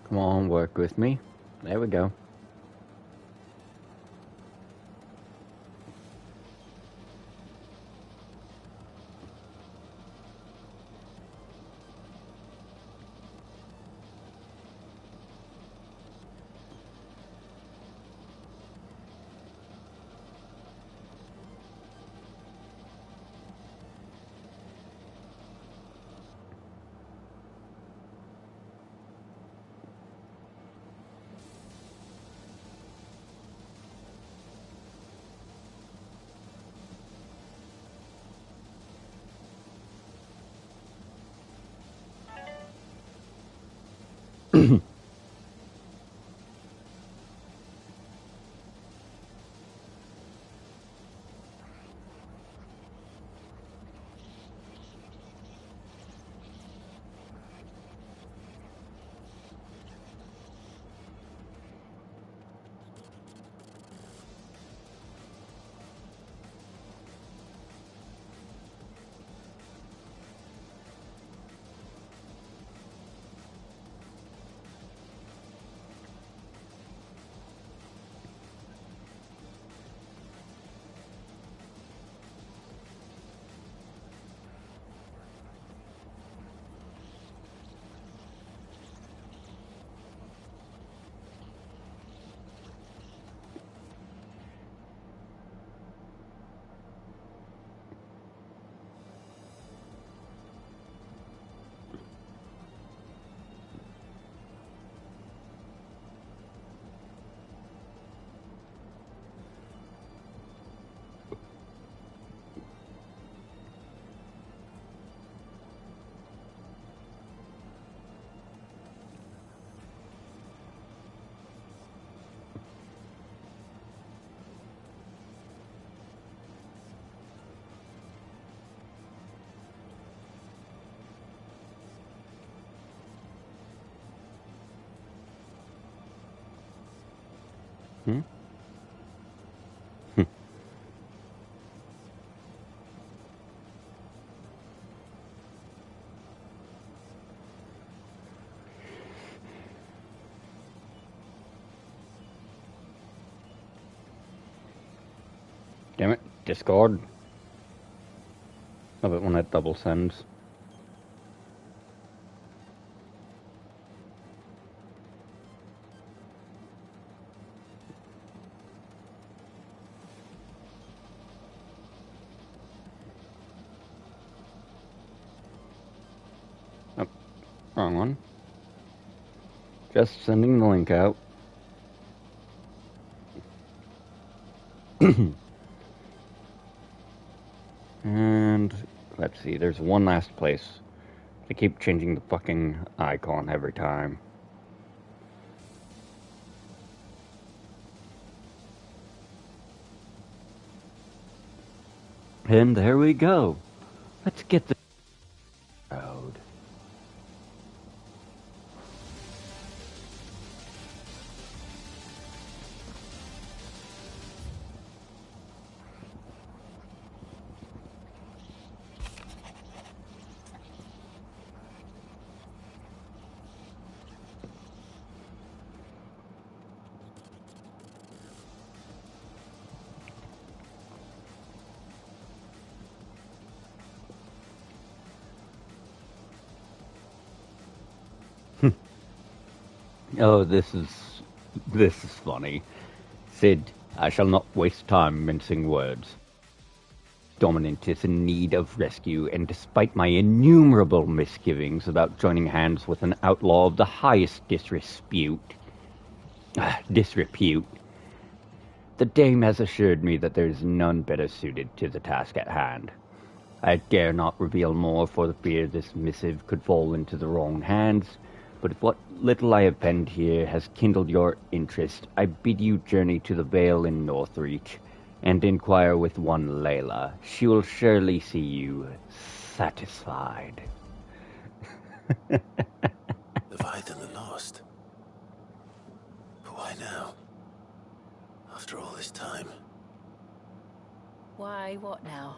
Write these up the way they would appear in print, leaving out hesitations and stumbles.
Come on, work with me. There we go. Hmm? Damn it. Discord. Love it when it double sends. Oh, wrong one. Just sending the link out. And let's see, there's one last place. They keep changing the fucking icon every time. And there we go. Let's get the road. Oh, this is funny. Sid, I shall not waste time mincing words. Dominant is in need of rescue, and despite my innumerable misgivings about joining hands with an outlaw of the highest disrepute, the dame has assured me that there is none better suited to the task at hand. I dare not reveal more for the fear this missive could fall into the wrong hands, but if what little I have penned here has kindled your interest, I bid you journey to the Vale in Northreach, and inquire with one Layla. She will surely see you satisfied. The fight and the lost. But why now? After all this time. Why, what now?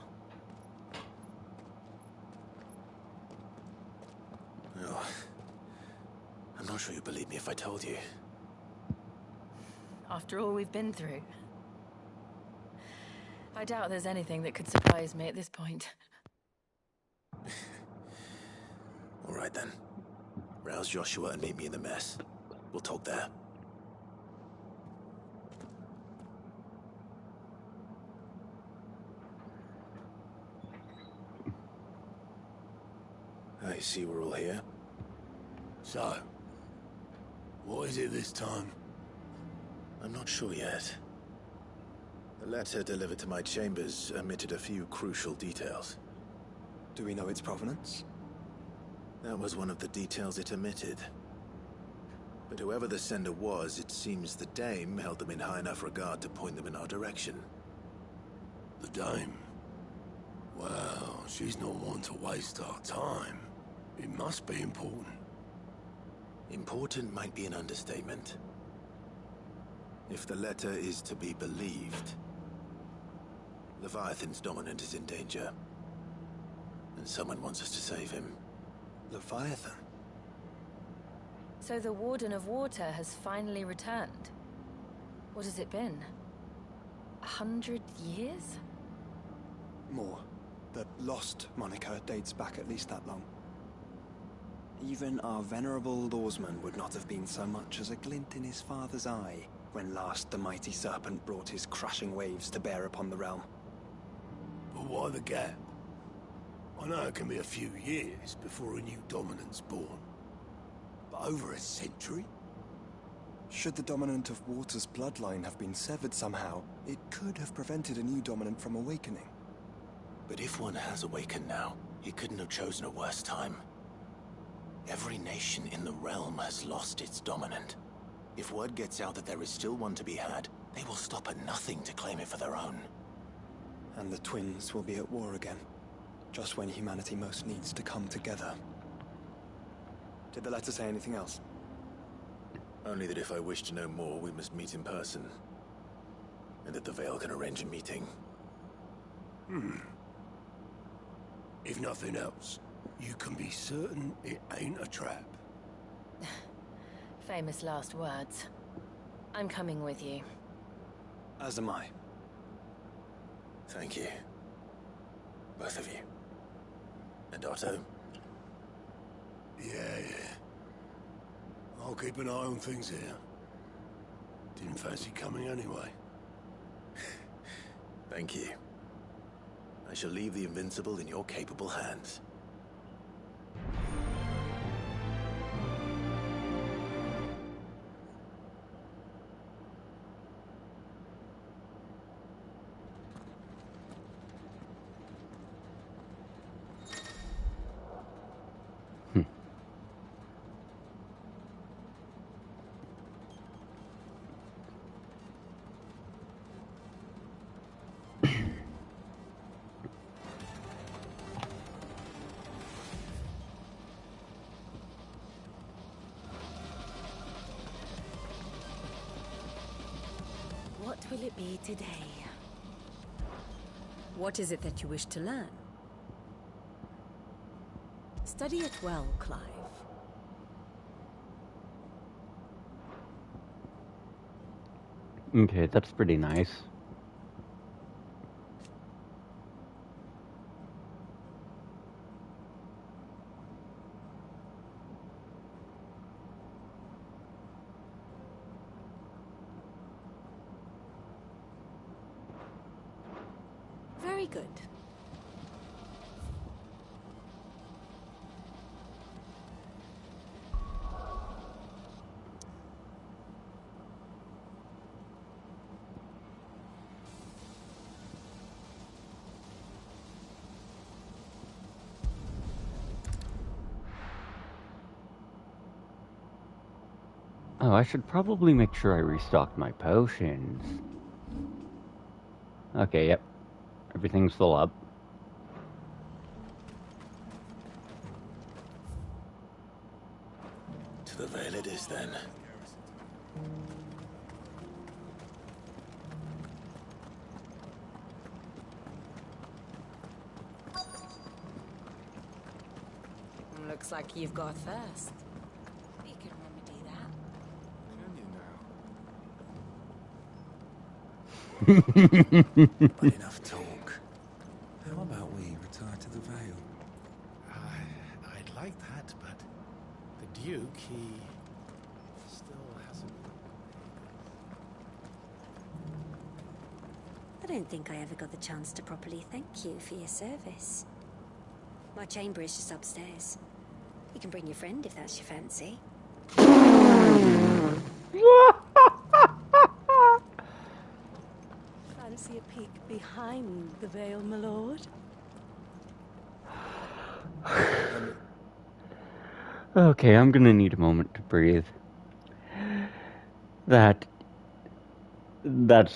Oh, I'm not sure you believe me if I told you. After all we've been through. I doubt there's anything that could surprise me at this point. All right then. Rouse Joshua and meet me in the mess. We'll talk there. I see we're all here. So, what is it this time? I'm not sure yet. The letter delivered to my chambers omitted a few crucial details. Do we know its provenance? That was one of the details it omitted. But whoever the sender was, it seems the Dame held them in high enough regard to point them in our direction. The Dame? Well, she's not one to waste our time. It must be important. Important might be an understatement. If the letter is to be believed, Leviathan's dominant is in danger. And someone wants us to save him. Leviathan? So the Warden of Water has finally returned. What has it been? 100 years? More. The Lost moniker dates back at least that long. Even our venerable lawsman would not have been so much as a glint in his father's eye when last the mighty serpent brought his crushing waves to bear upon the realm. But why the gap? I know it can be a few years before a new dominant's born. But over a century? Should the dominant of Water's bloodline have been severed somehow, it could have prevented a new dominant from awakening. But if one has awakened now, he couldn't have chosen a worse time. Every nation in the realm has lost its dominant. If word gets out that there is still one to be had, they will stop at nothing to claim it for their own. And the twins will be at war again, just when humanity most needs to come together. Did the letter say anything else? Only that if I wish to know more, we must meet in person. And that the Veil can arrange a meeting. If nothing else, you can be certain it ain't a trap. Famous last words. I'm coming with you. As am I. Thank you. Both of you. And Otto. Yeah. I'll keep an eye on things here. Didn't fancy coming anyway. Thank you. I shall leave the Invincible in your capable hands. What will it be today? What is it that you wish to learn? Study it well, Clive. Okay, that's pretty nice. Very good. Oh, I should probably make sure I restock my potions. Okay, yep. Everything's full up. To the Veil it is, then. Looks like you've got first. We can remedy But enough talk. How about we retire to the Vale? I'd like that, but the Duke, he still hasn't... I don't think I ever got the chance to properly thank you for your service. My chamber is just upstairs. You can bring your friend if that's your fancy. Fancy a peek behind the veil, my lord? Okay, I'm gonna need a moment to breathe. That's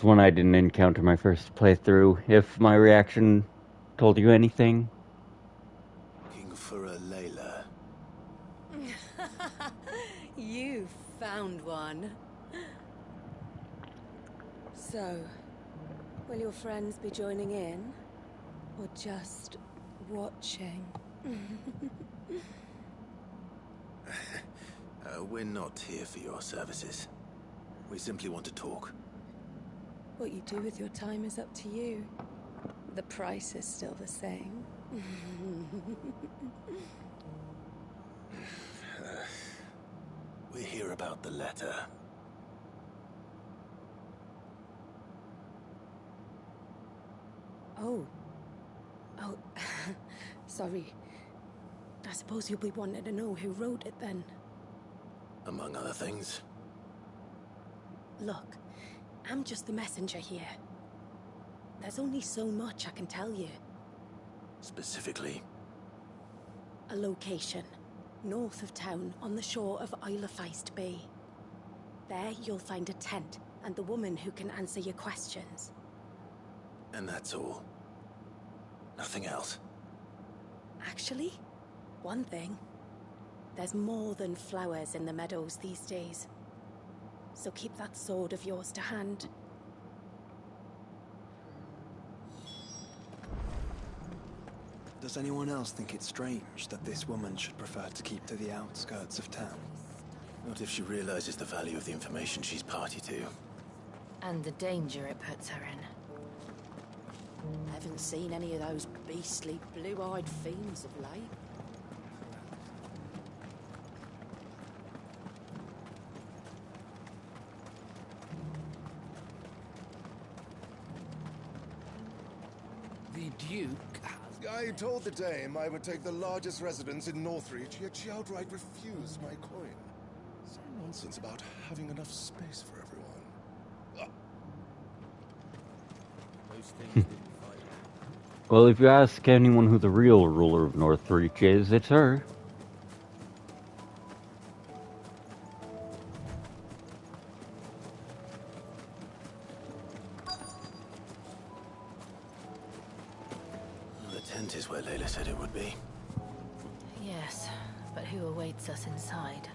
when I didn't encounter my first playthrough. If my reaction told you anything. Looking for a Layla. You found one. So, will your friends be joining in? Or just watching? We're not here for your services. We simply want to talk. What you do with your time is up to you. The price is still the same. We're here about the letter. Oh. Sorry. I suppose you'll be wanting to know who wrote it then. Among other things. Look, I'm just the messenger here. There's only so much I can tell you. Specifically. A location, north of town, on the shore of Isle of Feist Bay. There you'll find a tent, and the woman who can answer your questions. And that's all. Nothing else. Actually, one thing. There's more than flowers in the meadows these days. So keep that sword of yours to hand. Does anyone else think it's strange that this woman should prefer to keep to the outskirts of town? Not if she realizes the value of the information she's party to. And the danger it puts her in. I haven't seen any of those beastly blue-eyed fiends of late. The Duke has... I told the dame I would take the largest residence in Northreach, yet she outright refused my coin. Some nonsense about having enough space for everyone. Those things didn't fight. Well, if you ask anyone who the real ruler of Northreach is, it's her. The tent is where Layla said it would be. Yes, but who awaits us inside?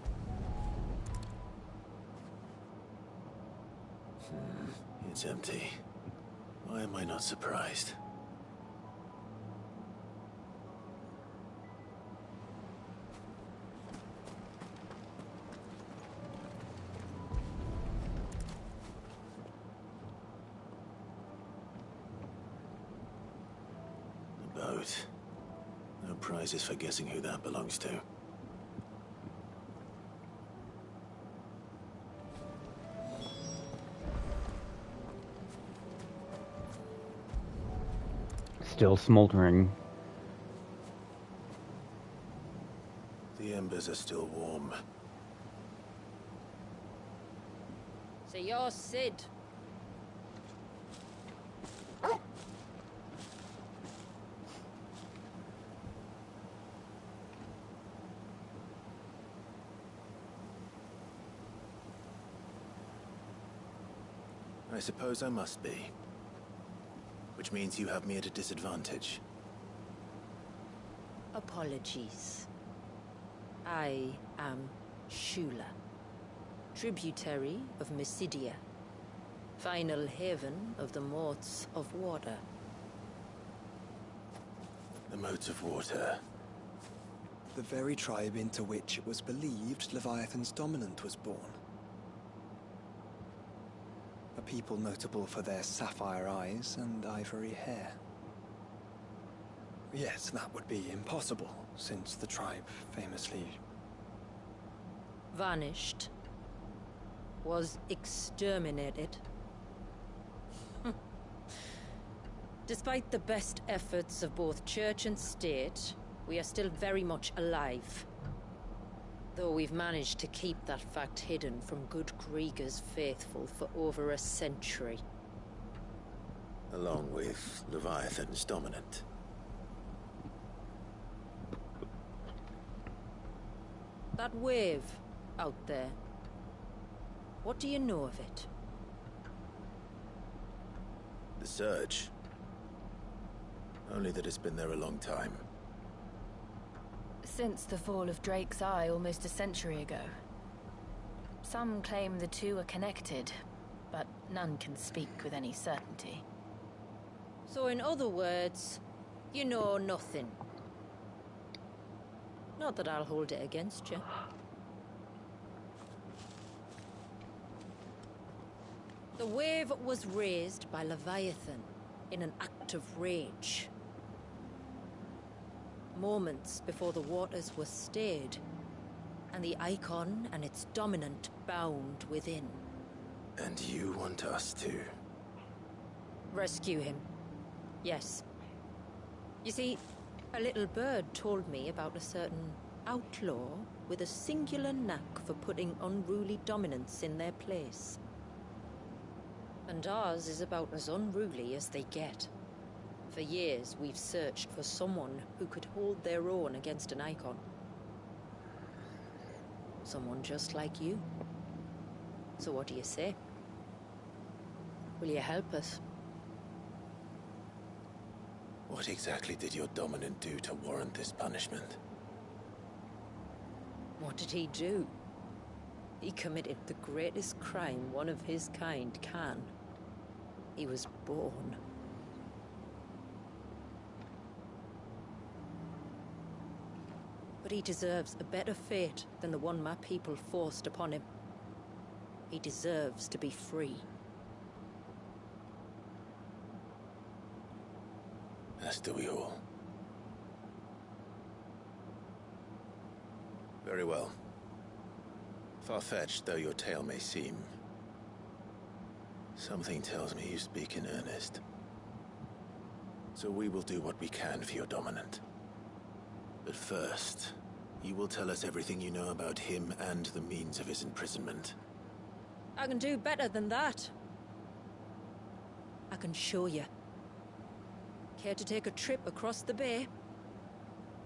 It's empty. Why am I not surprised? The boat. No prizes for guessing who that belongs to. Still smoldering. The embers are still warm. So you're Sid. I suppose I must be. Which means you have me at a disadvantage. Apologies. I am Shula, tributary of Mysidia, final haven of the Motes of Water. The modes of water. The very tribe into which it was believed Leviathan's dominant was born. A people notable for their sapphire eyes and ivory hair. Yes, that would be impossible, since the tribe famously... vanished. Was exterminated. Despite the best efforts of both church and state, we are still very much alive. Though we've managed to keep that fact hidden from good Krieger's faithful for over a century. Along with Leviathan's dominant. That wave out there. What do you know of it? The surge. Only that it's been there a long time. Since the fall of Drake's Eye almost a century ago. Some claim the two are connected, but none can speak with any certainty. So in other words, you know nothing. Not that I'll hold it against you. The wave was raised by Leviathan in an act of rage. Moments before the waters were stayed, and the icon and its dominant bound within. And you want us to... rescue him. Yes. You see, a little bird told me about a certain outlaw with a singular knack for putting unruly dominants in their place. And ours is about as unruly as they get. For years, we've searched for someone who could hold their own against an icon. Someone just like you. So what do you say? Will you help us? What exactly did your dominant do to warrant this punishment? What did he do? He committed the greatest crime one of his kind can. He was born. But he deserves a better fate than the one my people forced upon him. He deserves to be free. As do we all. Very well. Far-fetched though your tale may seem, something tells me you speak in earnest. So we will do what we can for your dominant. But first, you will tell us everything you know about him and the means of his imprisonment. I can do better than that. I can show you. Care to take a trip across the bay?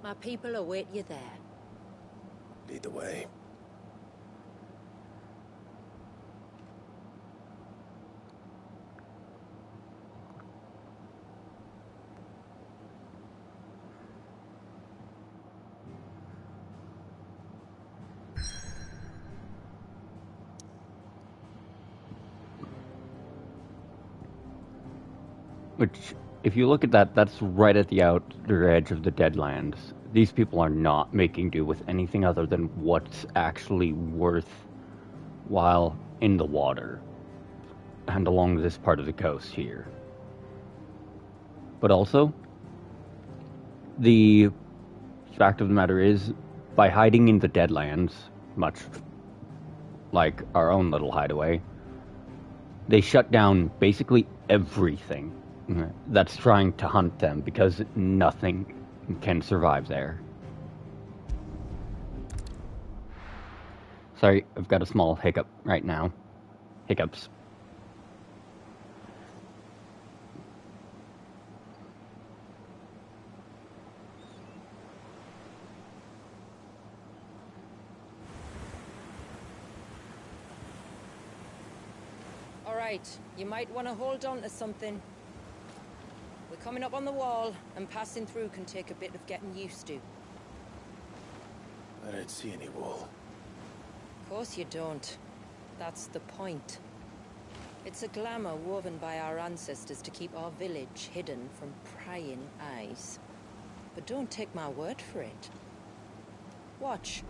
My people await you there. Lead the way. Which, if you look at that, that's right at the outer edge of the Deadlands. These people are not making do with anything other than what's actually worthwhile in the water and along this part of the coast here. But also, the fact of the matter is, by hiding in the Deadlands, much like our own little hideaway, they shut down basically everything that's trying to hunt them, because nothing can survive there. Sorry, I've got a small hiccup right now. Hiccups. All right, you might want to hold on to something. We're coming up on the wall, and passing through can take a bit of getting used to. I don't see any wall. Of course you don't. That's the point. It's a glamour woven by our ancestors to keep our village hidden from prying eyes. But don't take my word for it. Watch.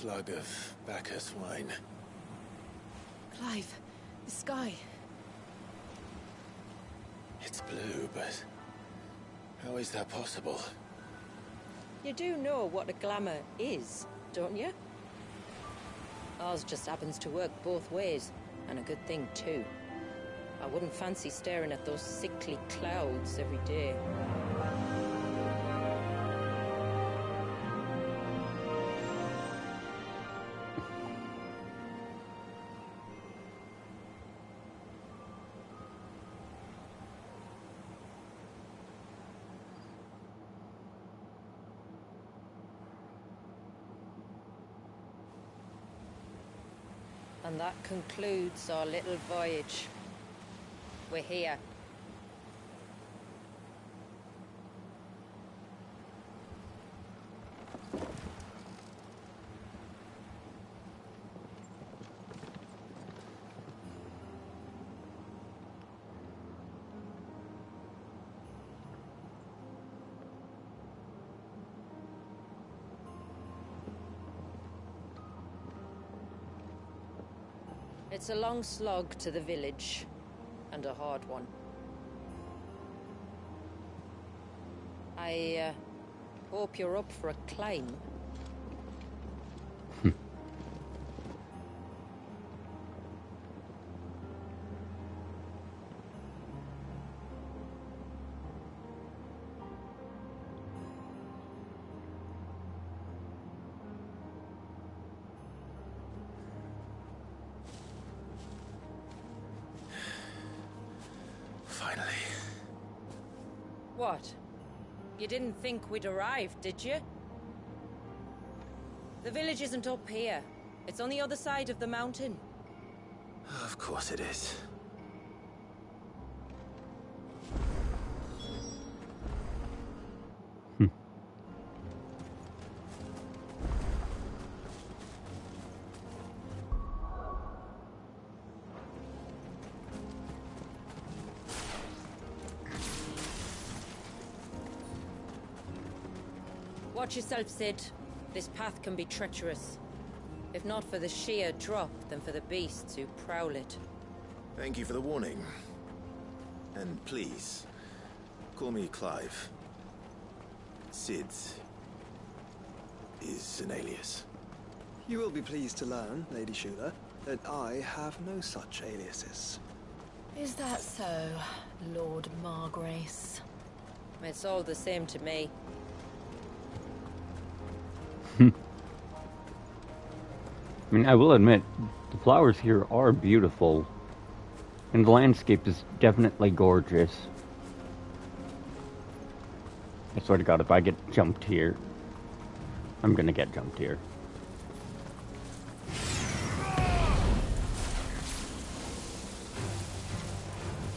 slug of Bacchus wine. Clive, the sky. It's blue, but how is that possible? You do know what a glamour is, don't you? Ours just happens to work both ways, and a good thing too. I wouldn't fancy staring at those sickly clouds every day. And that concludes our little voyage. We're here. It's a long slog to the village, and a hard one. I hope you're up for a climb. Finally. What? You didn't think we'd arrived, did you? The village isn't up here. It's on the other side of the mountain. Of course it is. Watch yourself, Sid. This path can be treacherous. If not for the sheer drop, then for the beasts who prowl it. Thank you for the warning. And please, call me Clive. Sid is an alias. You will be pleased to learn, Lady Shula, that I have no such aliases. Is that so, Lord Margrace? It's all the same to me. I mean, I will admit, the flowers here are beautiful. And the landscape is definitely gorgeous. I swear to God, if I get jumped here, I'm gonna get jumped here.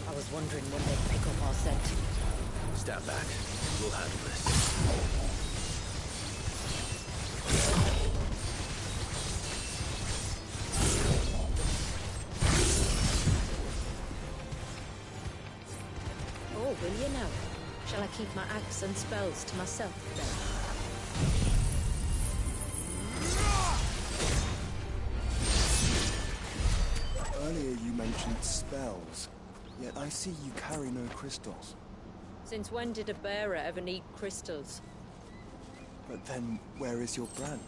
I was wondering when they'd pick up our scent. Stand back. We'll handle this. Oh, will you now? Shall I keep my axe and spells to myself then? Earlier you mentioned spells, yet I see you carry no crystals. Since when did a bearer ever need crystals? But then, where is your brand?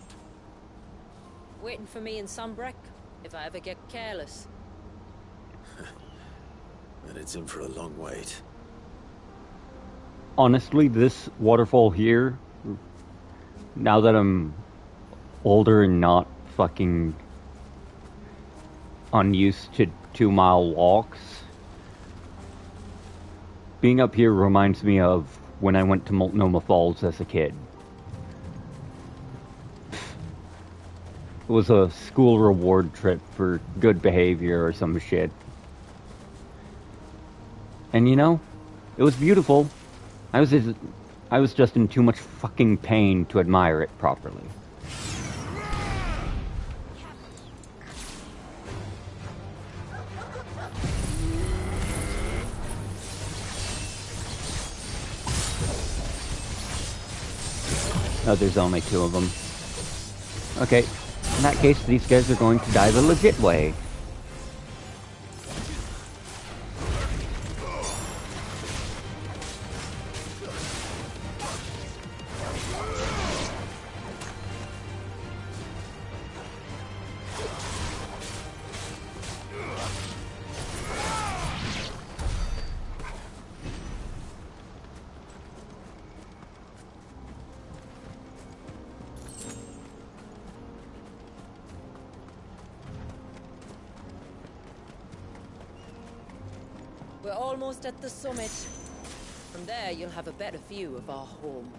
Waiting for me in Sunbreck, if I ever get careless. And it's in for a long wait. Honestly, this waterfall here, now that I'm older and not fucking unused to 2-mile walks, being up here reminds me of when I went to Multnomah Falls as a kid. It was a school reward trip for good behavior or some shit. And you know, it was beautiful. I was just in too much fucking pain to admire it properly. Oh, there's only 2 of them. Okay, In that case, these guys are going to die the legit way. We're almost at the summit. From there, you'll have a better view of our home.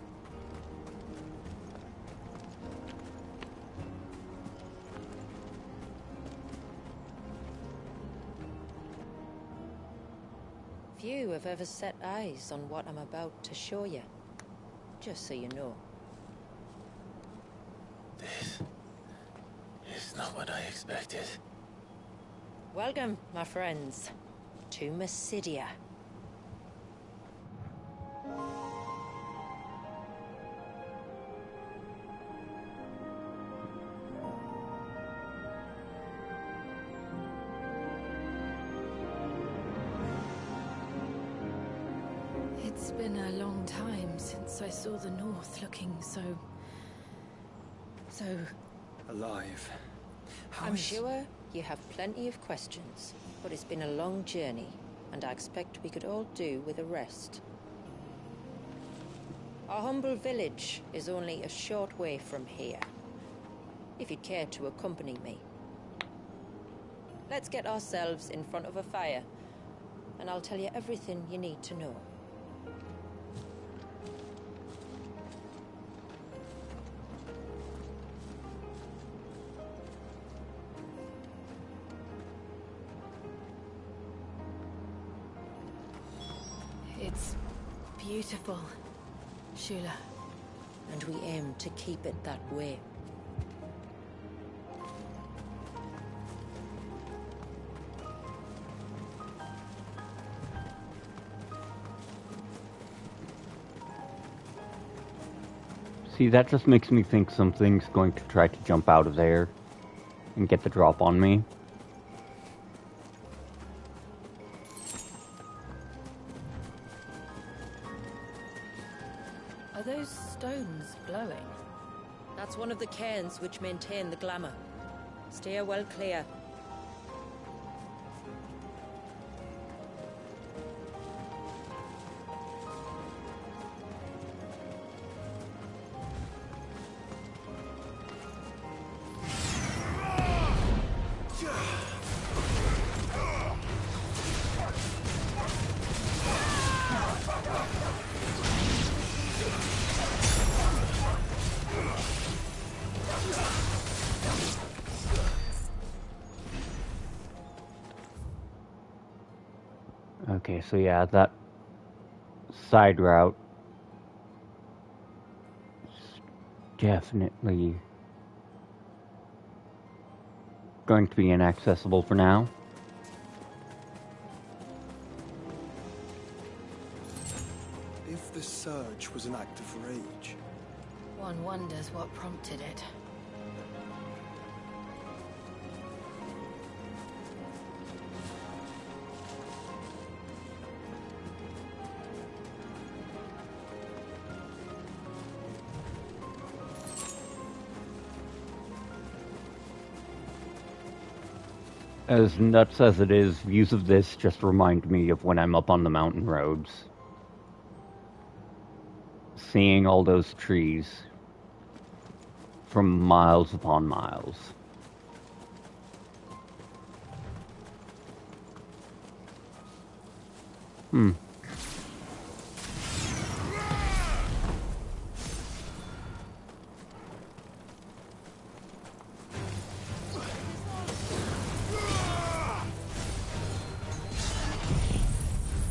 Few have ever set eyes on what I'm about to show you. Just so you know. This is not what I expected. Welcome, my friends, to Mysidia. It's been a long time since I saw the North looking so Alive. I'm sure you have plenty of questions, but it's been a long journey, and I expect we could all do with a rest. Our humble village is only a short way from here, if you'd care to accompany me. Let's get ourselves in front of a fire, and I'll tell you everything you need to know. It's beautiful, Shula. And we aim to keep it that way. See, that just makes me think something's going to try to jump out of there and get the drop on me. Are those stones glowing? That's one of the cairns which maintain the glamour. Steer well clear. Okay, so yeah, that side route is definitely going to be inaccessible for now. If the surge was an act of rage, One wonders what prompted it. As nuts as it is, views of this just remind me of when I'm up on the mountain roads. Seeing all those trees from miles upon miles.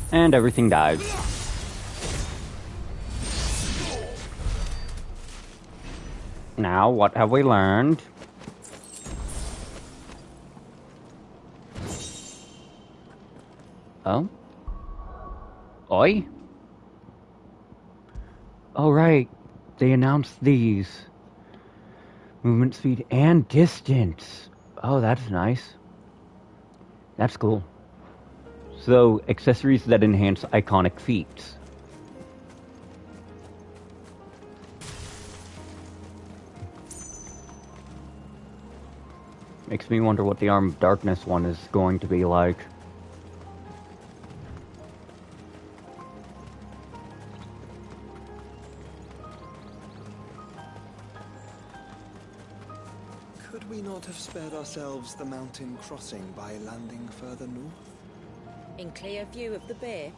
And everything dies. Now, what have we learned? Oh? Oi? Oh, right. They announced these Movement speed and distance. Oh, that's nice. That's cool. So, accessories that enhance iconic feats. Makes me wonder what the Arm of Darkness one is going to be like. Could we not have spared ourselves the mountain crossing by landing further north? In clear view of the bay?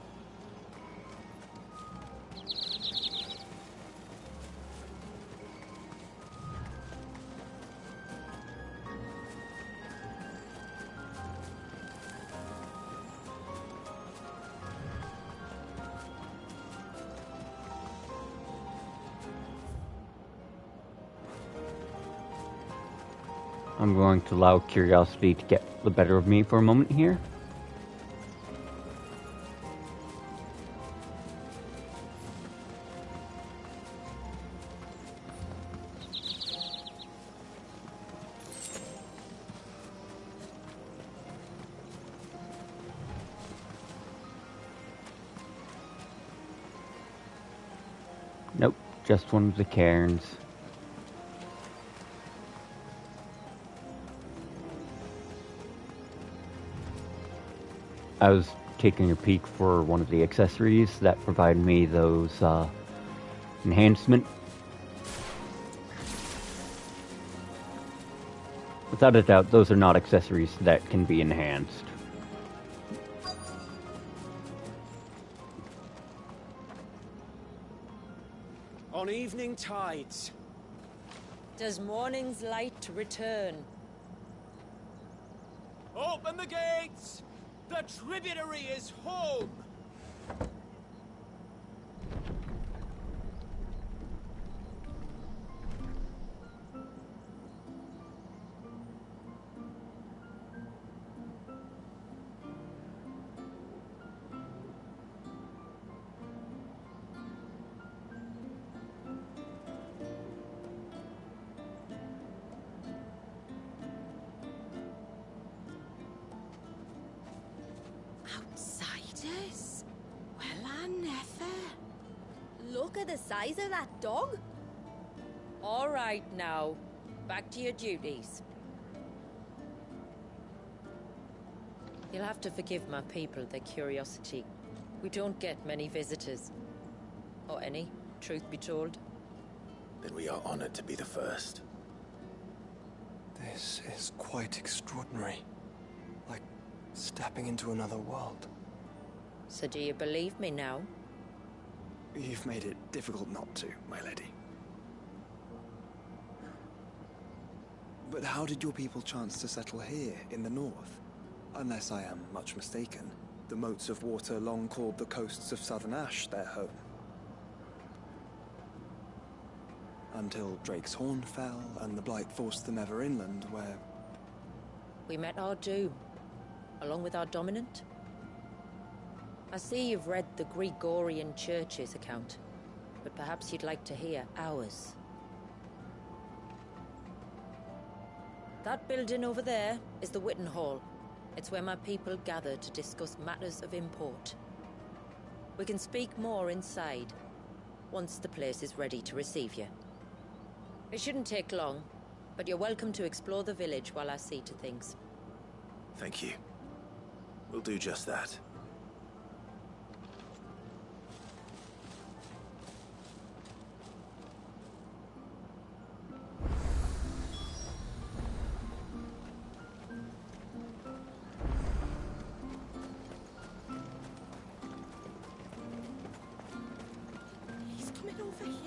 I'm going to allow curiosity to get the better of me for a moment here. Nope, just one of the cairns. I was taking a peek for one of the accessories that provide me those enhancement. Without a doubt, those are not accessories that can be enhanced. On evening tides. Does morning's light return? Open the gates! The tributary is home! Outsiders? Well, I never. Look at the size of that dog. All right now, back to your duties. You'll have to forgive my people their curiosity. We don't get many visitors. Or any, truth be told. Then we are honored to be the first. This is quite extraordinary. Like stepping into another world. So do you believe me now? You've made it difficult not to, my lady. But how did your people chance to settle here, in the north? Unless I am much mistaken, the moats of water long called the coasts of Southern Ash their home. Until Drake's Horn fell, and the Blight forced them ever inland, where... We met our doom, along with our dominant. I see you've read the Gregorian Church's account, but perhaps you'd like to hear ours. That building over there is the Witten Hall. It's where my people gather to discuss matters of import. We can speak more inside, once the place is ready to receive you. It shouldn't take long, but you're welcome to explore the village while I see to things. Thank you. We'll do just that. He's coming over here.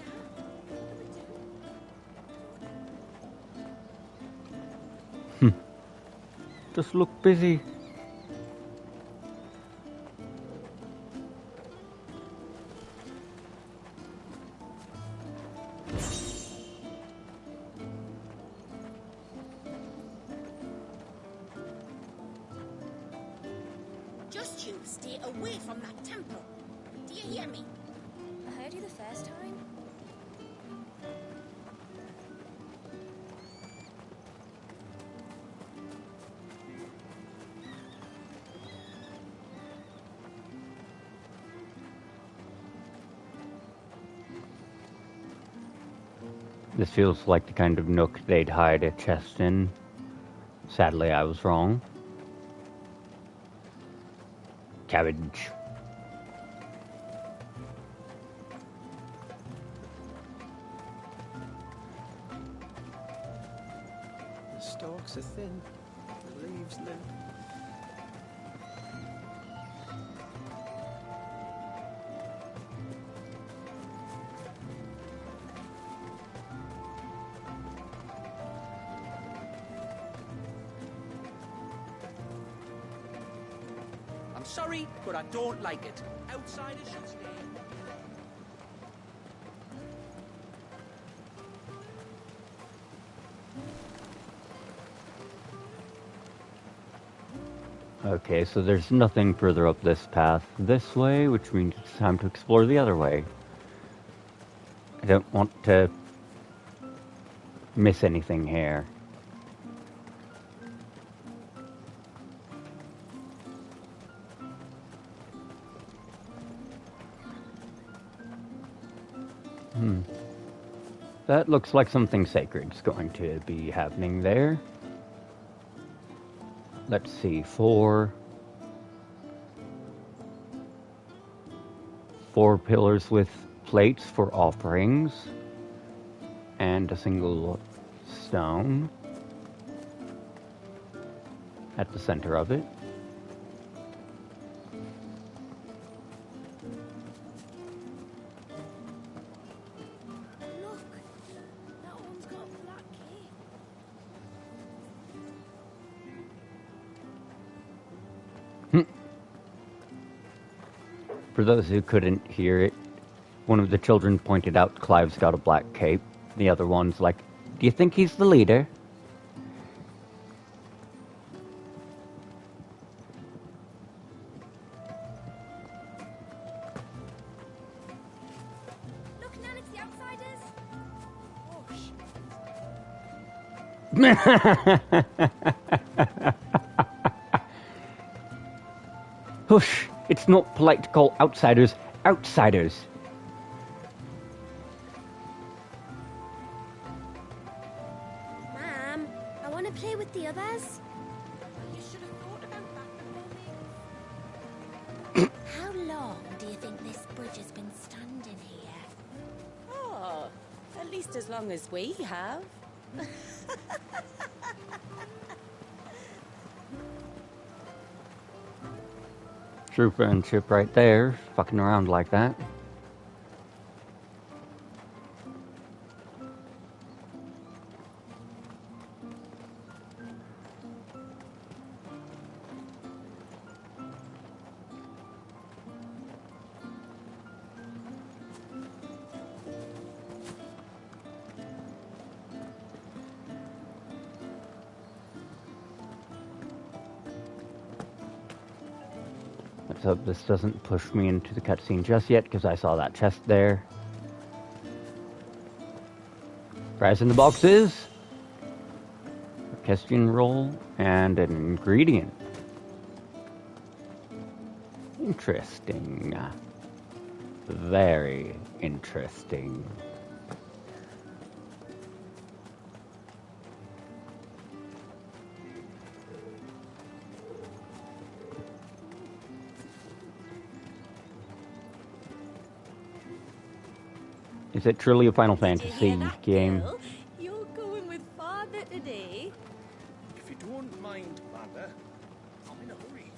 Just look busy. Just you stay away from that temple. Do you hear me? I heard you the first time. This feels like the kind of nook they'd hide a chest in. Sadly, I was wrong. Cabbage. The stalks are thin, the leaves limp. I'm sorry, but I don't like it. Outsiders should stay. Okay, so there's nothing further up this path this way, which means it's time to explore the other way. I don't want to miss anything here. That looks like something sacred's going to be happening there. Let's see, four pillars with plates for offerings, and a single stone at the center of it. Look, that one's got a black key. For those who couldn't hear it, one of the children pointed out Clive's got a black cape. The other one's like, do you think he's the leader? Look, Nan, it's the outsiders. Hush! It's not polite to call outsiders outsiders. Ma'am, I want to play with the others. You should have thought about that before me. How long do you think this bridge has been standing here? Oh, at least as long as we have. True friendship right there, fucking around like that. Let's hope this doesn't push me into the cutscene just yet, because I saw that chest there. Prize in the boxes. Orchestrion roll and an ingredient. Interesting. Very interesting. Is it truly a Final Fantasy game? Bill? You're going with Father today. If you don't mind, Mother, I'm in a hurry.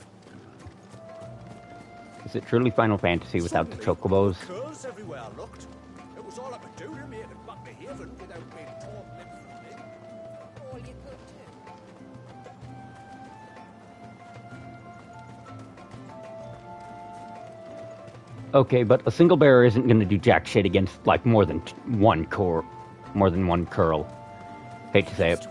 Is it truly Final Fantasy without the chocobos? Curls everywhere I looked. It was all I could do to make it back to Haven without being torn limb from limb. All you could do. Okay, but a single bearer isn't going to do jack shit against like more than one curl. Hate to say it,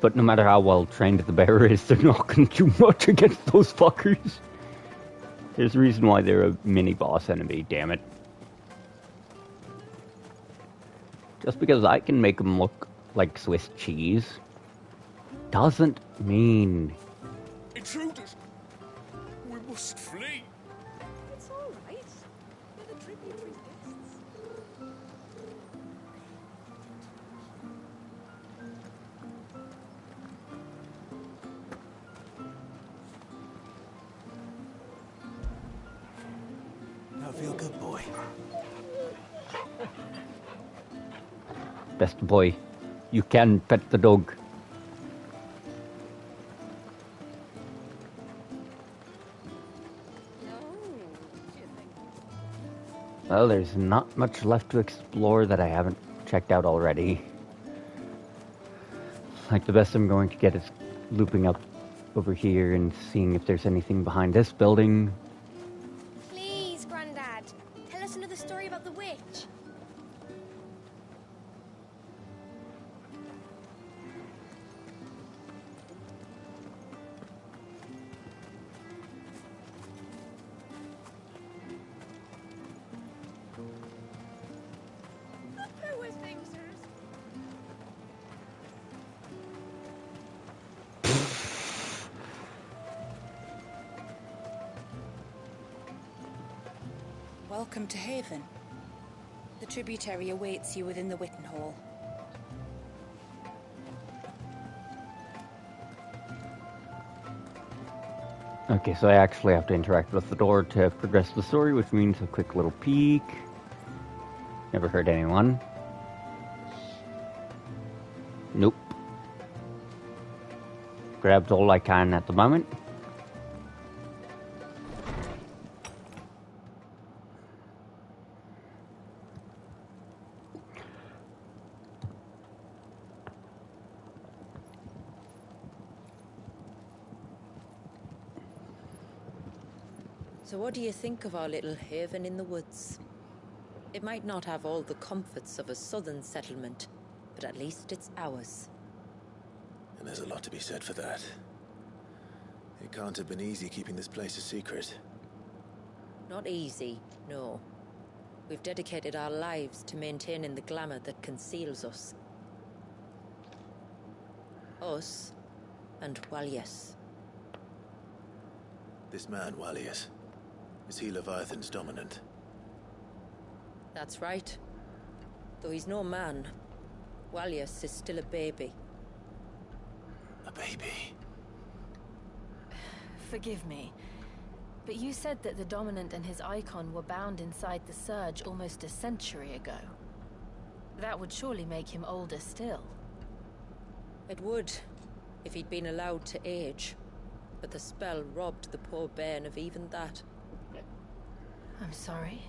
but no matter how well trained the bearer is, they're not going to do much against those fuckers. There's a reason why they're a mini boss enemy. Damn it! Just because I can make them look like Swiss cheese doesn't mean. Intruders! We must flee! It's all right. They're the tributary guests. Real good boy. Best boy. You can pet the dog. Well, there's not much left to explore that I haven't checked out already. Like, the best I'm going to get is looping up over here and seeing if there's anything behind this building. Please, Grandad, tell us another story about the witch. Who was Pincers? Welcome to Haven. The tributary awaits you within the Witten Hall. Okay, so I actually have to interact with the door to progress the story, which means a quick little peek. Never hurt anyone. Nope. Grabbed all I can at the moment. So what do you think of our little haven in the woods? It might not have all the comforts of a southern settlement, but at least it's ours. And there's a lot to be said for that. It can't have been easy keeping this place a secret. Not easy, no. We've dedicated our lives to maintaining the glamour that conceals us. Us, and Walius. This man, Walius, is he Leviathan's dominant? That's right. Though he's no man, Walius is still a baby. A baby? Forgive me, but you said that the Dominant and his icon were bound inside the Surge almost a century ago. That would surely make him older still. It would, if he'd been allowed to age. But the spell robbed the poor bairn of even that. I'm sorry.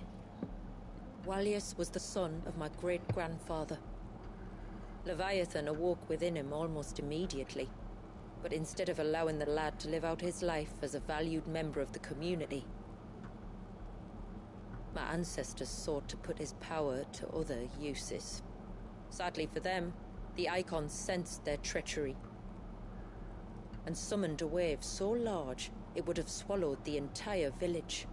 Walius was the son of my great-grandfather. Leviathan awoke within him almost immediately. But instead of allowing the lad to live out his life as a valued member of the community, my ancestors sought to put his power to other uses. Sadly for them, the icons sensed their treachery and summoned a wave so large it would have swallowed the entire village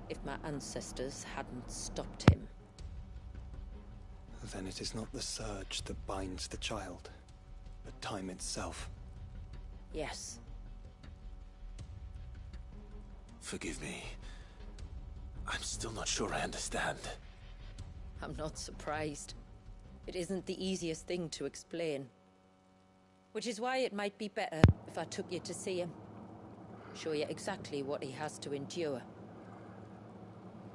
if my ancestors hadn't stopped him. Then it is not the surge that binds the child, but time itself. Yes. Forgive me. I'm still not sure I understand. I'm not surprised. It isn't the easiest thing to explain. Which is why it might be better if I took you to see him. Show you exactly what he has to endure.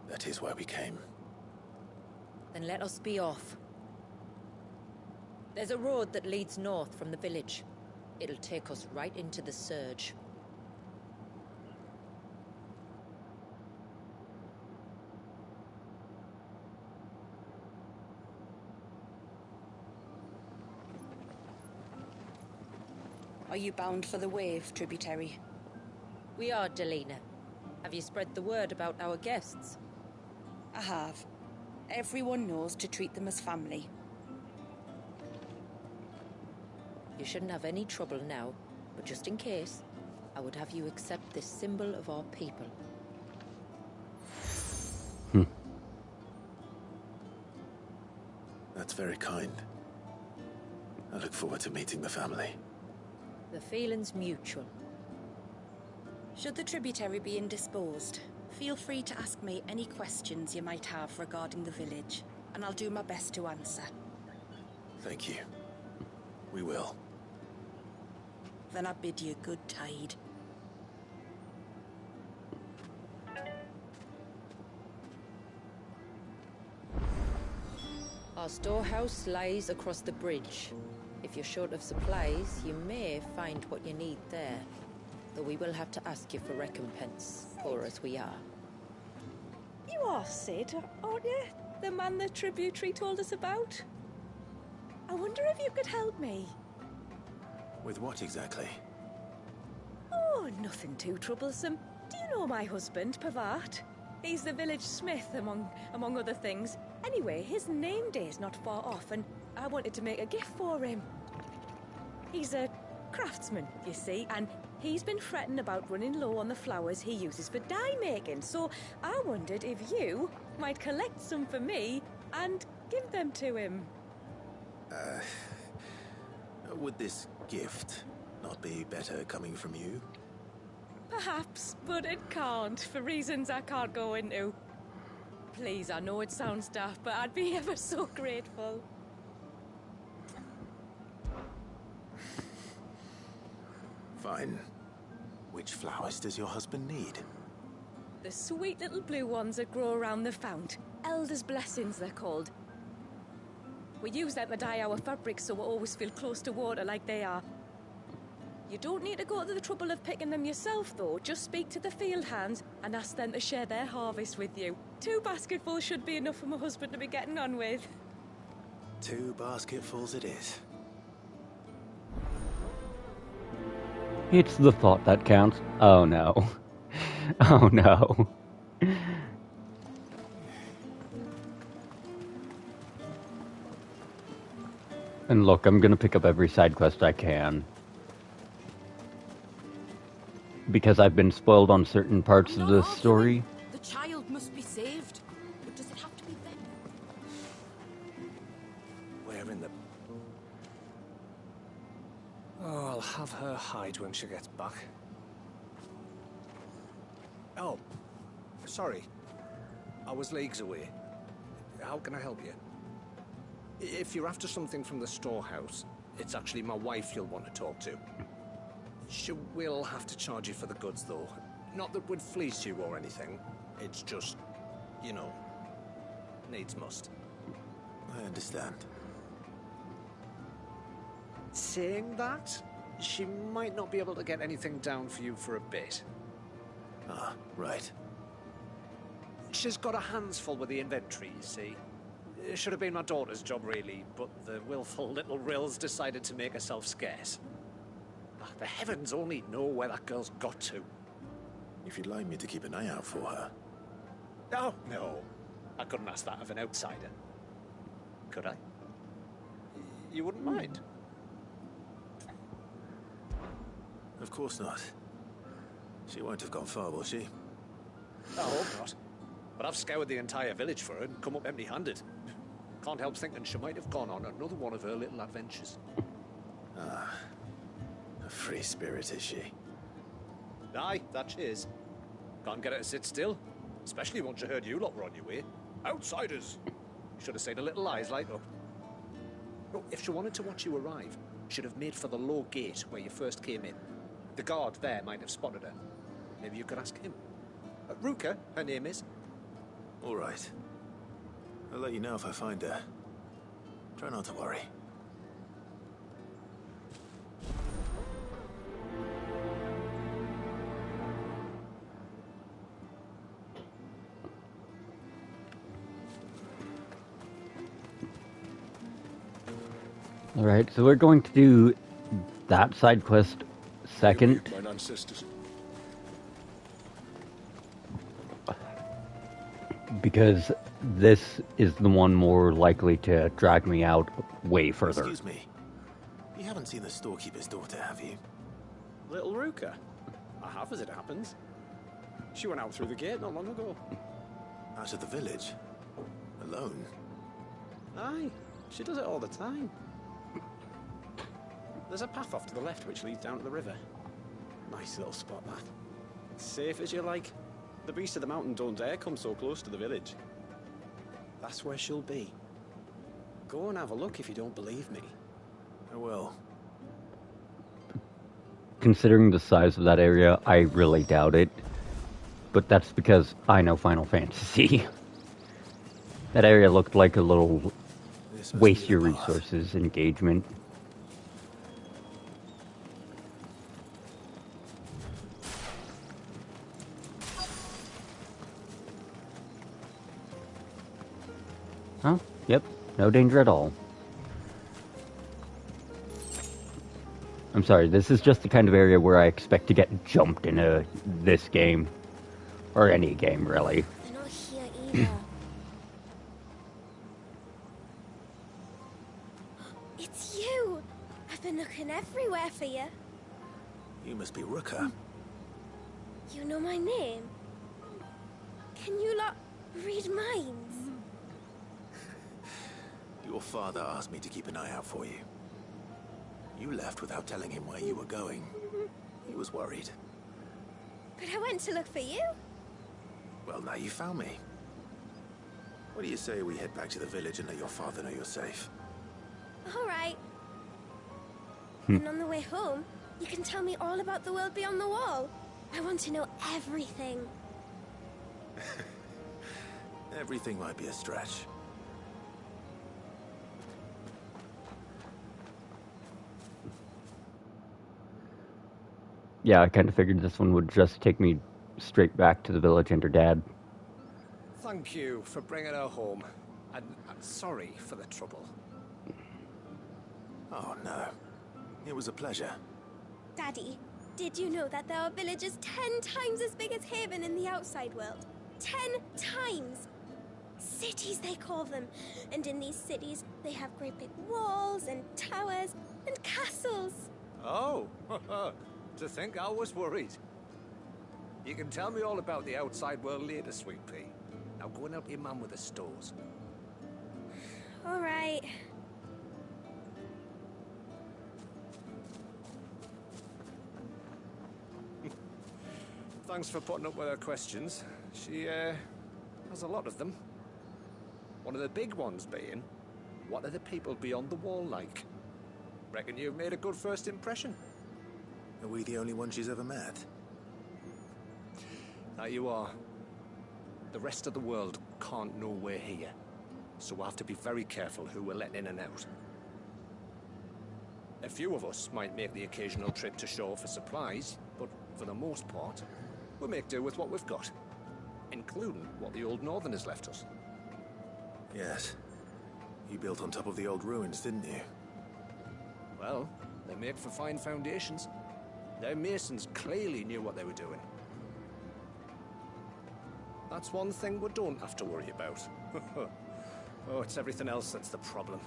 That is why we came. Then let us be off. There's a road that leads north from the village. It'll take us right into the Surge. Are you bound for the Wave, tributary? We are, Delina. Have you spread the word about our guests? I have. Everyone knows to treat them as family. You shouldn't have any trouble now, but just in case, I would have you accept this symbol of our people. That's very kind. I look forward to meeting the family. The feeling's mutual. Should the tributary be indisposed, feel free to ask me any questions you might have regarding the village, and I'll do my best to answer. Thank you. We will. Then I bid you good tide. Our storehouse lies across the bridge. If you're short of supplies, you may find what you need there. Though we will have to ask you for recompense, poor as we are. You are Sid, aren't you? The man the tributary told us about? I wonder if you could help me. With what exactly? Oh, nothing too troublesome. Do you know my husband, Pavat? He's the village smith, among other things. Anyway, his name day's not far off, and I wanted to make a gift for him. He's a craftsman, you see, and he's been fretting about running low on the flowers he uses for dye making, so I wondered if you might collect some for me and give them to him. Would this gift not be better coming from you? Perhaps, but it can't, for reasons I can't go into. Please, I know it sounds daft, but I'd be ever so grateful. Fine. Which flowers does your husband need? The sweet little blue ones that grow around the fount. Elder's blessings, they're called. We use them to dye our fabrics so we always feel close to water like they are. You don't need to go to the trouble of picking them yourself, though. Just speak to the field hands and ask them to share their harvest with you. 2 basketfuls should be enough for my husband to be getting on with. 2 basketfuls it is. It's the thought that counts. Oh no. Oh no. And look, I'm gonna pick up every side quest I can. Because I've been spoiled on certain parts of the story. The child must be saved. But does it have to be them? Where in the... Oh, I'll have her hide when she gets back. Oh, sorry. I was leagues away. How can I help you? If you're after something from the storehouse, it's actually my wife you'll want to talk to. She will have to charge you for the goods, though. Not that would fleece you or anything. It's just, you know, needs must. I understand. Saying that, she might not be able to get anything down for you for a bit. Ah, right. She's got her hands full with the inventory, you see. It should have been my daughter's job, really, but the willful little Rills decided to make herself scarce. The heavens only know where that girl's got to. If you'd like me to keep an eye out for her. Oh, no. I couldn't ask that of an outsider. Could I? You wouldn't mind? Of course not. She won't have gone far, will she? I hope not. But I've scoured the entire village for her and come up empty-handed. Can't help thinking she might have gone on another one of her little adventures. Ah. A free spirit, is she? Aye, that she is. Can't get her to sit still. Especially once you heard you lot were on your way. Outsiders! Should have said a little lies like up. Oh, if she wanted to watch you arrive, she'd have made for the low gate where you first came in. The guard there might have spotted her. Maybe you could ask him. Ruka, her name is. All right. I'll let you know if I find her. Try not to worry. Alright, so we're going to do that side quest second. Mine ancestors. Because this is the one more likely to drag me out way further. Excuse me. You haven't seen the storekeeper's daughter, have you? Little Ruka? I have, as it happens. She went out through the gate not long ago. Out of the village? Alone? Aye, she does it all the time. There's a path off to the left which leads down to the river. Nice little spot, that. Safe as you like. The beasts of the mountain don't dare come so close to the village. That's where she'll be. Go and have a look if you don't believe me. I will. Considering the size of that area, I really doubt it. But that's because I know Final Fantasy. That area looked like a little This must waste be your the path. resources, engagement. Huh? Yep, no danger at all. I'm sorry, this is just the kind of area where I expect to get jumped in this game. Or any game, really. They're not here either. It's you! I've been looking everywhere for you. You must be Rooker. You know my name? Can you lot read minds? Your father asked me to keep an eye out for you. You left without telling him where you were going. He was worried. But I went to look for you. Well, now you found me. What do you say we head back to the village and let your father know you're safe? All right. And on the way home, you can tell me all about the world beyond the wall. I want to know everything. Everything might be a stretch. Yeah, I kind of figured this one would just take me straight back to the village and her dad. Thank you for bringing her home. And I'm sorry for the trouble. Oh, no. It was a pleasure. Daddy, did you know that there are villages 10 times as big as Haven in the outside world? 10 times! Cities, they call them. And in these cities, they have great big walls and towers and castles. Oh, to think I was worried. You can tell me all about the outside world later, Sweet Pea. Now go and help your mum with the stores. All right. Thanks for putting up with her questions. She, has a lot of them. One of the big ones being, what are the people beyond the wall like? Reckon you've made a good first impression. Are we the only one she's ever met? That you are. The rest of the world can't know we're here, so we'll have to be very careful who we're letting in and out. A few of us might make the occasional trip to shore for supplies, but for the most part, we'll make do with what we've got, including what the old Northerners left us. Yes. You built on top of the old ruins, didn't you? Well, they make for fine foundations. Their masons clearly knew what they were doing. That's one thing we don't have to worry about. Oh, it's everything else that's the problem.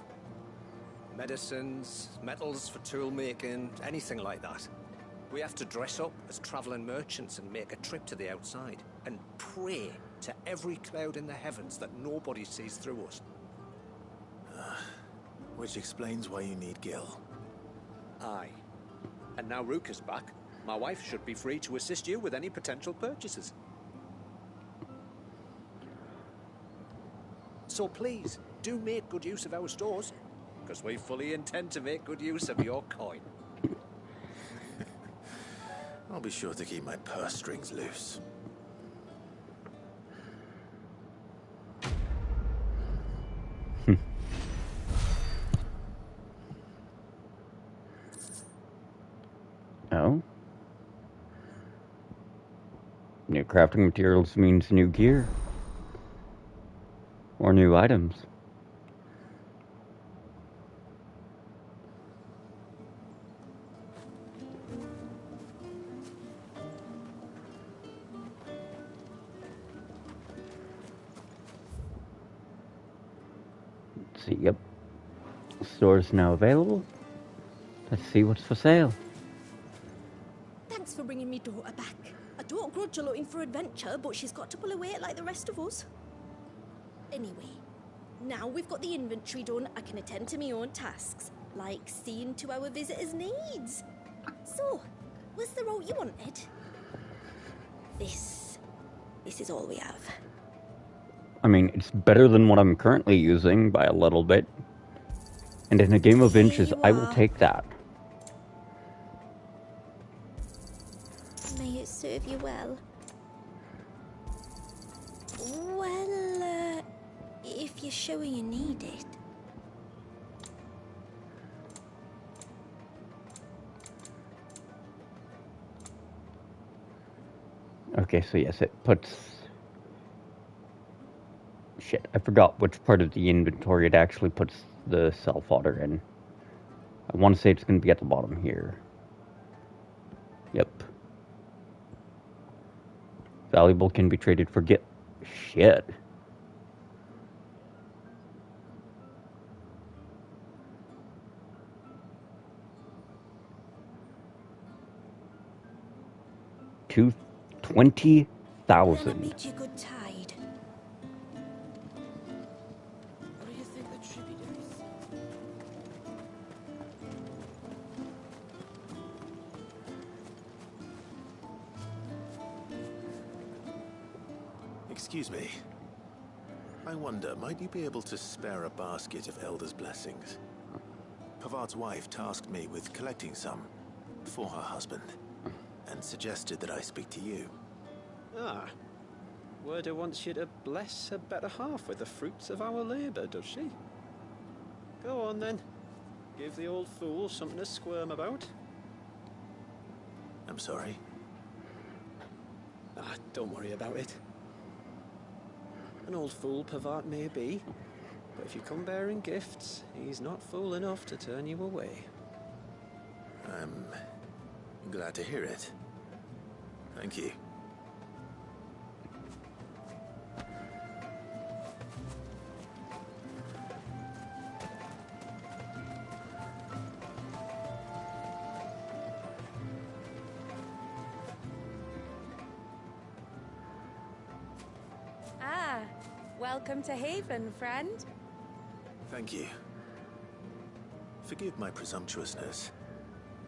Medicines, metals for tool making, anything like that. We have to dress up as traveling merchants and make a trip to the outside and pray to every cloud in the heavens that nobody sees through us. Which explains why you need Gil. Aye. And now Rook is back, my wife should be free to assist you with any potential purchases. So please, do make good use of our stores, because we fully intend to make good use of your coin. I'll be sure to keep my purse strings loose. Oh? New crafting materials means new gear. Or new items. Let's see, yep. Store's now available. Let's see what's for sale. Thanks for bringing me daughter back. I don't grudge her looking for adventure, but she's got to pull her weight like the rest of us. Anyway, now we've got the inventory done, I can attend to my own tasks, like seeing to our visitors' needs. So, was the route you wanted? This is all we have. I mean, it's better than what I'm currently using by a little bit. And in a game of inches, I will take that. May it serve you well. Well, if you're sure you need it. Okay, so yes, it puts... Shit, I forgot which part of the inventory it actually puts the self-fodder in. I want to say it's going to be at the bottom here. Yep. Valuable can be traded for Shit. Then I 20,000. meet you good tide. What do you think the tributaries? Excuse me. I wonder, might you be able to spare a basket of Elder's blessings? Pavard's wife tasked me with collecting some for her husband, and suggested that I speak to you. Ah. Werda wants you to bless her better half with the fruits of our labour, does she? Go on then. Give the old fool something to squirm about. I'm sorry. Ah, don't worry about it. An old fool Pavard may be, but if you come bearing gifts, he's not fool enough to turn you away. I'm glad to hear it. Thank you. Ah, welcome to Haven, friend. Thank you. Forgive my presumptuousness,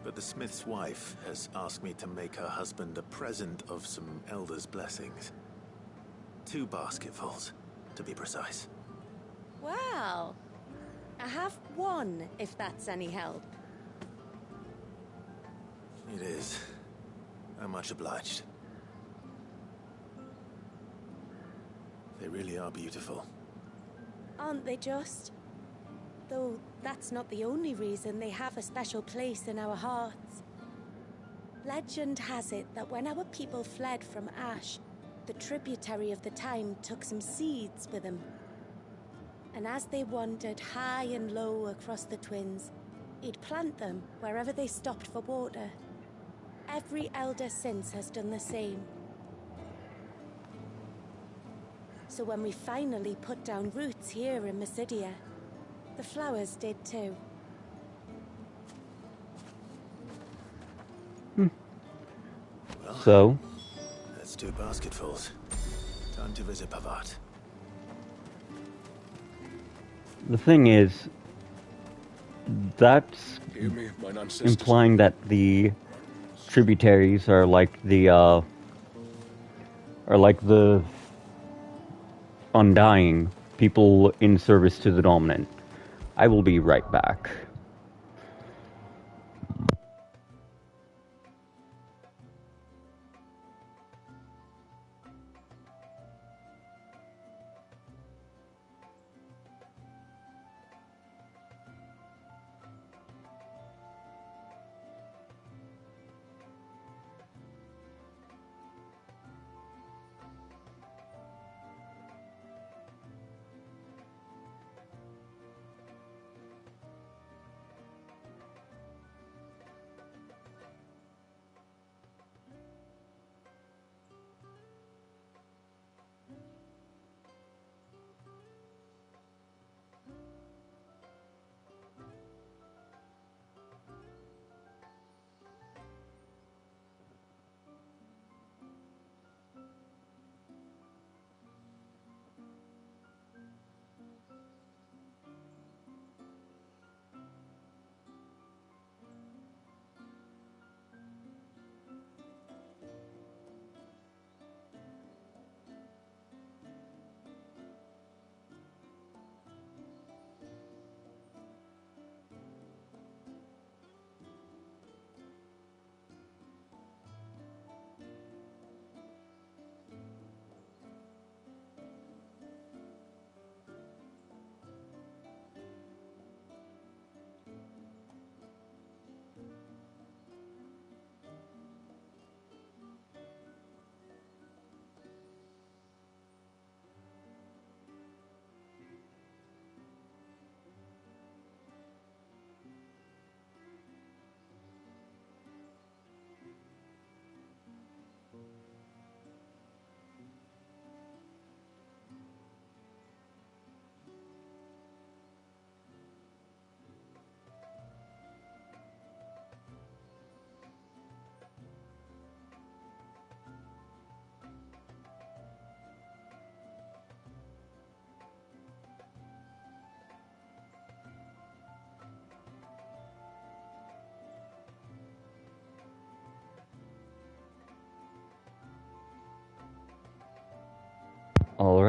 but the smith's wife has asked me to make her husband a present of some Elder's blessings. 2 basketfuls, to be precise. Well, I have one, if that's any help. It is. I'm much obliged. They really are beautiful. Aren't they just? Though that's not the only reason they have a special place in our hearts. Legend has it that when our people fled from Ash, the tributary of the time took some seeds with them. And as they wandered high and low across the Twins, he'd plant them wherever they stopped for water. Every elder since has done the same. So when we finally put down roots here in Mysidia, the flowers did too. Well, So, that's 2 basketfuls. Time to visit Pavard. the thing is, that's Hear me, mine ancestors. implying that the tributaries are like the undying people in service to the dominant. I will be right back.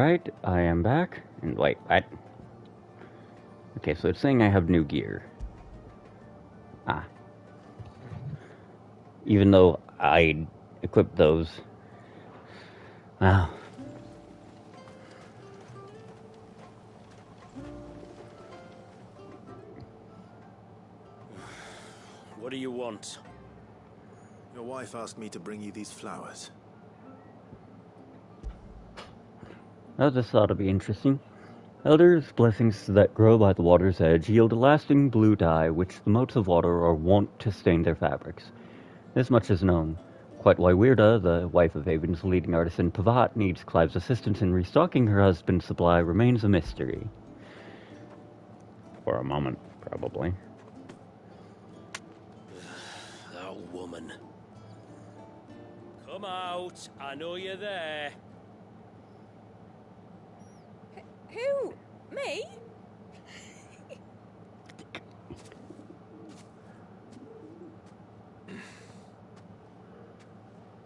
Alright, I am back. And wait, what? Okay, so it's saying I have new gear. Ah. Even though I equipped those. Wow. What do you want? Your wife asked me to bring you these flowers. I just thought it'd be interesting. Elders' blessings that grow by the water's edge yield a lasting blue dye which the motes of water are wont to stain their fabrics. This much is known. Quite why Weirda, the wife of Avon's leading artisan Pavat, needs Clive's assistance in restocking her husband's supply remains a mystery. For a moment, probably. That woman. Come out, I know you're there. Who? Me?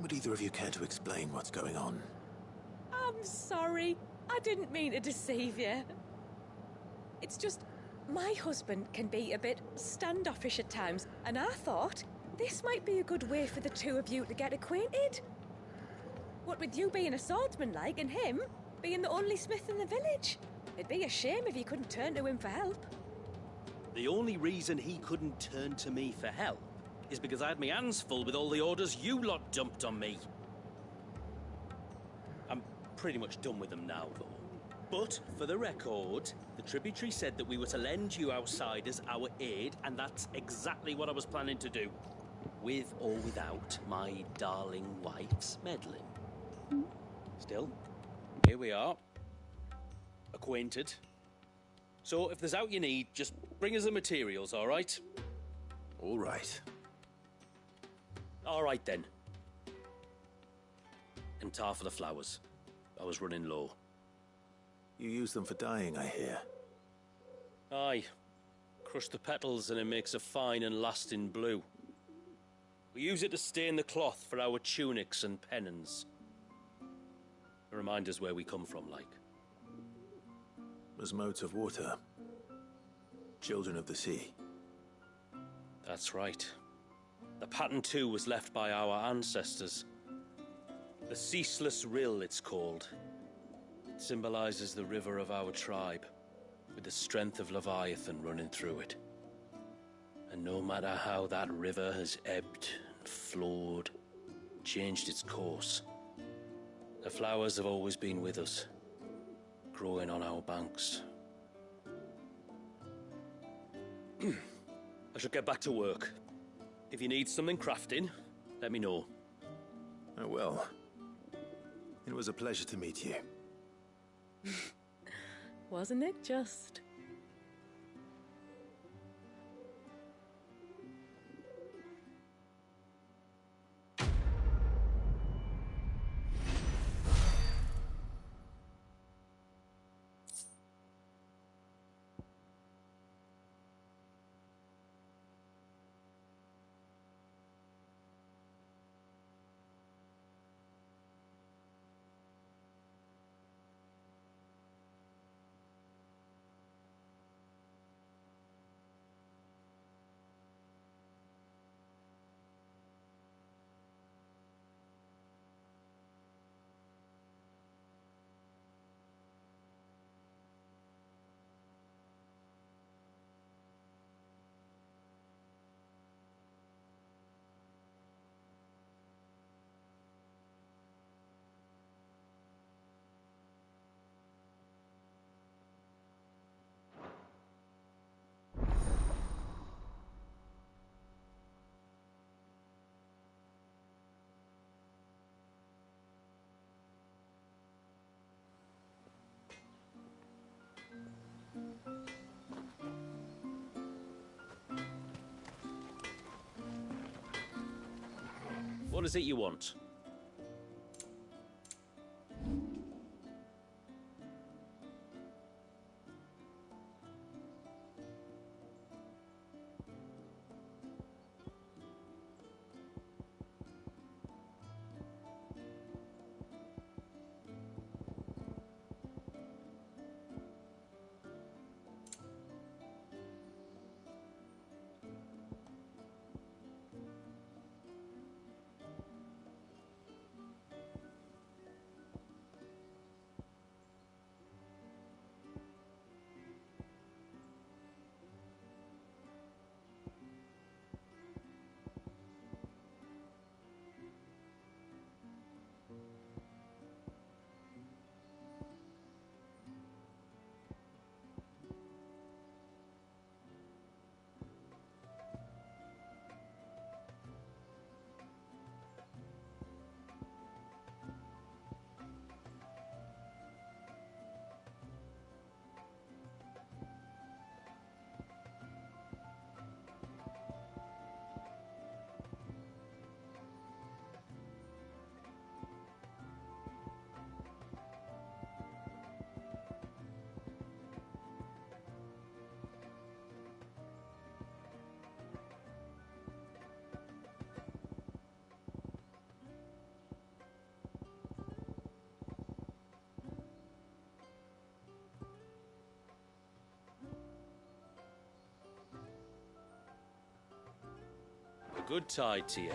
Would either of you care to explain what's going on? I'm sorry. I didn't mean to deceive you. It's just, my husband can be a bit standoffish at times, and I thought this might be a good way for the two of you to get acquainted. What with you being a swordsman like, and him being the only smith in the village. It'd be a shame if you couldn't turn to him for help. The only reason he couldn't turn to me for help is because I had my hands full with all the orders you lot dumped on me. I'm pretty much done with them now, though. But, for the record, the tributary said that we were to lend you outsiders our aid, and that's exactly what I was planning to do. With or without my darling wife's meddling. Still, here we are. Acquainted. So, if there's out you need, just bring us the materials, all right? All right. All right, then. And tar for the flowers. I was running low. You use them for dyeing, I hear. Aye. Crush the petals and it makes a fine and lasting blue. We use it to stain the cloth for our tunics and pennons. It reminds us where we come from, like. As motes of water. Children of the sea. That's right. The pattern too was left by our ancestors. The Ceaseless Rill, it's called. It symbolizes the river of our tribe, with the strength of Leviathan running through it. And no matter how that river has ebbed and flowed, changed its course, the flowers have always been with us, growing on our banks. I should get back to work. If you need something crafting, let me know. Oh well. It was a pleasure to meet you. Wasn't it just? What is it you want? Good tide to you.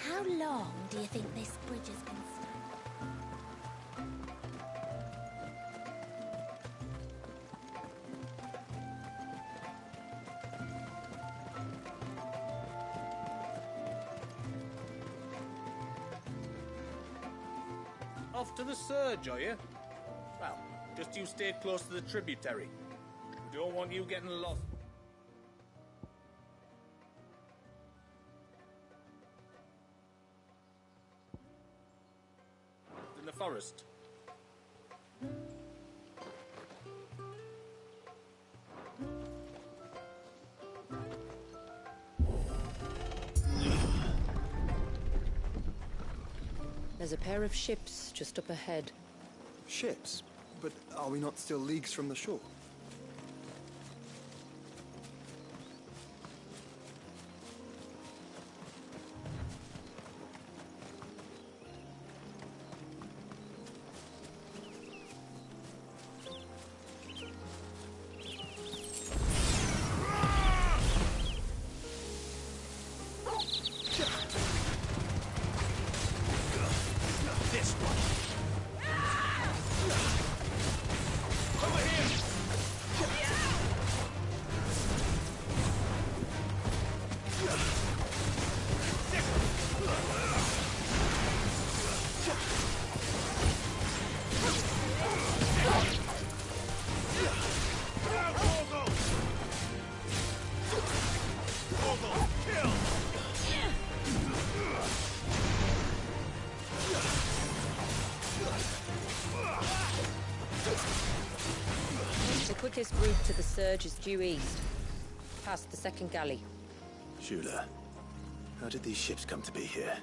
How long do you think this bridge has been stuck? Off to the surge, are you? Well, just you stay close to the tributary. We don't want you getting lost. In the forest. There's a pair of ships just up ahead. Ships? But are we not still leagues from the shore? The quickest route to the surge is due east, past the second galley. Shula, how did these ships come to be here?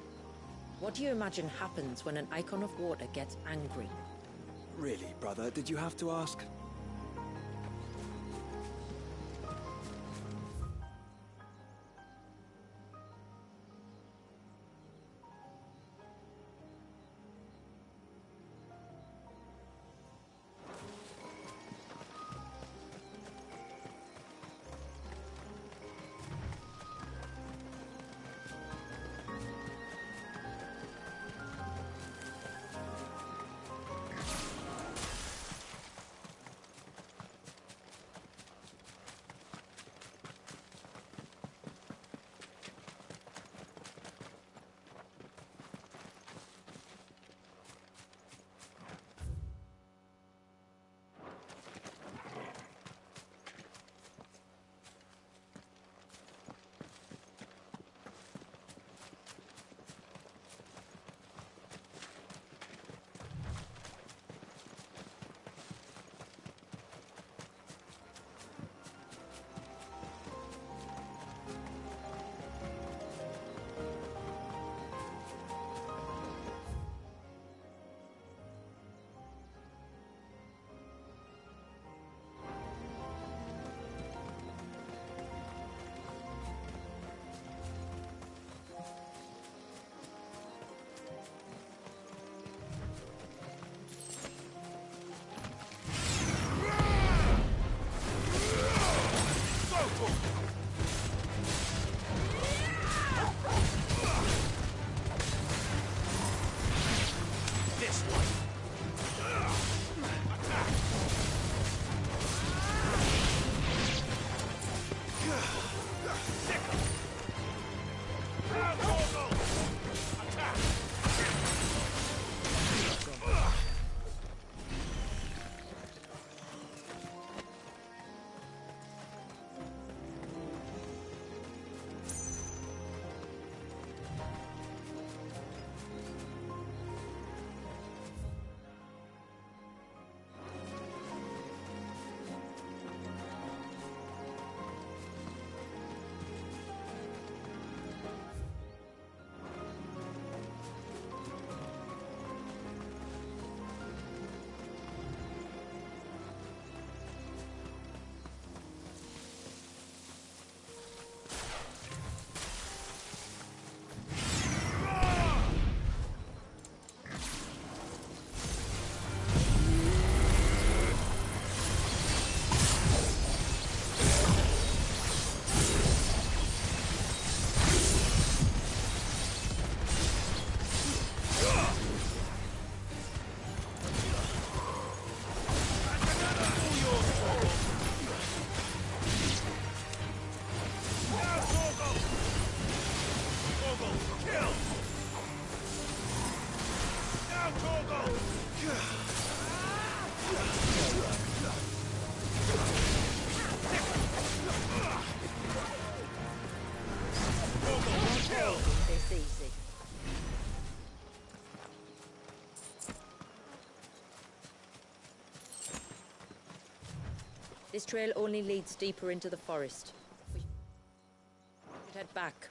What do you imagine happens when an icon of water gets angry? Really, brother, did you have to ask? This easy. This trail only leads deeper into the forest. We should head back.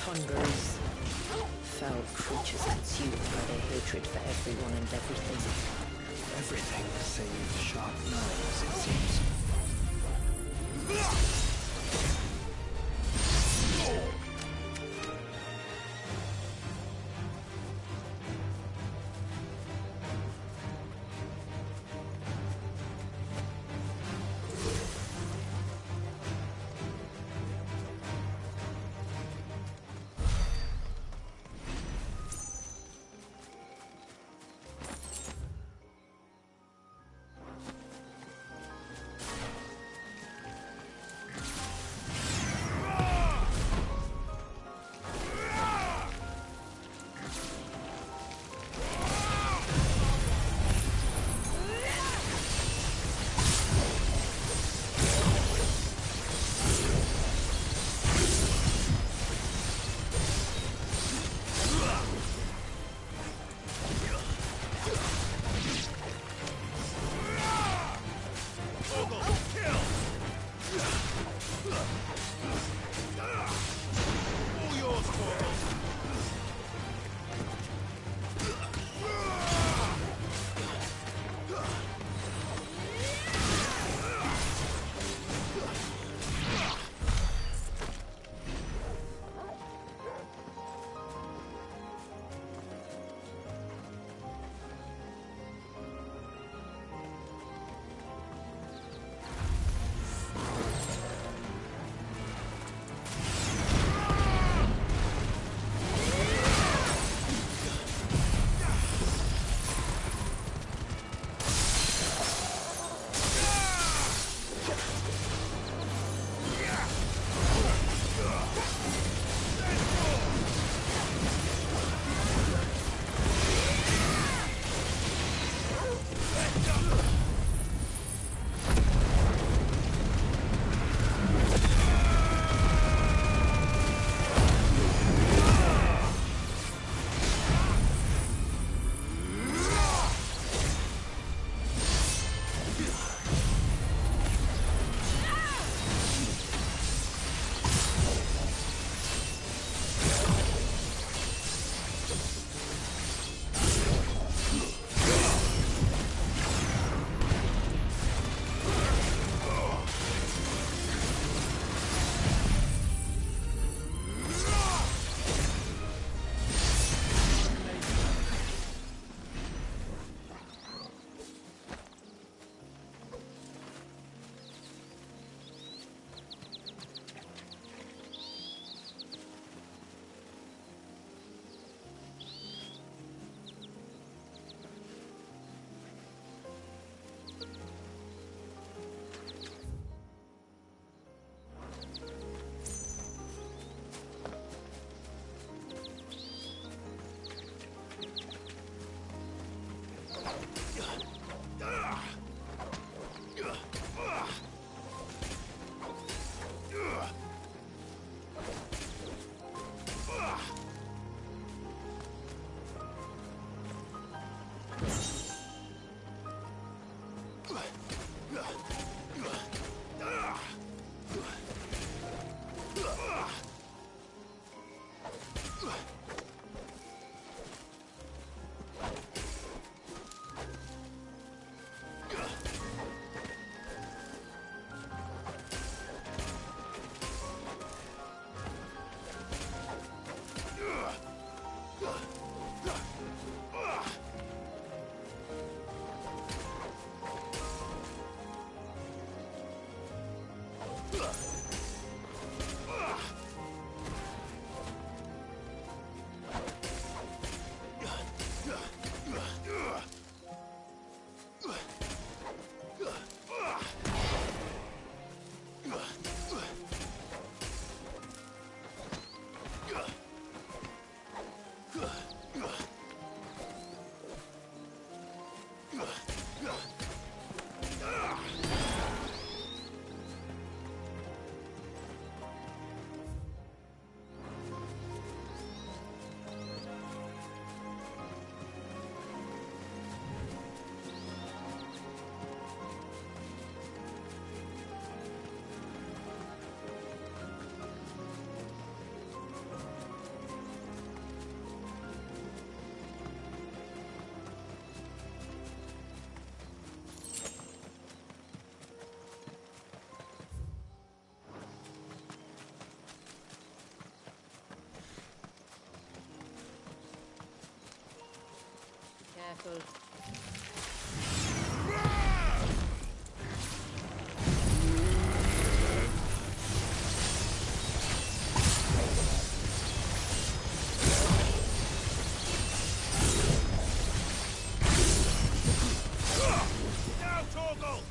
Hungers. Foul creatures consumed by their hatred for everyone and everything. Everything save sharp knives, it seems. careful. Now, Torgal!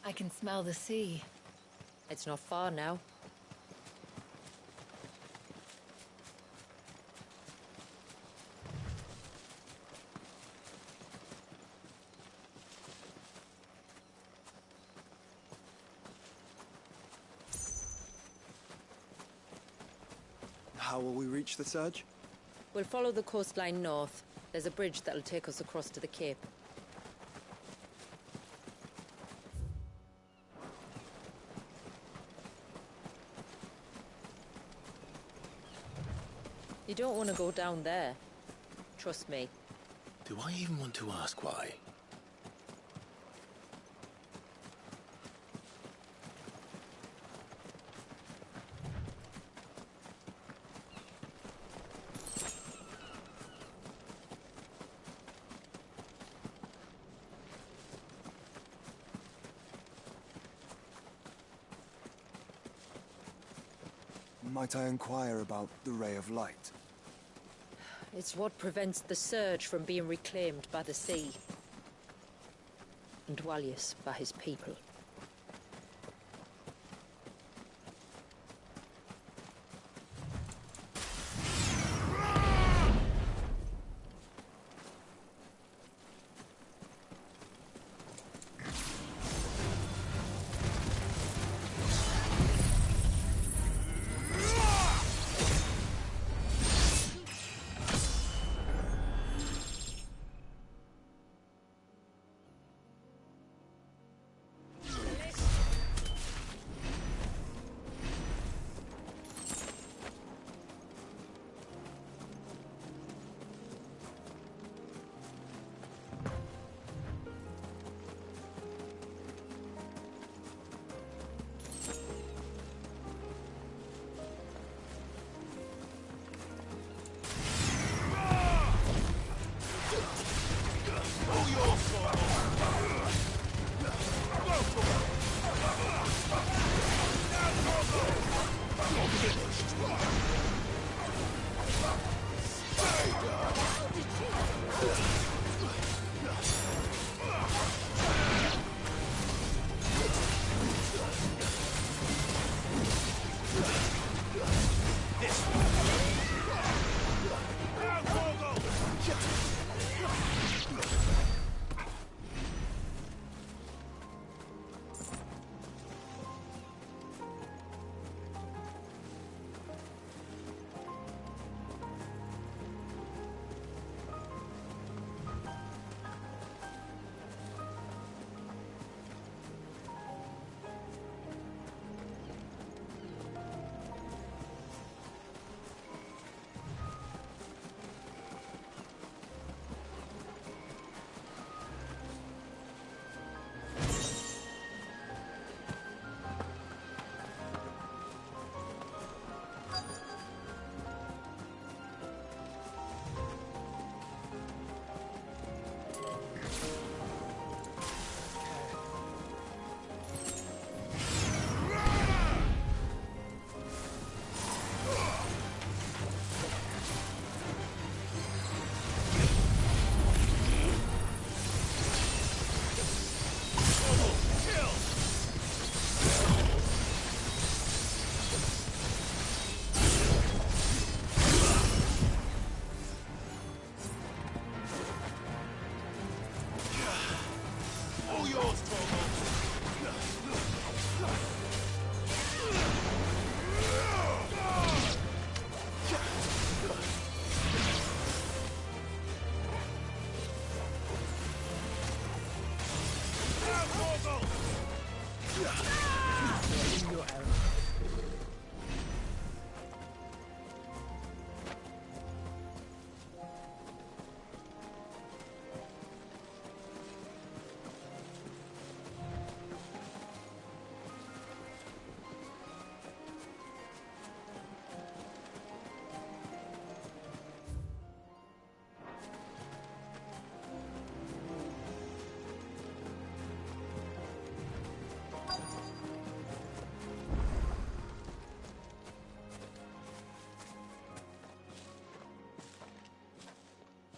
I can smell the sea. It's not far now. How will we reach the surge? We'll follow the coastline north. There's a bridge that'll take us across to the cape. You don't want to go down there. Trust me. Do I even want to ask why? Might I inquire about the Ray of Light? It's what prevents the surge from being reclaimed by the sea. And Dwalius by his people.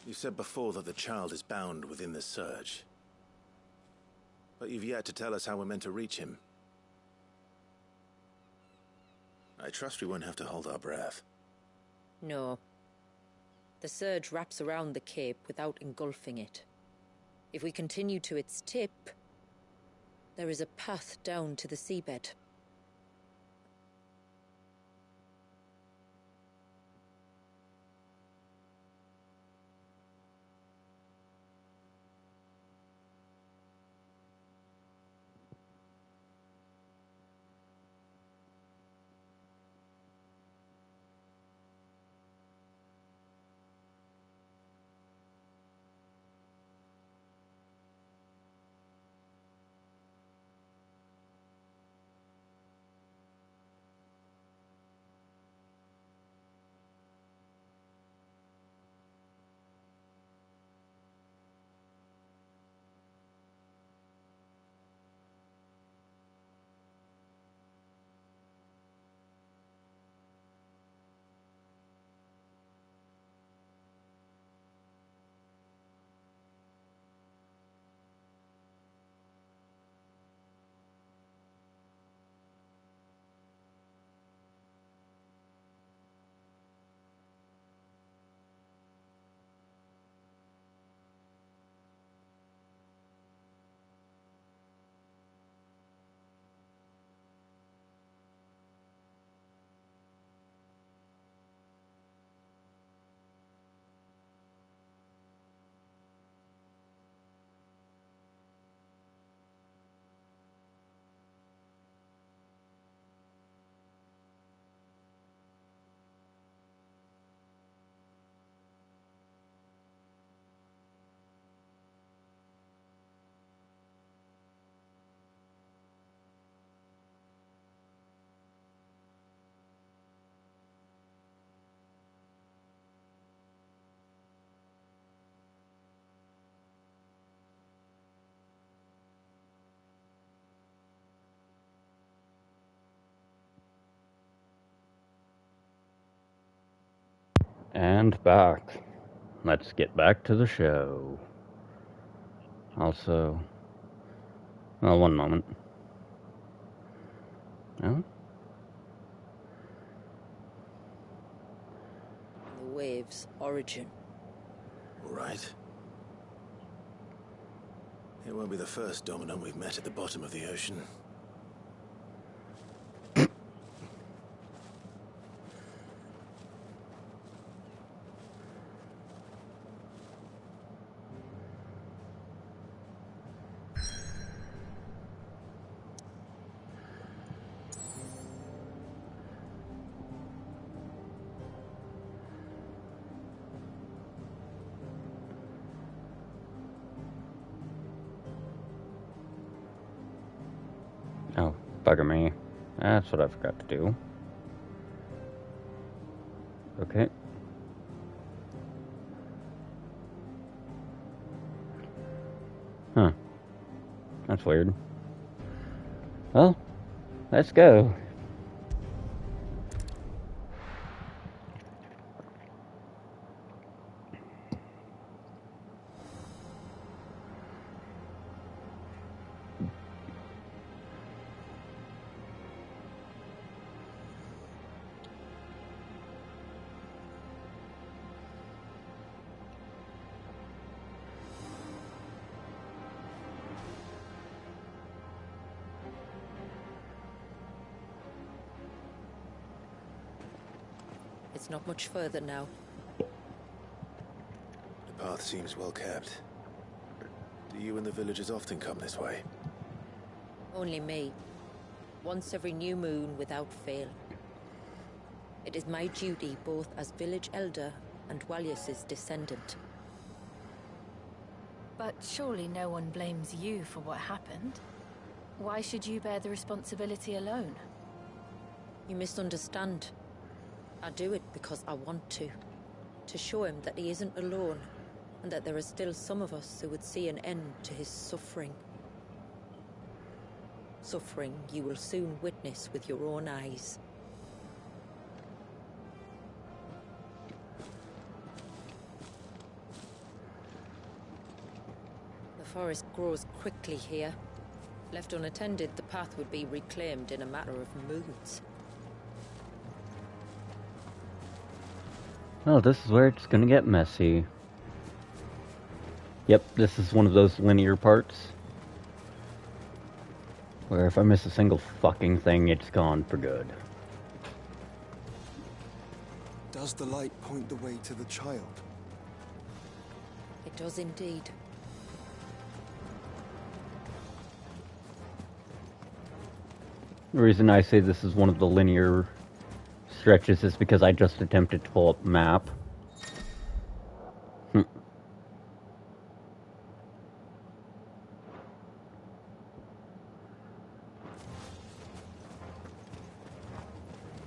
You said before that the child is bound within the surge. But you've yet to tell us how we're meant to reach him. I trust we won't have to hold our breath. No. The surge wraps around the cape without engulfing it. If we continue to its tip, there is a path down to the seabed. And back. Let's get back to the show. Also, well, one moment. No? The wave's origin. Right. It won't be the first dominant we've met at the bottom of the ocean. Oh, bugger me. That's what I forgot to do. Okay. Huh. That's weird. Well, let's go. It's not much further now. The path seems well kept. Do you and the villagers often come this way? Only me. Once every new moon without fail. It is my duty both as village elder and Walius's descendant. But surely no one blames you for what happened. Why should you bear the responsibility alone? You misunderstand. I do it because I want to. To show him that he isn't alone, and that there are still some of us who would see an end to his suffering. Suffering you will soon witness with your own eyes. The forest grows quickly here. Left unattended, the path would be reclaimed in a matter of moons. Well, this is where it's gonna get messy. Yep, this is one of those linear parts where if I miss a single fucking thing, it's gone for good. Does the light point the way to the child? It does indeed. The reason I say this is one of the linear stretches is because I just attempted to pull up map.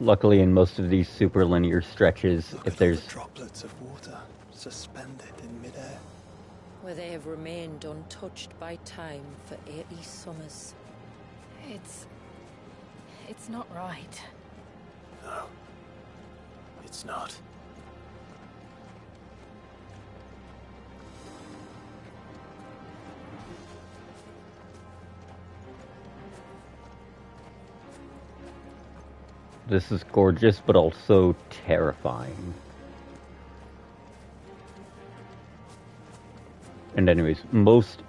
Luckily, in most of these super linear stretches, Look if at all there's the droplets of water suspended in midair. Where they have remained untouched by time for 80 summers. It's not right. No. It's not. this is gorgeous, but also terrifying. And anyways, most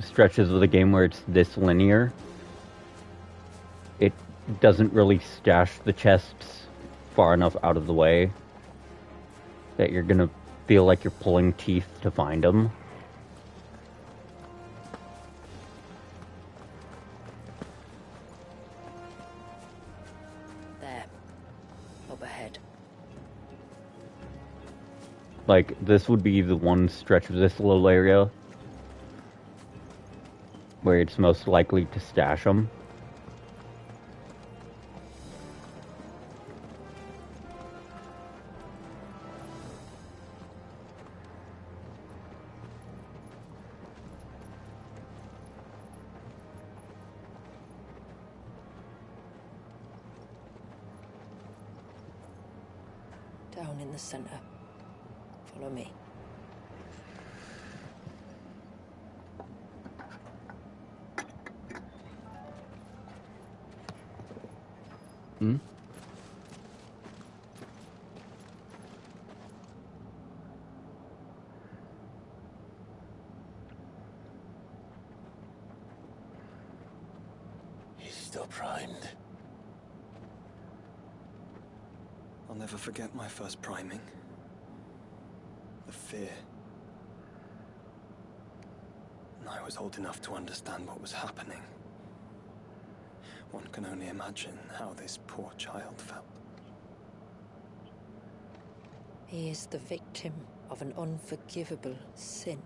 stretches of the game where it's this linear, it doesn't really stash the chests far enough out of the way that you're gonna feel like you're pulling teeth to find them. There. Up ahead. Like, this would be the one stretch of this little area where it's most likely to stash them. Down in the center. Follow me. Hmm? He's still primed. I'll never forget my first priming. The fear. And I was old enough to understand what was happening. One can only imagine how this poor child felt. He is the victim of an unforgivable sin.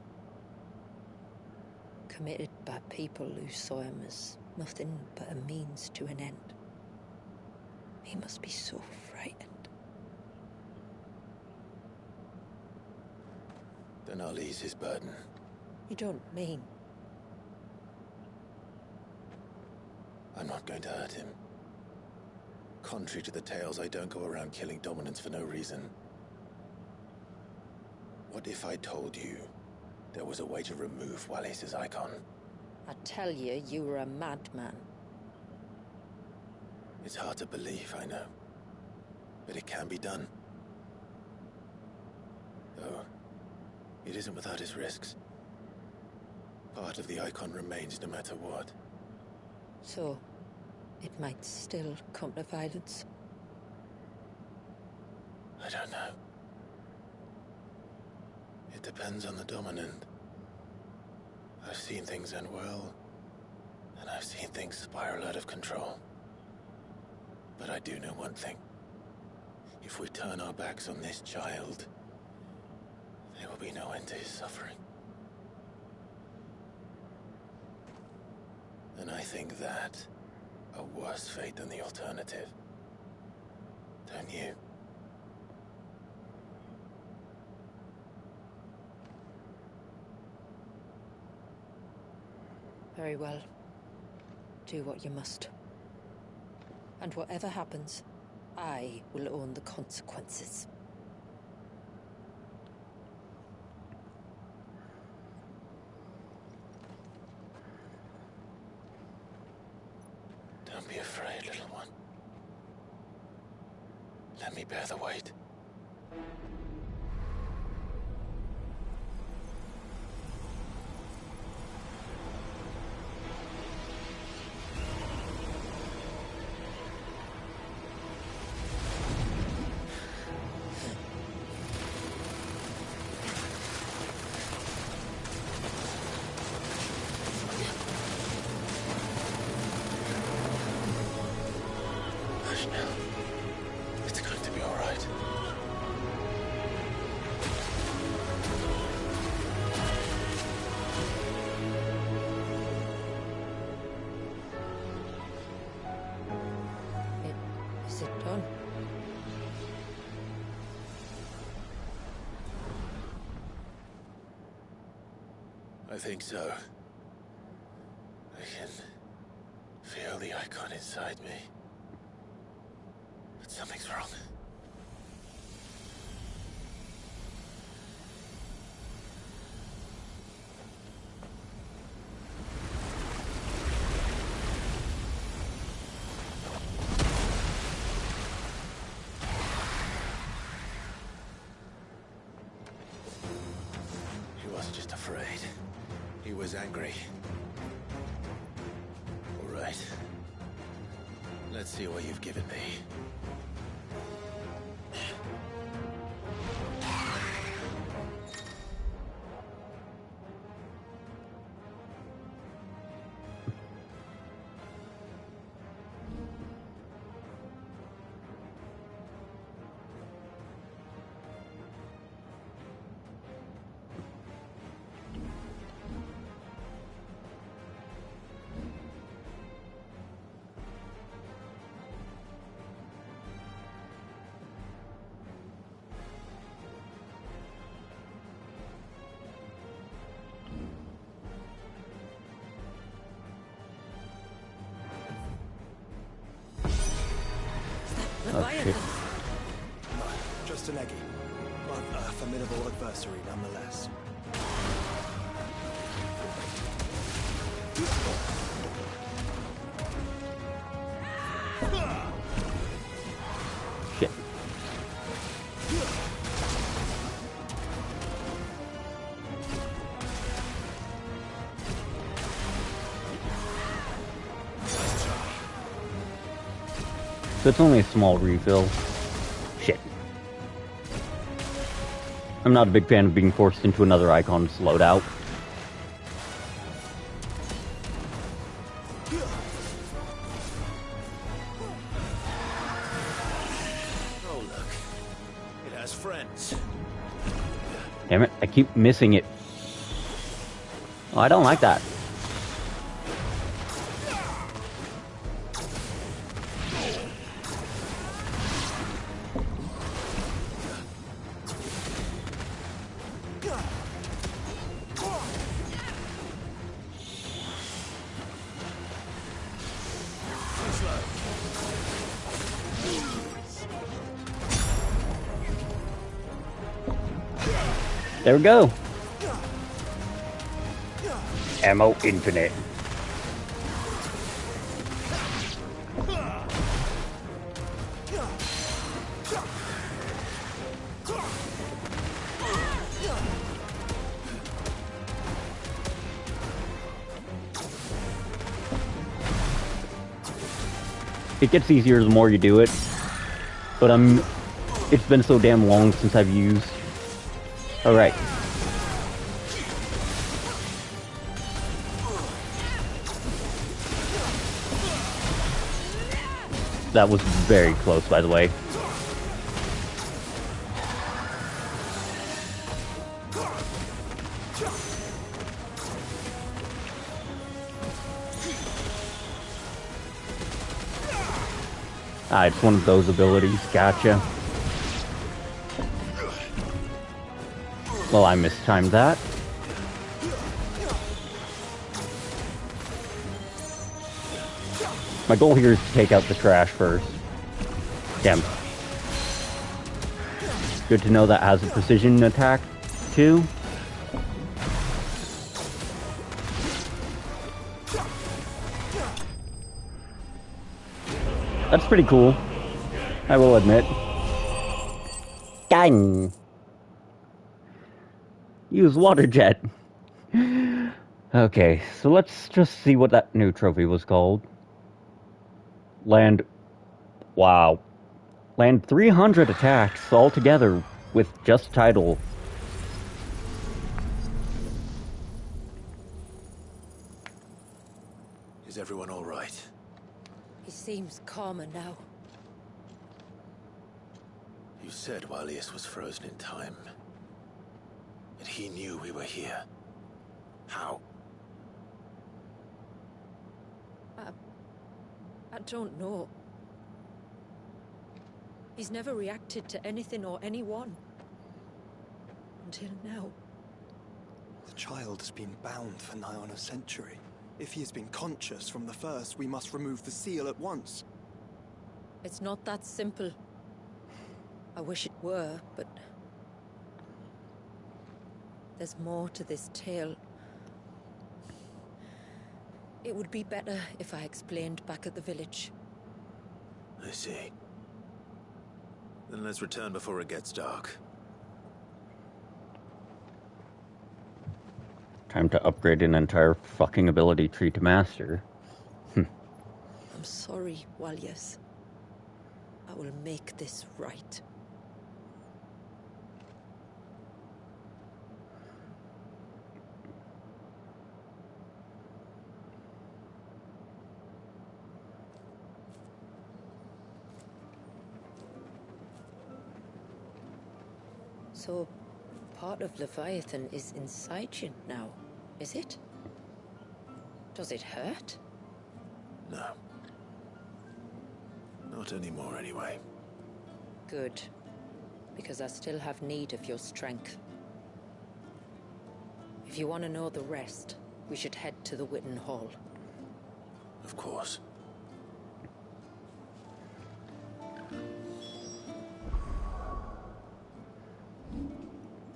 Committed by people who saw him as nothing but a means to an end. He must be so frightened. Then I'll ease his burden. You don't mean? I'm not going to hurt him. Contrary to the tales, I don't go around killing dominants for no reason. What if I told you there was a way to remove Wallace's icon? I tell you, you were a madman. It's hard to believe, I know. But it can be done. Though, it isn't without its risks. Part of the icon remains no matter what. So, it might still come to violence? I don't know. It depends on the dominant. I've seen things end well, and I've seen things spiral out of control. But I do know one thing. If we turn our backs on this child, there will be no end to his suffering. And I think that a worse fate than the alternative. Don't you? Very well. Do what you must. And whatever happens, I will own the consequences. be afraid, little one. Let me bear the weight. It's going to be all right. Is it done? I think so. I can feel the icon inside me. But something's wrong. He wasn't just afraid. He was angry. All right. Let's see what you've given me. Oh, shit. No, just an eggy. But a formidable adversary nonetheless. Shit. So it's only a small refill. Shit. I'm not a big fan of being forced into another icon's loadout. Oh, look. It has friends. Damn it, I keep missing it. Oh, I don't like that. There we go. Ammo infinite. It gets easier the more you do it, but it's been so damn long since I've used. Alright. That was very close, by the way. Ah, it's one of those abilities. Gotcha. Well, I mistimed that. My goal here is to take out the trash first. Damn. Good to know that has a precision attack, too. That's pretty cool. I will admit. Done. Use water jet. Okay, so let's just see what that new trophy was called. Land... Wow. Land 300 attacks altogether with just title. Is everyone all right? He seems calmer now. You said Walius was frozen in time. That he knew we were here. How? I don't know. He's never reacted to anything or anyone. Until now. The child has been bound for nigh on a century. If he has been conscious from the first, we must remove the seal at once. It's not that simple. I wish it were, but... there's more to this tale. It would be better if I explained back at the village. I see. Then let's return before it gets dark. Time to upgrade an entire fucking ability tree to master. I'm sorry, Walius. I will make this right. So, part of Leviathan is inside you now, is it? Does it hurt? No. Not anymore, anyway. Good. Because I still have need of your strength. If you want to know the rest, we should head to the Witten Hall. Of course.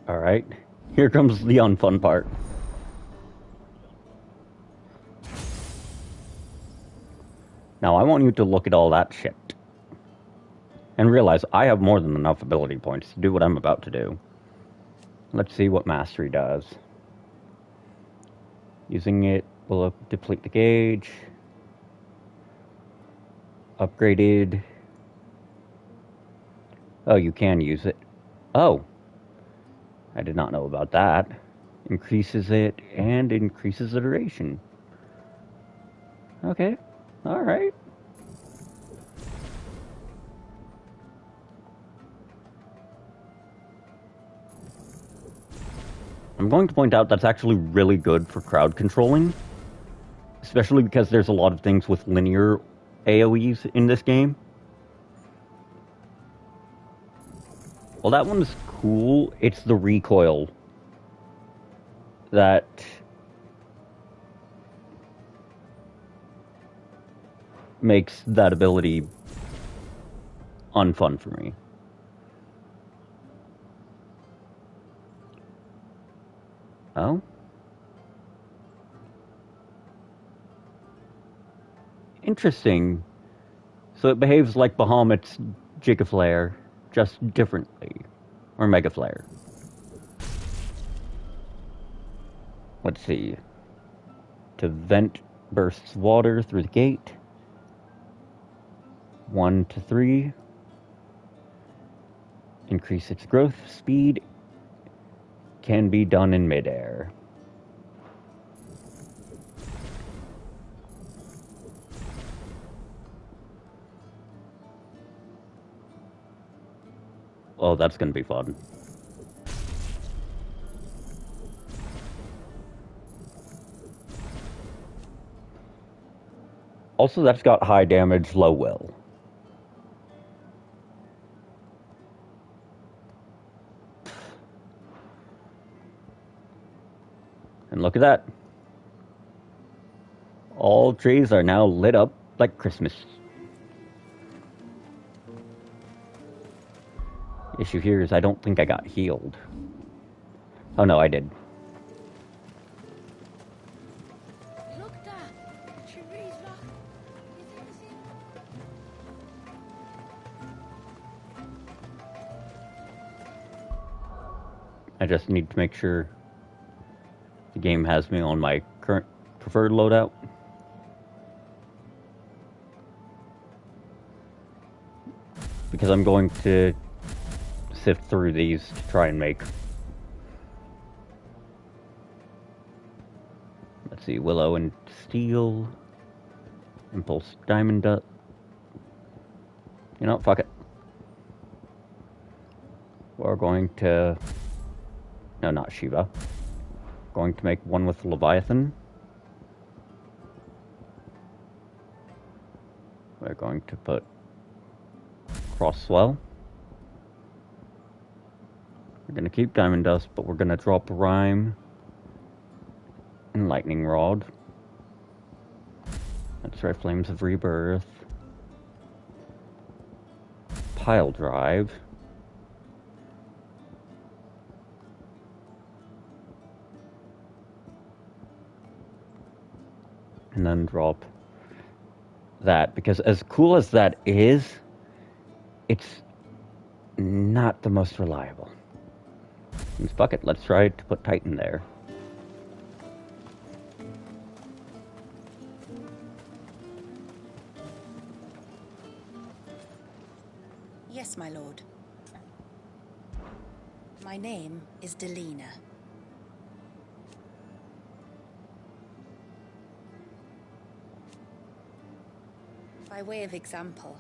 Alright, here comes the unfun part. Now I want you to look at all that shit. And realize I have more than enough ability points to do what I'm about to do. Let's see what Mastery does. Using it will deplete the gauge. Upgraded. Oh, you can use it. Oh. I did not know about that. Increases it and increases the duration. Okay. Alright. I'm going to point out that's actually really good for crowd controlling. Especially because there's a lot of things with linear AoEs in this game. Well, that one's cool. It's the recoil that makes that ability unfun for me. Oh? Interesting. So it behaves like Bahamut's Gigaflare, just differently. Or Megaflare. Let's see. To vent bursts water through the gate. 1 to 3. Increase its growth speed. Can be done in midair. Oh, that's gonna be fun. Also, that's got high damage, low will. And look at that. All trees are now lit up like Christmas. Issue here is I don't think I got healed. Oh no, I did. Look, Dad. I just need to make sure the game has me on my current preferred loadout. Because I'm going to sift through these to try and make... Let's see, Willow and Steel. Impulse Diamond Dust. You know, fuck it. We're going to... No, not Shiva. Going to make one with Leviathan. We're going to put Crosswell. We're going to keep Diamond Dust, but we're going to drop Rhyme and Lightning Rod. That's right, Flames of Rebirth. Pile Drive. And then drop that, because as cool as that is, it's not the most reliable. Let's fuck it, let's try to put Titan there. Yes, my lord. My name is Delina. By way of example,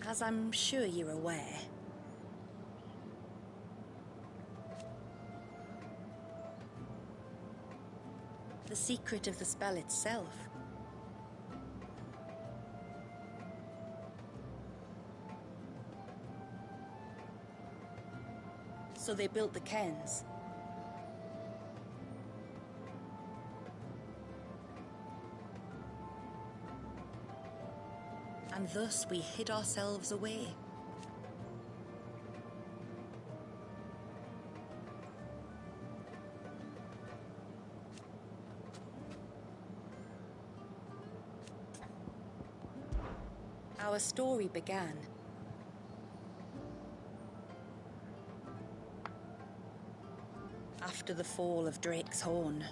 as I'm sure you're aware, the secret of the spell itself so they built the cairns. And thus we hid ourselves away. Our story began after the fall of Drake's Horn.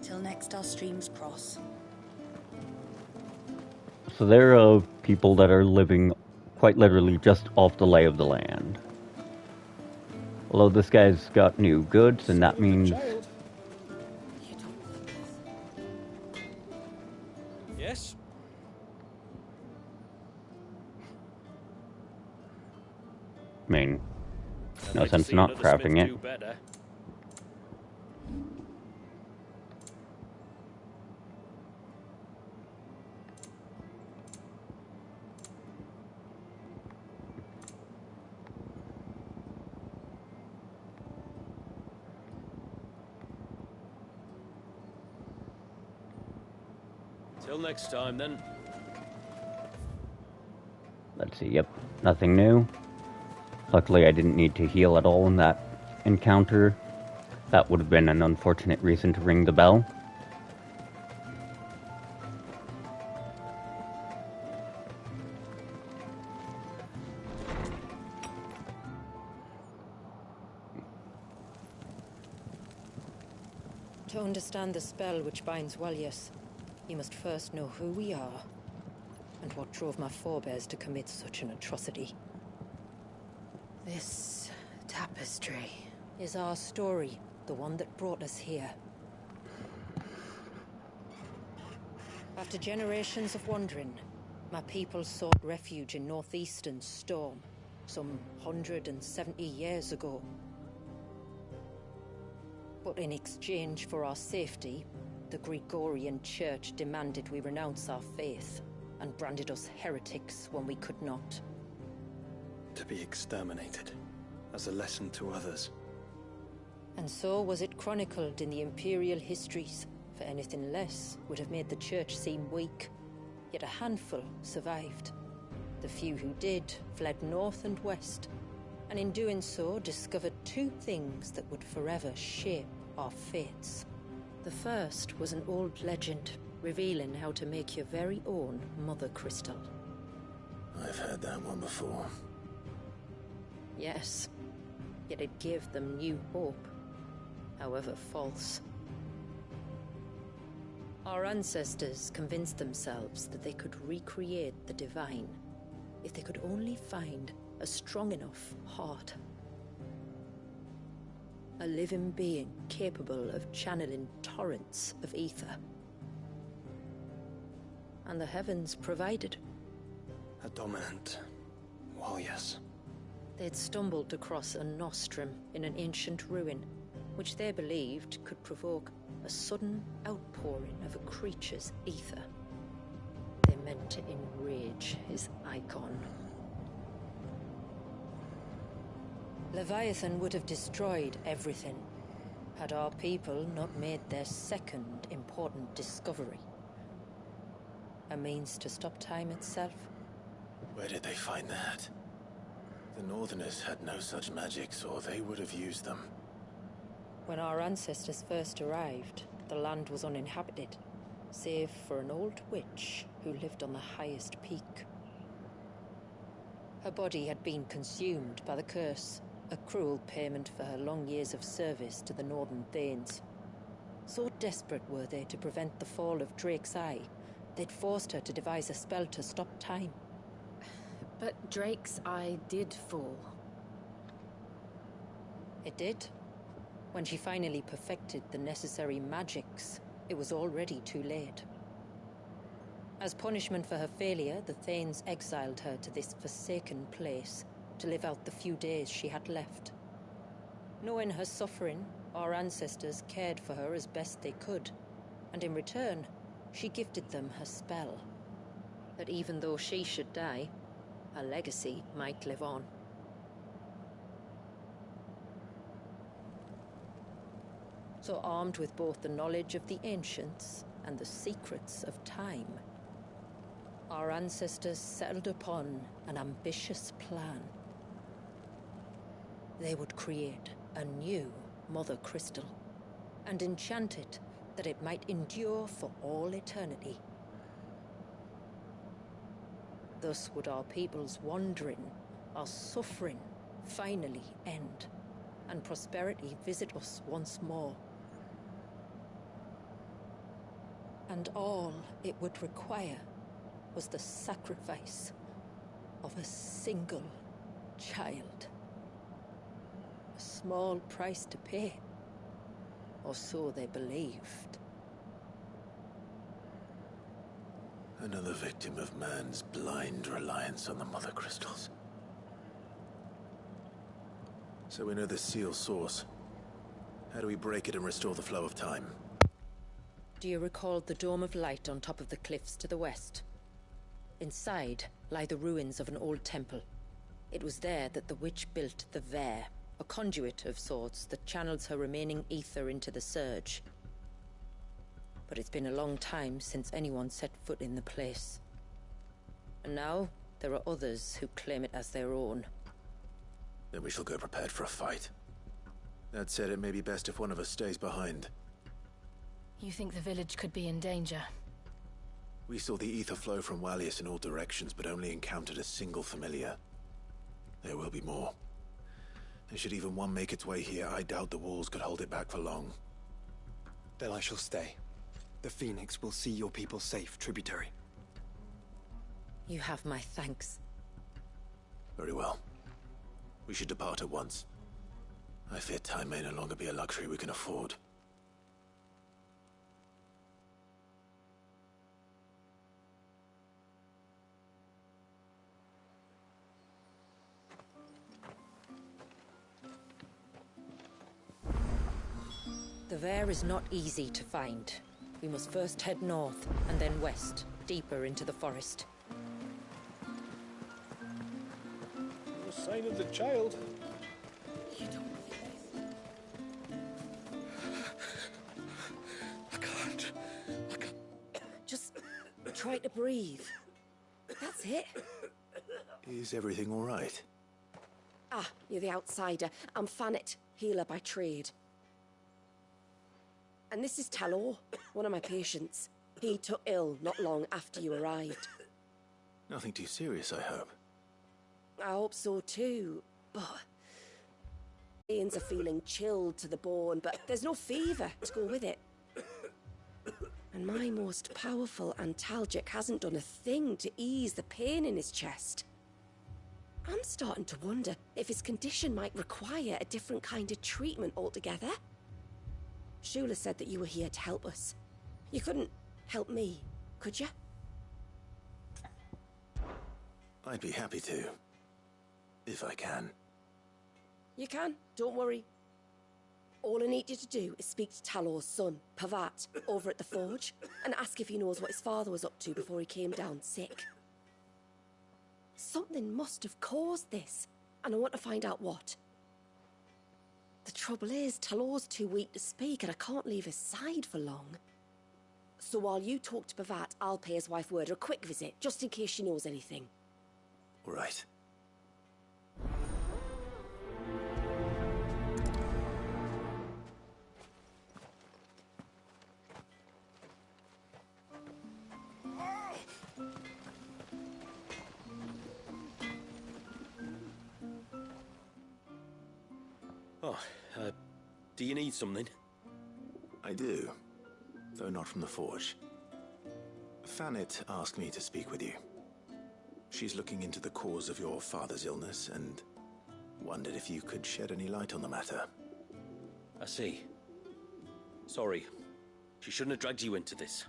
Till next our streams cross. So there are people that are living quite literally just off the lay of the land. Although this guy's got new goods, and that means... Yes? I mean, no like sense not crafting it. Till next time, then. Let's see, yep, nothing new. Luckily, I didn't need to heal at all in that encounter. That would have been an unfortunate reason to ring the bell. To understand the spell which binds Walyas, you must first know who we are, and what drove my forebears to commit such an atrocity. This tapestry is our story, the one that brought us here. After generations of wandering, my people sought refuge in northeastern Storm, some 170 years ago. But in exchange for our safety, the Gregorian Church demanded we renounce our faith, and branded us heretics when we could not. To be exterminated, as a lesson to others. And so was it chronicled in the imperial histories, for anything less would have made the church seem weak. Yet a handful survived. The few who did fled north and west, and in doing so discovered two things that would forever shape our fates. The first was an old legend, revealing how to make your very own mother crystal. I've heard that one before. Yes, yet it gave them new hope, however false. Our ancestors convinced themselves that they could recreate the divine if they could only find a strong enough heart. A living being capable of channeling torrents of ether. And the heavens provided. A dominant. Well, yes. They'd stumbled across a nostrum in an ancient ruin, which they believed could provoke a sudden outpouring of a creature's ether. They meant to enrage his icon. Leviathan would have destroyed everything, had our people not made their second important discovery. A means to stop time itself. Where did they find that? The Northerners had no such magics, or they would have used them. When our ancestors first arrived, the land was uninhabited, save for an old witch who lived on the highest peak. Her body had been consumed by the curse, a cruel payment for her long years of service to the Northern Thanes. So desperate were they to prevent the fall of Drake's Eye, they'd forced her to devise a spell to stop time. But Drake's Eye did fall. It did. When she finally perfected the necessary magics, it was already too late. As punishment for her failure, the Thanes exiled her to this forsaken place to live out the few days she had left. Knowing her suffering, our ancestors cared for her as best they could, and in return, she gifted them her spell. That even though she should die, her legacy might live on. So armed with both the knowledge of the ancients and the secrets of time, our ancestors settled upon an ambitious plan. They would create a new Mother Crystal and enchant it that it might endure for all eternity. Thus would our people's wandering, our suffering, finally end, and prosperity visit us once more. And all it would require was the sacrifice of a single child. A small price to pay, or so they believed. Another victim of man's blind reliance on the Mother Crystals. So we know the seal's source. How do we break it and restore the flow of time? Do you recall the dome of light on top of the cliffs to the west? Inside lie the ruins of an old temple. It was there that the witch built the Vare, a conduit of sorts that channels her remaining ether into the surge. But it's been a long time since anyone set foot in the place. And now, there are others who claim it as their own. Then we shall go prepared for a fight. That said, it may be best if one of us stays behind. You think the village could be in danger? We saw the ether flow from Wallius in all directions, but only encountered a single familiar. There will be more. And should even one make its way here, I doubt the walls could hold it back for long. Then I shall stay. The Phoenix will see your people safe, tributary. You have my thanks. Very well. We should depart at once. I fear time may no longer be a luxury we can afford. The Vare is not easy to find. We must first head north, and then west, deeper into the forest. No sign of the child. You don't believe this? Try to breathe. That's it. Is everything all right? Ah, you're the outsider. I'm Fanit, healer by trade. And this is Talor, one of my patients. He took ill not long after you arrived. Nothing too serious, I hope. I hope so too, but... Veins are feeling chilled to the bone, but there's no fever to go with it. And my most powerful antalgic hasn't done a thing to ease the pain in his chest. I'm starting to wonder if his condition might require a different kind of treatment altogether. Shula said that you were here to help us. You couldn't help me, could you? I'd be happy to. If I can. You can, don't worry. All I need you to do is speak to Talor's son, Pavat, over at the forge, and ask if he knows what his father was up to before he came down sick. Something must have caused this, and I want to find out what. The trouble is, Talor's too weak to speak, and I can't leave his side for long. So while you talk to Pavat, I'll pay his wife word a quick visit, just in case she knows anything. All right. Oh, do you need something? I do, though not from the forge. Fanit asked me to speak with you. She's looking into the cause of your father's illness and wondered if you could shed any light on the matter. I see. Sorry. She shouldn't have dragged you into this.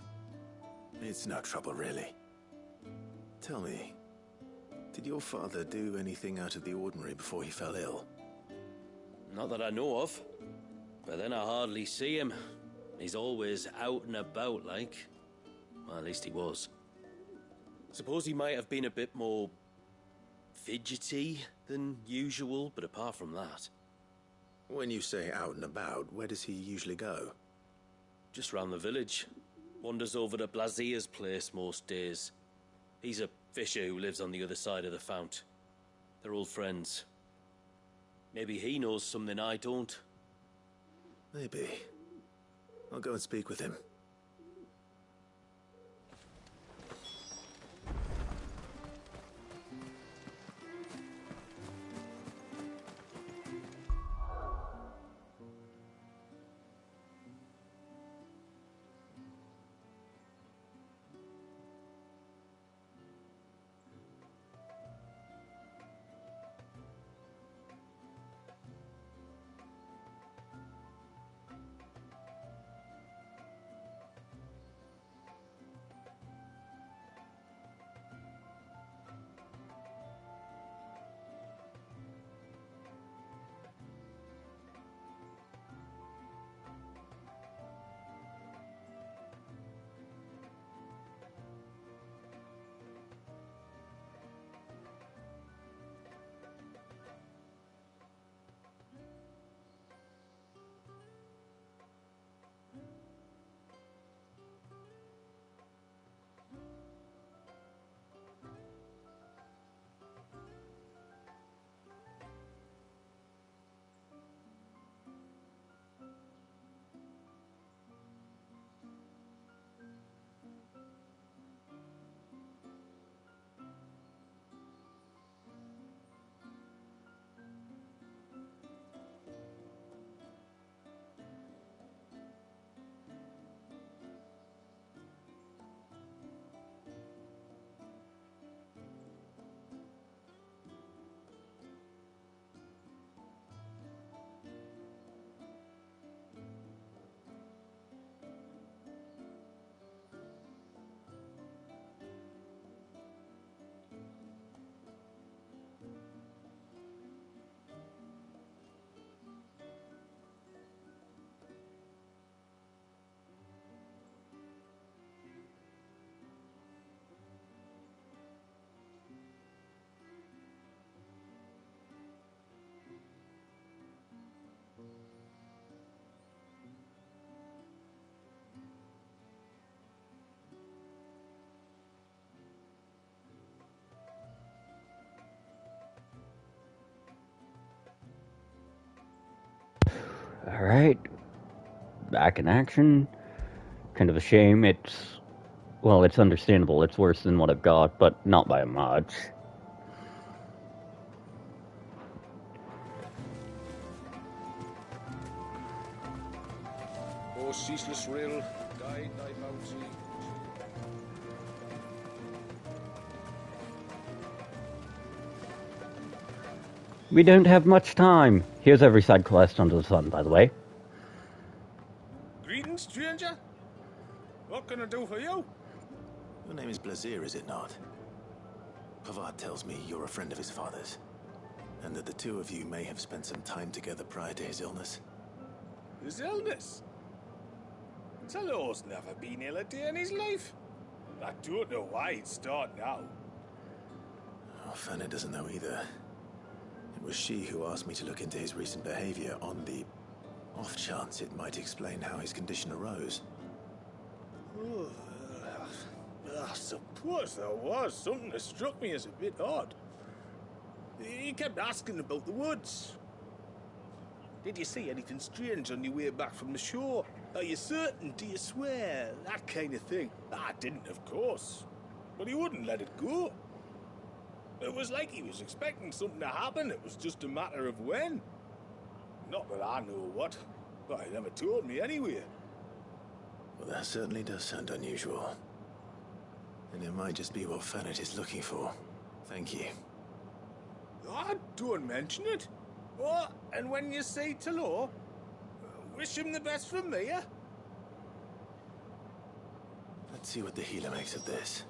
It's no trouble, really. Tell me, did your father do anything out of the ordinary before he fell ill? Not that I know of. But then I hardly see him. He's always out and about, like. Well, at least he was. Suppose he might have been a bit more fidgety than usual, but apart from that... When you say out and about, where does he usually go? Just round the village. Wanders over to Blazier's place most days. He's a fisher who lives on the other side of the fount. They're old friends. Maybe he knows something I don't. Maybe. I'll go and speak with him. Alright. Back in action. Kind of a shame. Well, it's understandable. It's worse than what I've got, but not by much. Oh, ceaseless rill, guide thy bounty. We don't have much time. Here's every side quest under the sun, by the way. Greetings, stranger. What can I do for you? Your name is Blazier, is it not? Pavard tells me you're a friend of his father's, and that the two of you may have spent some time together prior to his illness. His illness? Talor's never been ill a day in his life. I don't know why he'd start now. Oh, Fanny doesn't know either. It was she who asked me to look into his recent behavior on the off chance it might explain how his condition arose. Oh, I suppose there was something that struck me as a bit odd. He kept asking about the woods. Did you see anything strange on your way back from the shore? Are you certain? Do you swear? That kind of thing. I didn't, of course. But he wouldn't let it go. It was like he was expecting something to happen. It was just a matter of when. Not that I know what. But he never told me anyway. Well, that certainly does sound unusual. And it might just be what Fennett is looking for. Thank you. Ah, don't mention it. Oh, and when you say Talor, wish him the best from me, eh? Let's see what the healer makes of this.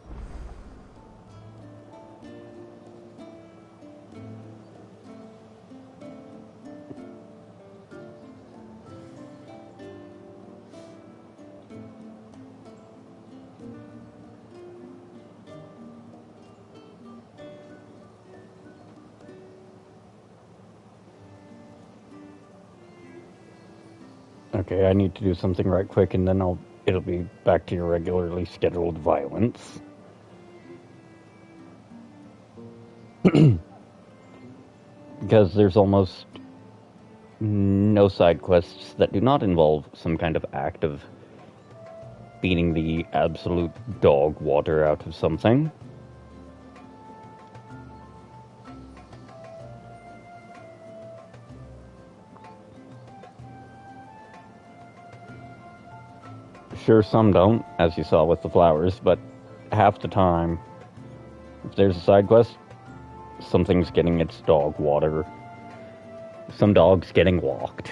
Okay, I need to do something right quick, and then it'll be back to your regularly scheduled violence. Because there's almost no side quests that do not involve some kind of act of beating the absolute dog water out of something. Sure, some don't, as you saw with the flowers, but half the time, if there's a side quest, something's getting its dog water. Some dog's getting walked.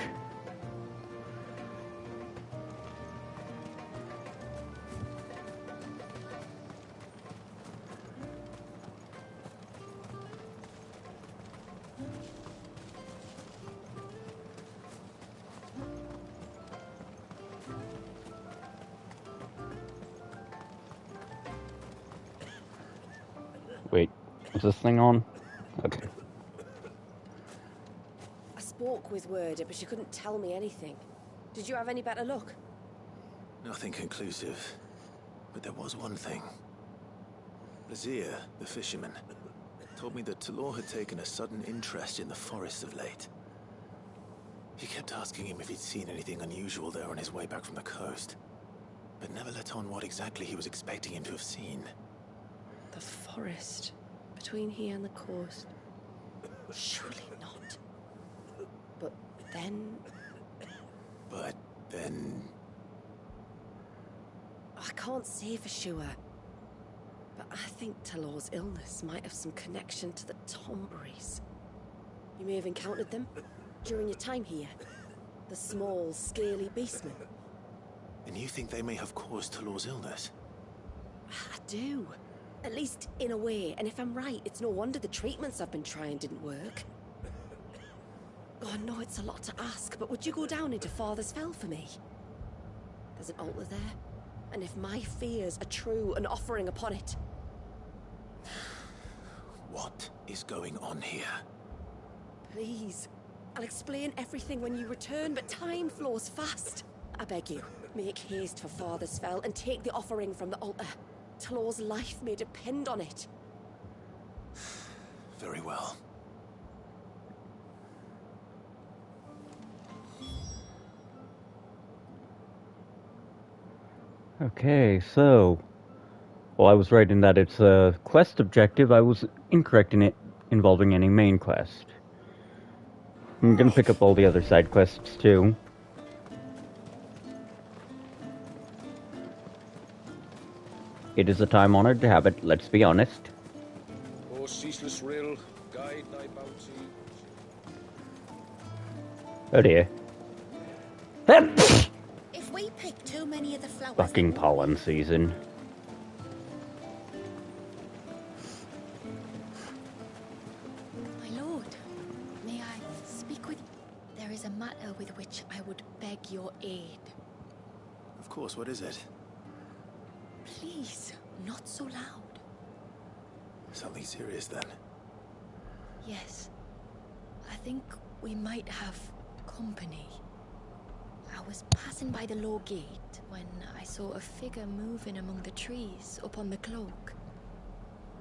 Wait, is this thing on? Okay. I spoke with Word, but she couldn't tell me anything. Did you have any better luck? Nothing conclusive. But there was one thing. Blazier, the fisherman, told me that Talor had taken a sudden interest in the forest of late. He kept asking him if he'd seen anything unusual there on his way back from the coast, but never let on what exactly he was expecting him to have seen. The forest between here and the coast. Surely not. But then... I can't say for sure. But I think Talor's illness might have some connection to the Tomberries. You may have encountered them during your time here. The small, scaly beastmen. And you think they may have caused Talor's illness? I do. At least in a way, and if I'm right, it's no wonder the treatments I've been trying didn't work. Oh, I know it's a lot to ask, but would you go down into Father's Fell for me? There's an altar there, and if my fears are true, an offering upon it. What is going on here? Please. I'll explain everything when you return, but time flows fast. I beg you, make haste for Father's Fell and take the offering from the altar. Talor's life may depend on it. Very well. Okay, so while I was writing that it's a quest objective, I was incorrect in it involving any main quest. I'm gonna pick up all the other side quests too. It is a time-honored habit, let's be honest. Oh, ceaseless rill, guide thy bounty. Oh dear. If we pick too many of the flowers... Fucking pollen season. My lord, may I speak with... There is a matter with which I would beg your aid. Of course, what is it? Please, not so loud. Something serious then. Yes. I think we might have company. I was passing by the low gate when I saw a figure moving among the trees up on the cloak.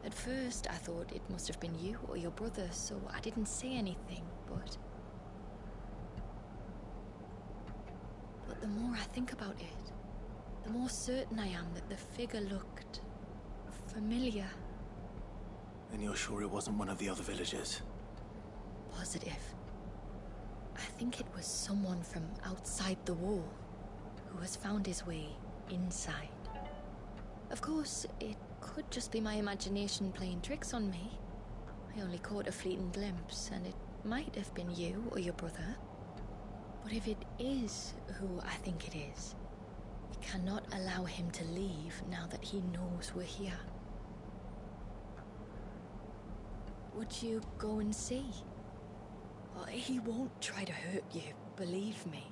At first, I thought it must have been you or your brother, so I didn't say anything, but the more I think about it, the more certain I am that the figure looked familiar. And you're sure it wasn't one of the other villagers? Positive. I think it was someone from outside the wall who has found his way inside. Of course, it could just be my imagination playing tricks on me. I only caught a fleeting glimpse, and it might have been you or your brother. But if it is who I think it is, we cannot allow him to leave now that he knows we're here. Would you go and see? He won't try to hurt you, believe me.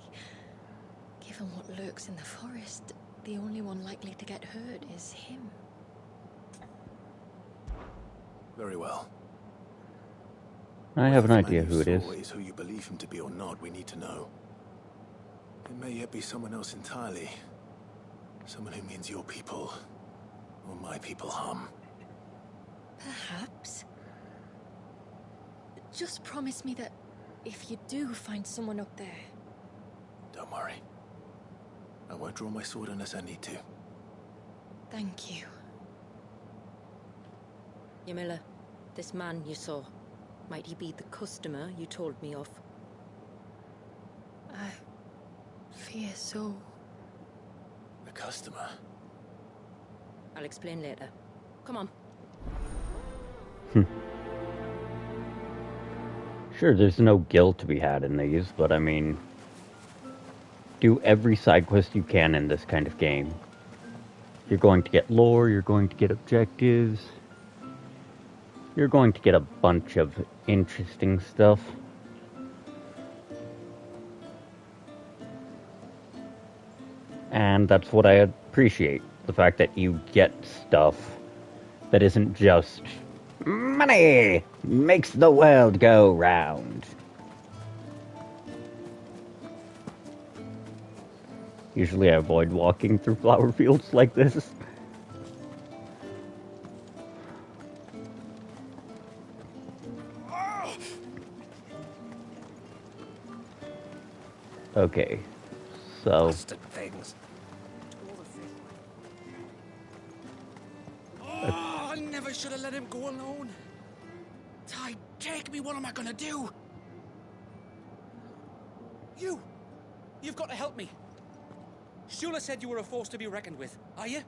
Given what lurks in the forest, the only one likely to get hurt is him. Very well. I have an idea who it is. Is who you believe him to be or not, we need to know. It may yet be someone else entirely. Someone who means your people, or my people, harm. Perhaps. Just promise me that if you do find someone up there... Don't worry. I won't draw my sword unless I need to. Thank you. Yamila, this man you saw, might he be the customer you told me of? I fear so. The customer? I'll explain later. Come on. Sure, there's no guilt to be had in these, but I mean, do every side quest you can in this kind of game. You're going to get lore, you're going to get objectives, you're going to get a bunch of interesting stuff. And that's what I appreciate, the fact that you get stuff that isn't just money makes the world go round. Usually I avoid walking through flower fields like this. Okay, so... Bastard things. Oh, I never should have let him go alone. Ty, take me, what am I gonna do? You've got to help me. Shula said you were a force to be reckoned with, are you?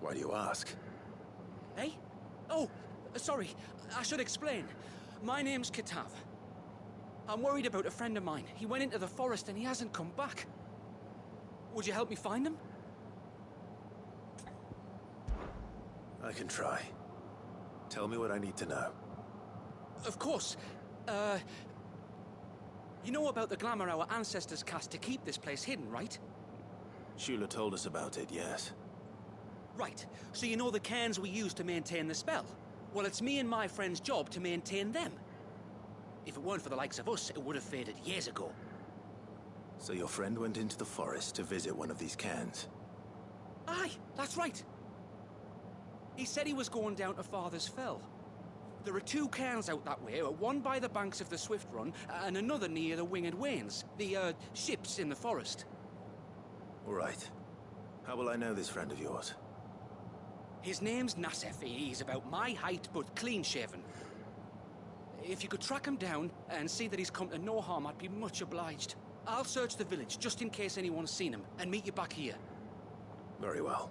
Why do you ask? Eh? Oh, sorry, I should explain. My name's Kitav. I'm worried about a friend of mine. He went into the forest and he hasn't come back. Would you help me find him? I can try. Tell me what I need to know. Of course. You know about the glamour our ancestors cast to keep this place hidden, right? Shula told us about it, yes. Right. So you know the cairns we use to maintain the spell? Well, it's me and my friend's job to maintain them. If it weren't for the likes of us, it would have faded years ago. So your friend went into the forest to visit one of these cairns? Aye, that's right. He said he was going down to Father's Fell. There are 2 cairns out that way, one by the banks of the Swift Run, and another near the Winged Wains, the ships in the forest. All right. How will I know this friend of yours? His name's Nassef. He's about my height, but clean-shaven. If you could track him down and see that he's come to no harm, I'd be much obliged. I'll search the village, just in case anyone's seen him, and meet you back here. Very well.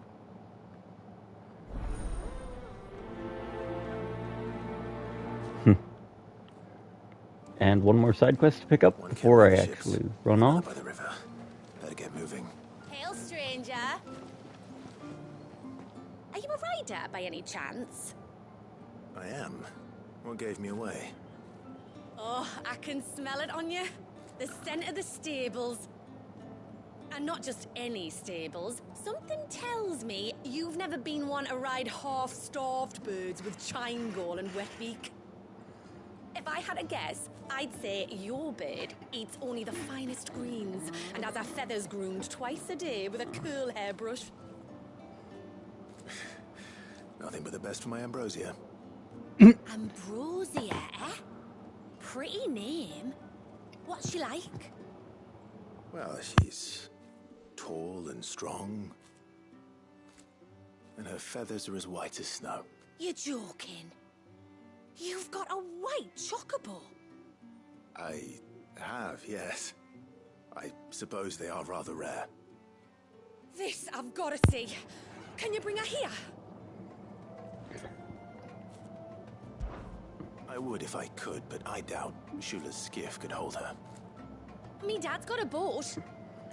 And one more side quest to pick up before I actually run off. By the river. Better get moving. Hail, stranger. Are you a rider by any chance? I am. What gave me away? Oh, I can smell it on you. The scent of the stables. And not just any stables. Something tells me you've never been one to ride half-starved birds with chine gall and wet beak. If I had a guess, I'd say your bird eats only the finest greens and has her feathers groomed twice a day with a curl hairbrush. Nothing but the best for my Ambrosia. Ambrosia, eh? Pretty name. What's she like? Well, she's tall and strong. And her feathers are as white as snow. You're joking. You've got a white chocobo. I have, yes. I suppose they are rather rare. This I've got to see. Can you bring her here? I would if I could, but I doubt Shula's skiff could hold her. Me dad's got a boat.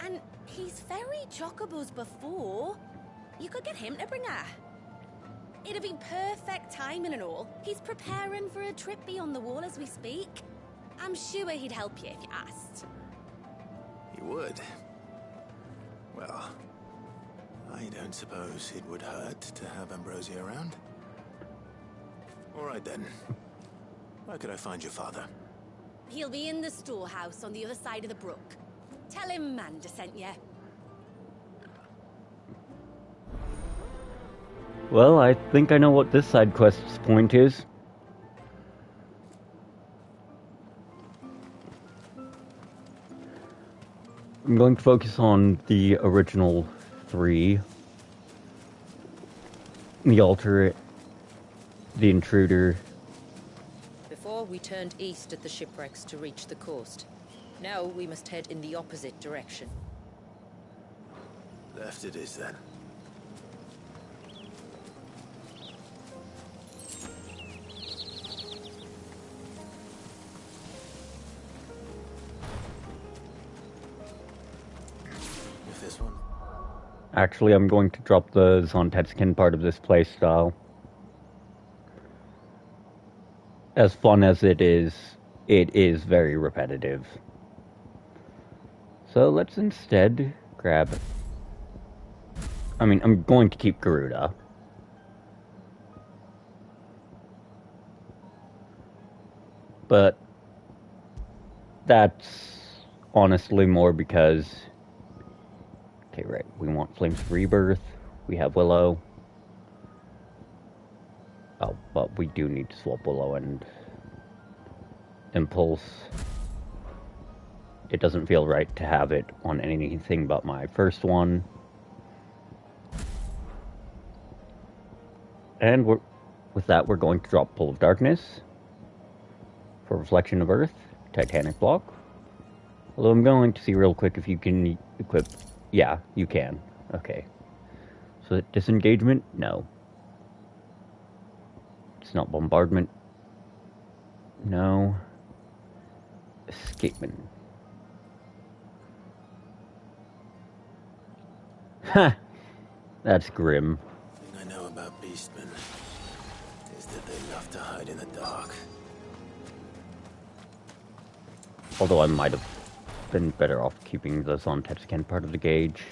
And he's ferried chocobos before. You could get him to bring her. It'd be perfect timing and all. He's preparing for a trip beyond the wall as we speak. I'm sure he'd help you if you asked. He would. Well, I don't suppose it would hurt to have Ambrosia around. All right then. Where could I find your father? He'll be in the storehouse on the other side of the brook. Tell him Manda sent you. Well, I think I know what this side quest's point is. I'm going to focus on the original 3. The altar, the intruder. Before we turned east at the shipwrecks to reach the coast. Now we must head in the opposite direction. Left it is then. This one? Actually, I'm going to drop the Zontetsuken part of this playstyle. As fun as it is very repetitive. So let's instead grab... I mean, I'm going to keep Garuda. But that's honestly more because... Okay, right. We want Flames of Rebirth. We have Willow. Oh, but we do need to swap Willow and Impulse. It doesn't feel right to have it on anything but my first one. And with that, we're going to drop Pull of Darkness for Reflection of Earth, Titanic Block. Although I'm going to see real quick if you can equip... Yeah, you can. Okay. So disengagement? No. It's not bombardment. No. Escapement. Ha! That's grim. The thing I know about beastmen is that they love to hide in the dark. Although I might have been better off keeping the Zontetsuken part of the gauge.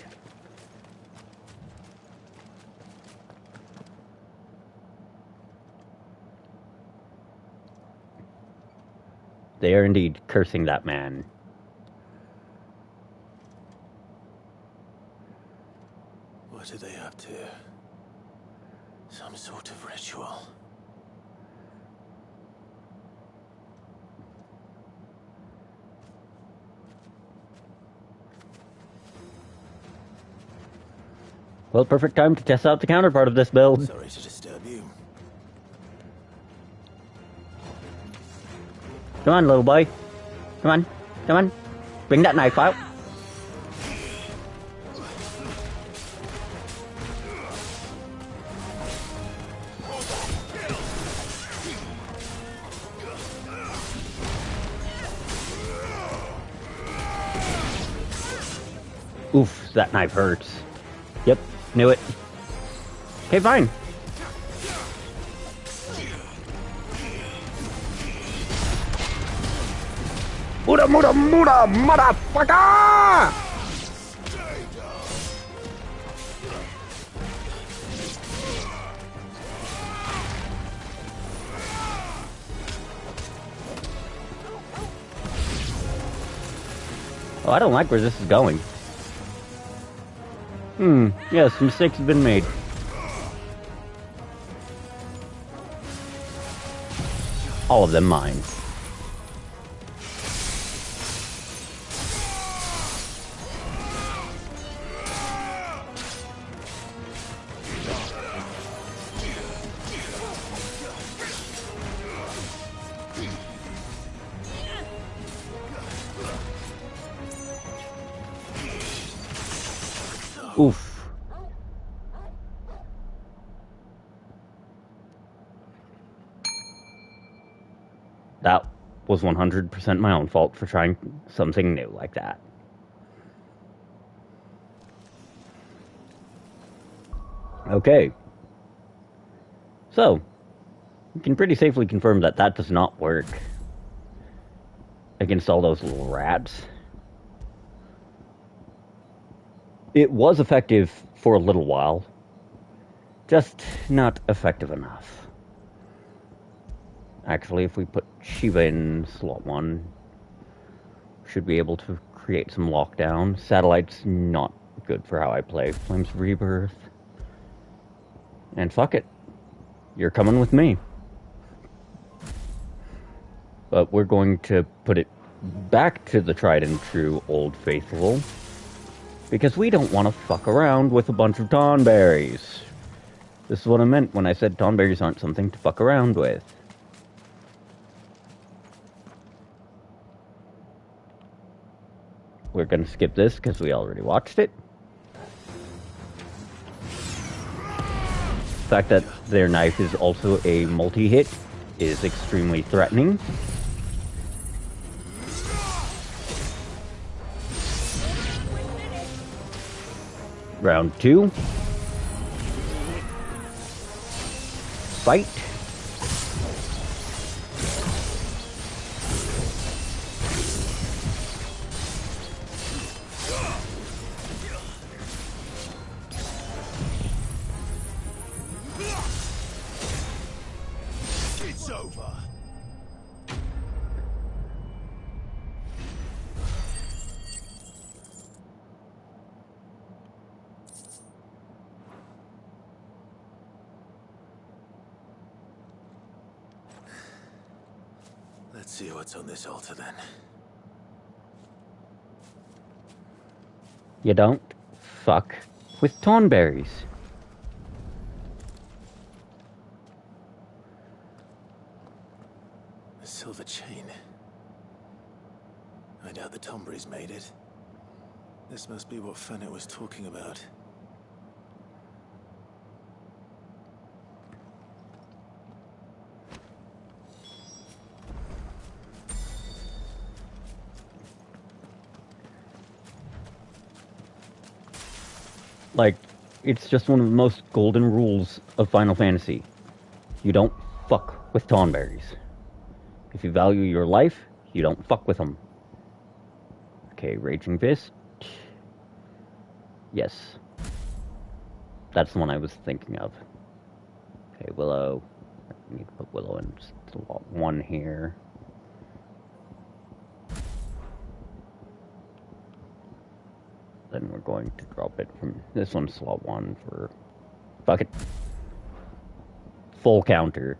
They are indeed cursing that man. What are they up to? Some sort of ritual. Well, perfect time to test out the counterpart of this build. Sorry to disturb you. Come on, little boy. Come on. Come on. Bring that knife out. Oof, that knife hurts. Yep, knew it. Okay, fine. Muda, muda, muda, motherfucker! Oh, I don't like where this is going. Yes, mistakes have been made. All of them mine. Oof. That was 100% my own fault for trying something new like that. Okay. So, we can pretty safely confirm that that does not work against all those little rats. It was effective for a little while, just not effective enough. Actually, if we put Shiva in slot 1, should be able to create some lockdown. Satellite's not good for how I play Flames Rebirth. And fuck it. You're coming with me. But we're going to put it back to the tried and true Old Faithful, because we don't want to fuck around with a bunch of Tonberries. This is what I meant when I said Tonberries aren't something to fuck around with. We're going to skip this because we already watched it. The fact that their knife is also a multi-hit is extremely threatening. Round 2. Fight. It's over. Let's see what's on this altar then. You don't fuck with Tonberries. A silver chain. I doubt the Tonberries made it. This must be what Fennec was talking about. Like, it's just one of the most golden rules of Final Fantasy. You don't fuck with Tonberries. If you value your life, you don't fuck with them. Okay, Raging Fist. Yes. That's the one I was thinking of. Okay, Willow. I need to put Willow in slot 1 here. Then we're going to drop it from this one, slot 1 for... Fuck it. Full counter.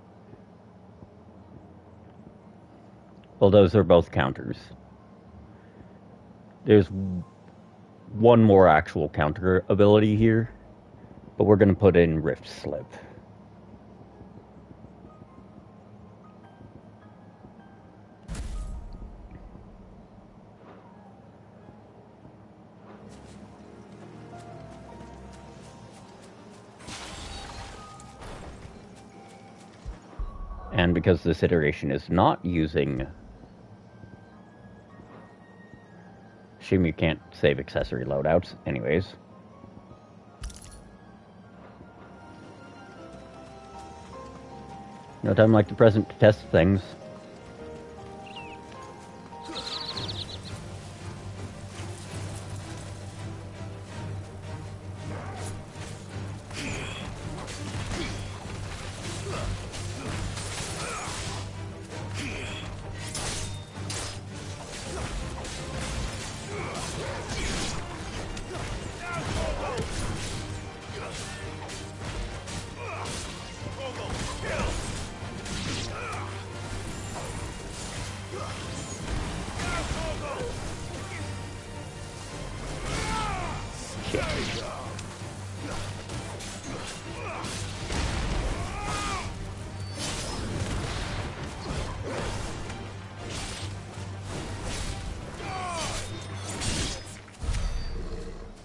Well, those are both counters. There's one more actual counter ability here. But we're gonna put in Rift Slip. And because this iteration is not using Shame you can't save accessory loadouts, anyways. No time like the present to test things.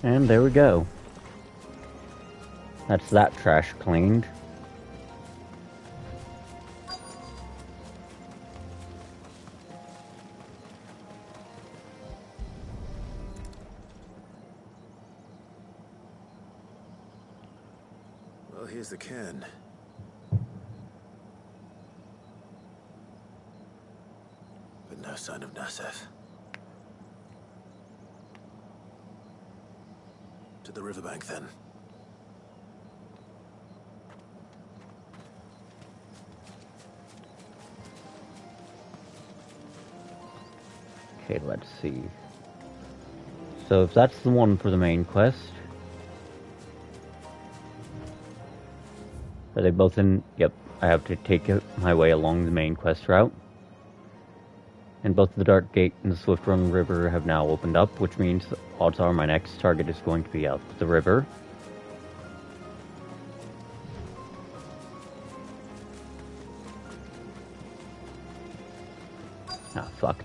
And there we go. That's that trash cleaned. Well, here's the cairn. But no sign of Nasef. To the riverbank, then. Okay, let's see. So if that's the one for the main quest... Are they both in? Yep, I have to take my way along the main quest route. And both the Dark Gate and the Swift Run River have now opened up, which means odds are my next target is going to be out the river. Ah, fuck.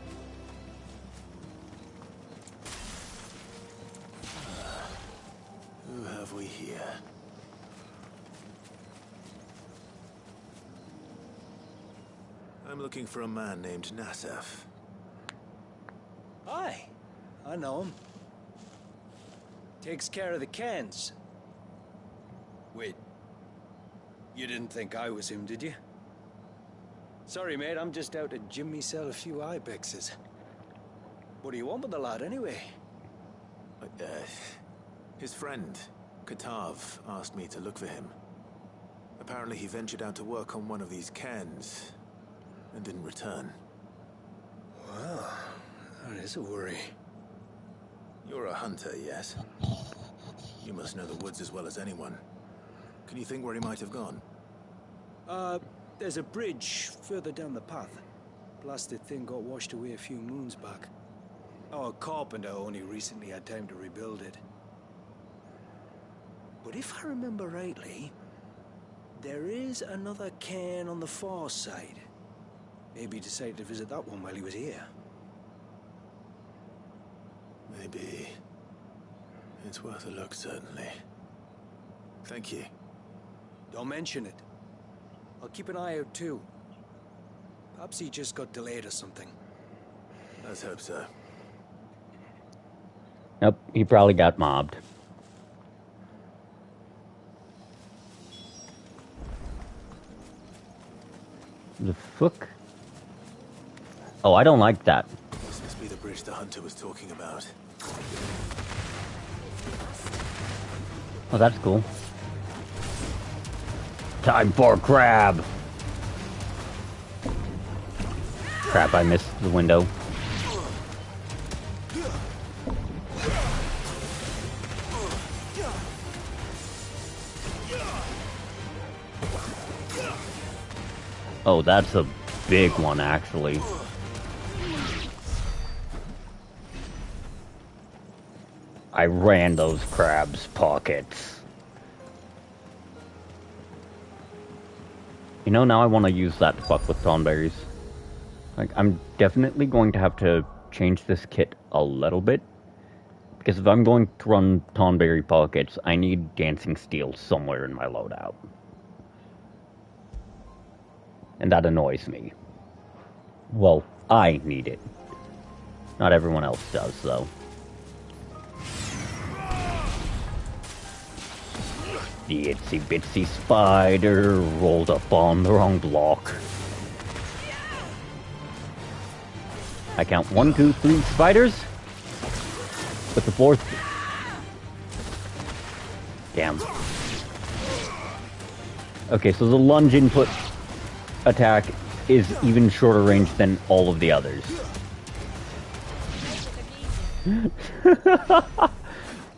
Who have we here? I'm looking for a man named Nasef. Aye, I know him. Takes care of the cans. Wait, you didn't think I was him, did you? Sorry, mate, I'm just out to gym myself a few ibexes. What do you want with the lad, anyway? His friend, Katav, asked me to look for him. Apparently he ventured out to work on one of these cans and didn't return. Well, that is a worry. You're a hunter, yes? You must know the woods as well as anyone. Can you think where he might have gone? There's a bridge further down the path. Blasted thing got washed away a few moons back. Our carpenter only recently had time to rebuild it. But if I remember rightly, there is another cairn on the far side. Maybe he decided to visit that one while he was here. Maybe. It's worth a look, certainly. Thank you. Don't mention it. I'll keep an eye out too. Perhaps he just got delayed or something. Let's hope so. Nope, he probably got mobbed. The fuck? Oh, I don't like that. This must be the bridge the hunter was talking about. Oh, that's cool. Time for crab! Crap, I missed the window. Oh, that's a big one, actually. I ran those crabs' pockets. You know, now I want to use that to fuck with Thornberries. Like, I'm definitely going to have to change this kit a little bit. Because if I'm going to run Thornberry pockets, I need Dancing Steel somewhere in my loadout. And that annoys me. Well, I need it. Not everyone else does, though. The itsy bitsy spider rolled up on the wrong block. I count 1, 2, 3 spiders. With the 4th. Damn. Okay, so the lunge input attack is even shorter range than all of the others.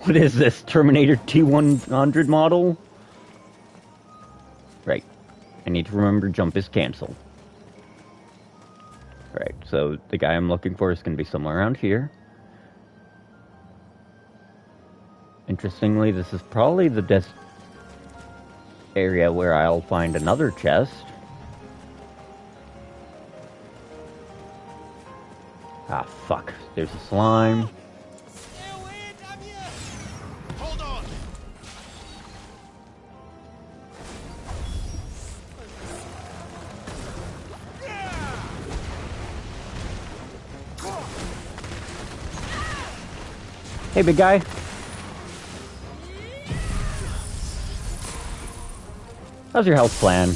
What is this? Terminator T100 model? Right. I need to remember jump is cancel. Right, so the guy I'm looking for is going to be somewhere around here. Interestingly, this is probably the area where I'll find another chest. Ah, fuck. There's a slime. Hey, big guy. How's your health plan?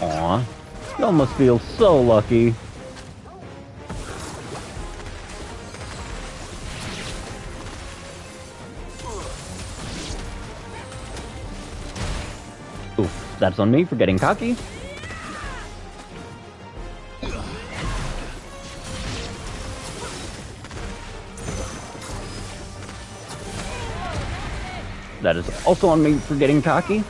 Aw, you almost feel so lucky. Oof, that's on me for getting cocky. That is also on me for getting cocky.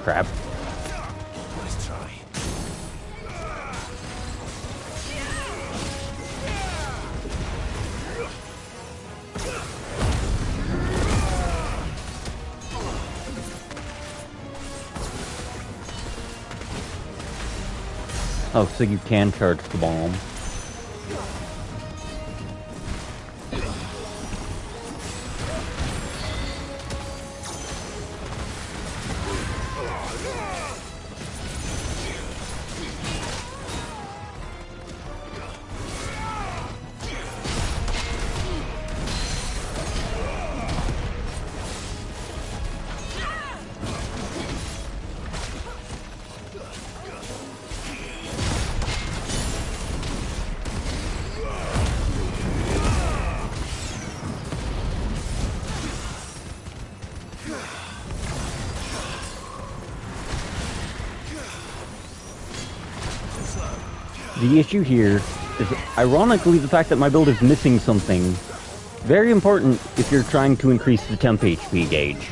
Crap. Let's try. Oh, so you can charge the bomb. The issue here is, ironically, the fact that my build is missing something very important if you're trying to increase the temp HP gauge.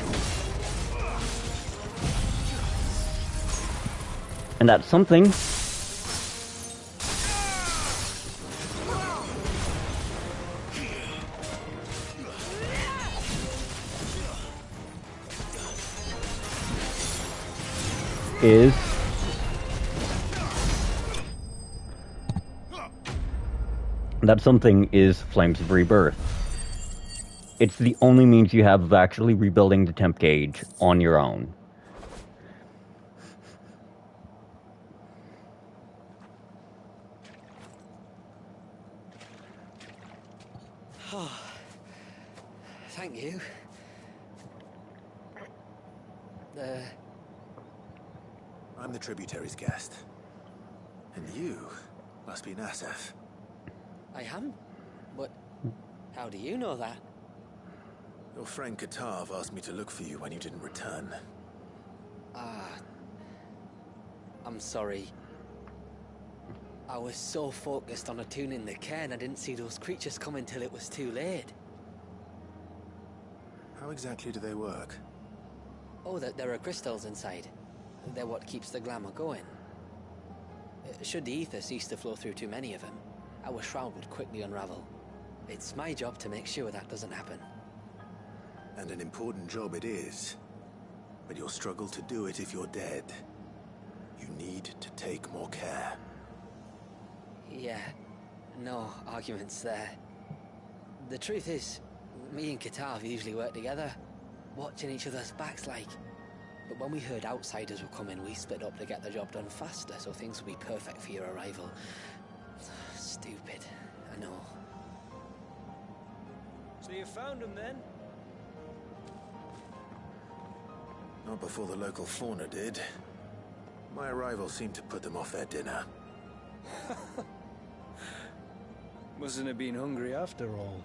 And that something is Flames of Rebirth. It's the only means you have of actually rebuilding the temp gauge on your own. Oh, thank you. I'm the tributary's guest. And you must be Nasef. I am? But how do you know that? Your friend Katav asked me to look for you when you didn't return. I'm sorry. I was so focused on attuning the cairn, I didn't see those creatures come until it was too late. How exactly do they work? Oh, there are crystals inside. They're what keeps the glamour going. Should the ether cease to flow through too many of them, our shroud would quickly unravel. It's my job to make sure that doesn't happen. And an important job it is. But you'll struggle to do it if you're dead. You need to take more care. Yeah, no arguments there. The truth is, me and Katav usually work together, watching each other's backs like. But when we heard outsiders were coming, we split up to get the job done faster, so things would be perfect for your arrival. Stupid, I know. So you found him then? Not before the local fauna did. My arrival seemed to put them off their dinner. Mustn't have been hungry after all.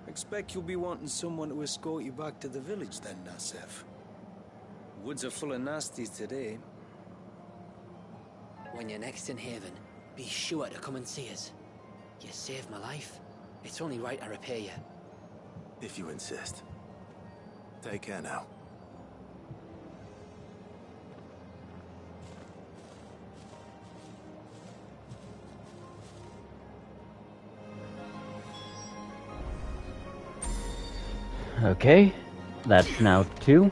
Expect you'll be wanting someone to escort you back to the village then, Nassef. Woods are full of nasties today. When you're next in Haven, be sure to come and see us. You saved my life. It's only right I repay you. If you insist. Take care now. Okay, that's now 2.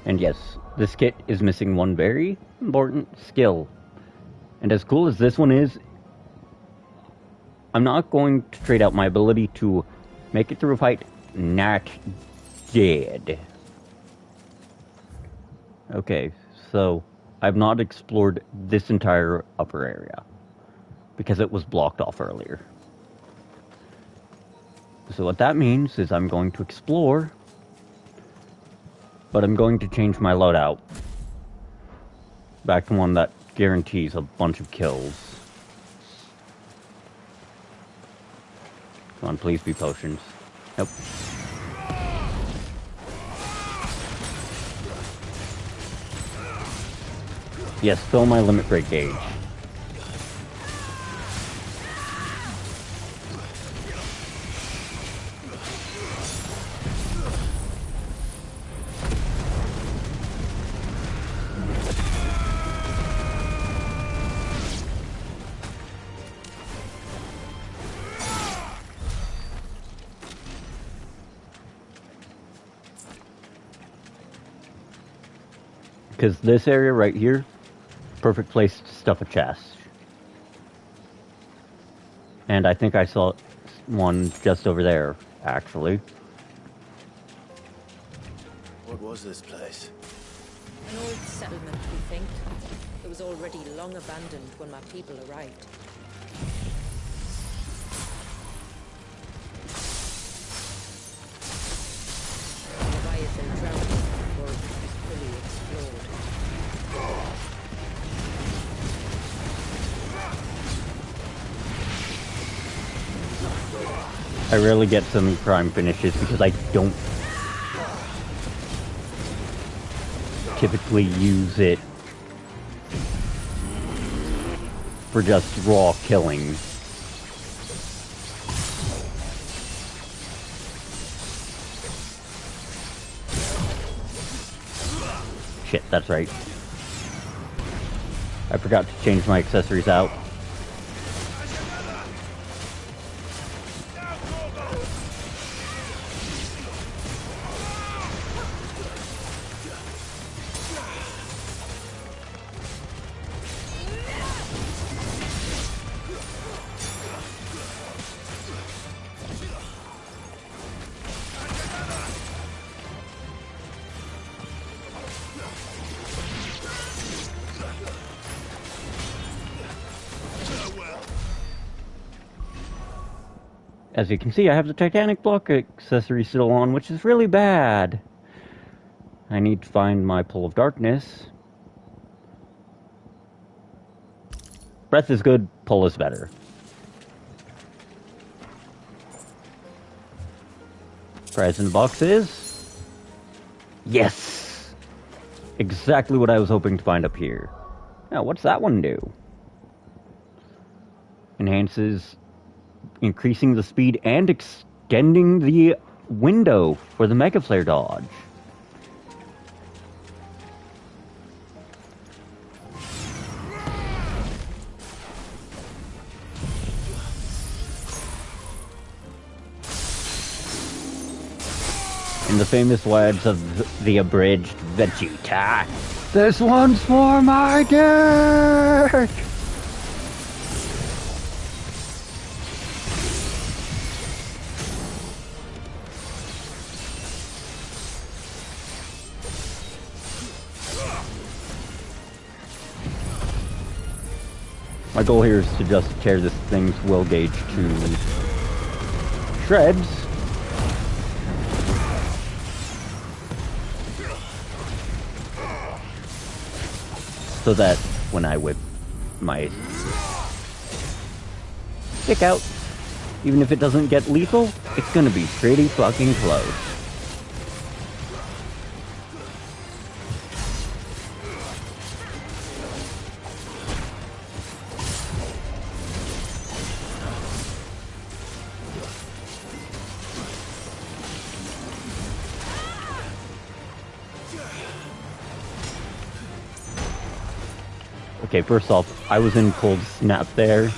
And yes, this kit is missing one very important skill. And as cool as this one is, I'm not going to trade out my ability to make it through a fight not dead. Okay, so I've not explored this entire upper area because it was blocked off earlier. So what that means is I'm going to explore, but I'm going to change my loadout back to one that guarantees a bunch of kills. Come on, please be potions. Nope. Yes, fill my limit break gauge. Because this area right here, perfect place to stuff a chest. And I think I saw one just over there, actually. What was this place? An old settlement, we think. It was already long abandoned when my people arrived. Leviathan drowned before it was fully explored. I rarely get some prime finishes because I don't typically use it for just raw killing. Shit, that's right. I forgot to change my accessories out. As you can see, I have the Titanic block accessory still on, which is really bad. I need to find my Pull of Darkness. Breath is good, Pull is better. Prize in the box is... Yes! Exactly what I was hoping to find up here. Now, what's that one do? Enhances... increasing the speed and extending the window for the Mega Flare dodge. In the famous words of the abridged Vegeta, "This one's for my dick!" My goal here is to just tear this thing's will gauge to shreds. So that when I whip my stick out, even if it doesn't get lethal, it's gonna be pretty fucking close. Okay, first off, I was in cold snap there.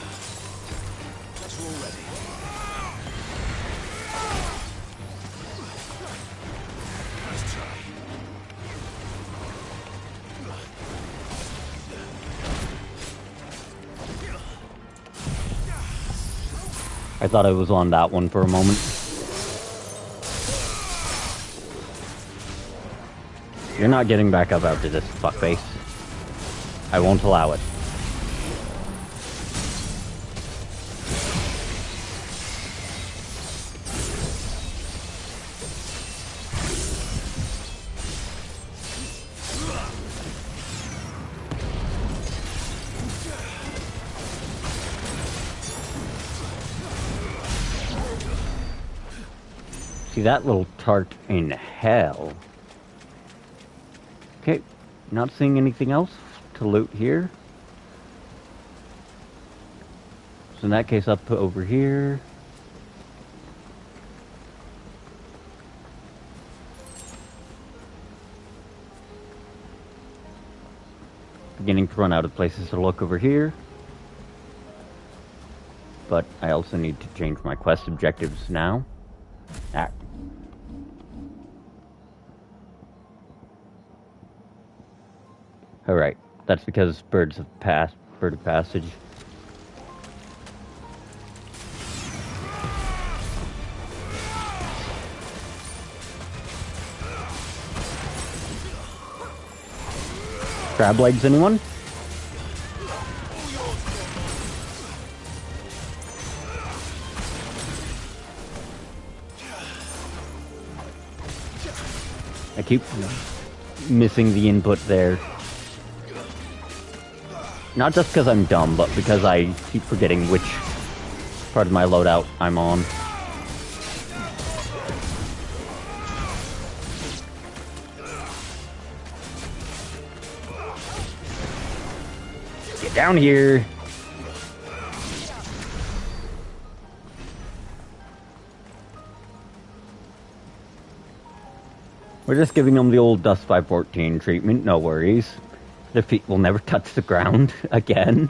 I thought I was on that one for a moment. You're not getting back up after this, fuckface. I won't allow it. See that little tart in hell. Okay, not seeing anything else to loot here. So in that case, I'll put over here. Beginning to run out of places to look over here. But I also need to change my quest objectives now. Ah. Alright, that's because bird of passage. Crab legs, anyone? I keep missing the input there. Not just because I'm dumb, but because I keep forgetting which part of my loadout I'm on. Get down here! We're just giving them the old Dust 514 treatment, no worries. Their feet will never touch the ground again.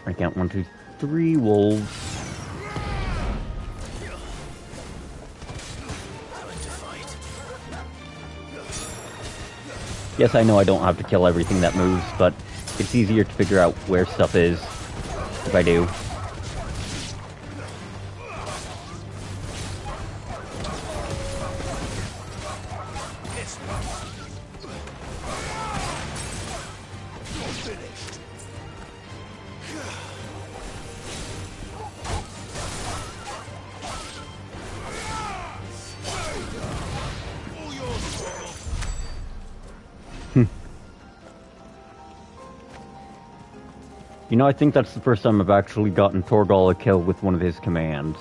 I count 1, 2, 3 wolves. Yes, I know I don't have to kill everything that moves, but it's easier to figure out where stuff is if I do. You know, I think that's the first time I've actually gotten Torgal a kill with one of his commands.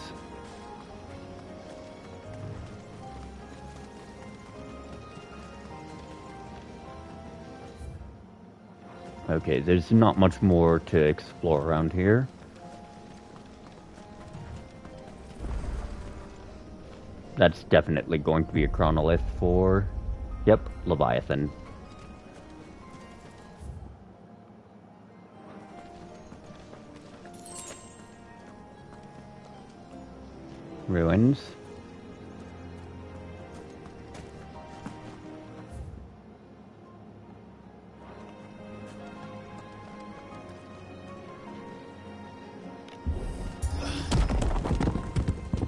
Okay, there's not much more to explore around here. That's definitely going to be a chronolith for... Yep, Leviathan. ruins.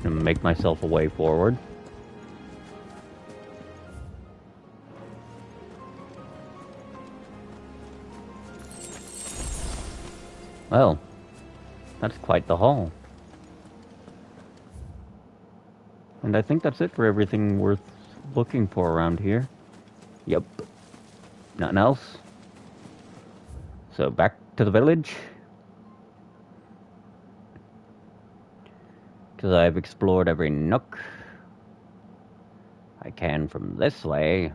And make myself a way forward. Well, that's quite the haul. And I think that's it for everything worth looking for around here. Yep. Nothing else. So back to the village. Because I've explored every nook I can from this way.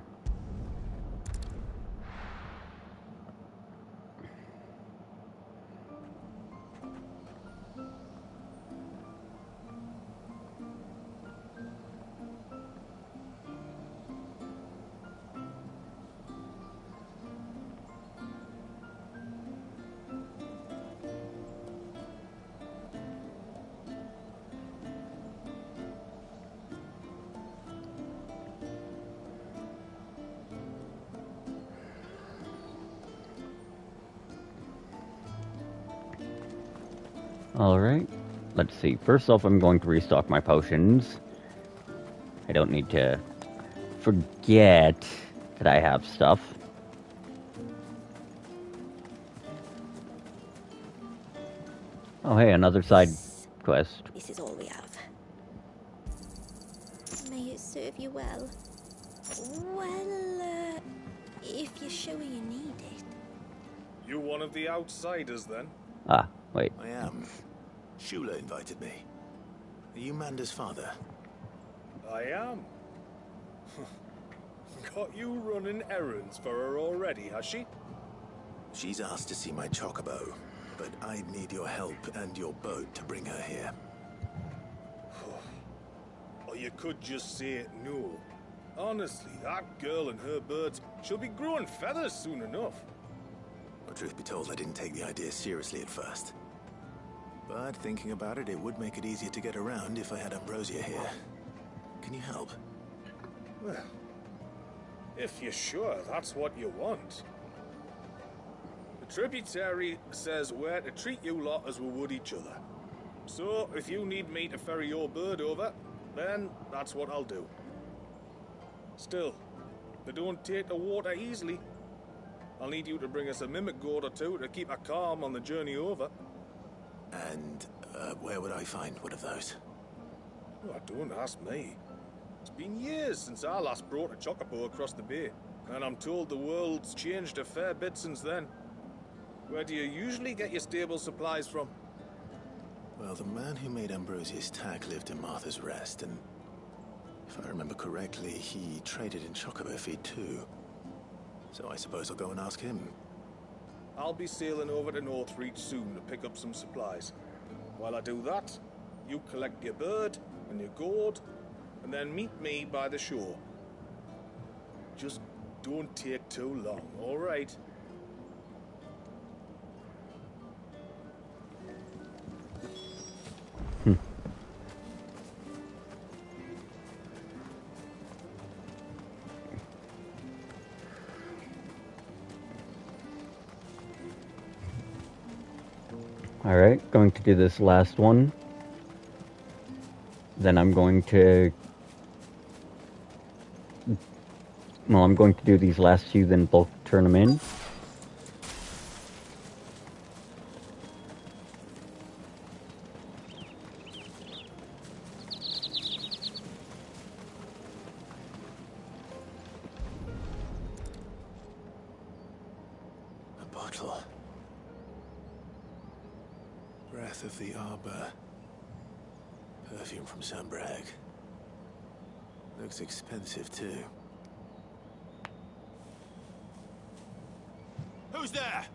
Alright, let's see. First off, I'm going to restock my potions. I don't need to forget that I have stuff. Oh hey, another side quest. This is all we have. May it serve you well. Well, if you're sure you need it. You one of the outsiders, then? Ah, wait. I am. Shula invited me. Are you Manda's father? I am. Got you running errands for her already, has she? She's asked to see my chocobo, but I'd need your help and your boat to bring her here. Or you could just say it no. Honestly, that girl and her birds, she'll be growing feathers soon enough. Well, truth be told, I didn't take the idea seriously at first. But thinking about it, it would make it easier to get around if I had Ambrosia here. Can you help? Well, if you're sure that's what you want. The tributary says we're to treat you lot as we would each other. So, if you need me to ferry your bird over, then that's what I'll do. Still, they don't take the water easily. I'll need you to bring us a mimic gourd or two to keep her calm on the journey over. And where would I find one of those? Oh, don't ask me. It's been years since I last brought a chocobo across the bay, and I'm told the world's changed a fair bit since then. Where do you usually get your stable supplies from? Well, the man who made Ambrosia's tack lived in Martha's Rest, and if I remember correctly, he traded in chocobo feed too. So I suppose I'll go and ask him. I'll be sailing over to Northreach soon to pick up some supplies. While I do that, you collect your bird and your gourd, and then meet me by the shore. Just don't take too long, all right? Alright, going to do this last one. Then I'm going to... Well, I'm going to do these last few, then bulk turn them in. A bottle. Breath of the Arbor. Perfume from Sunbrag. Looks expensive, too. Who's there?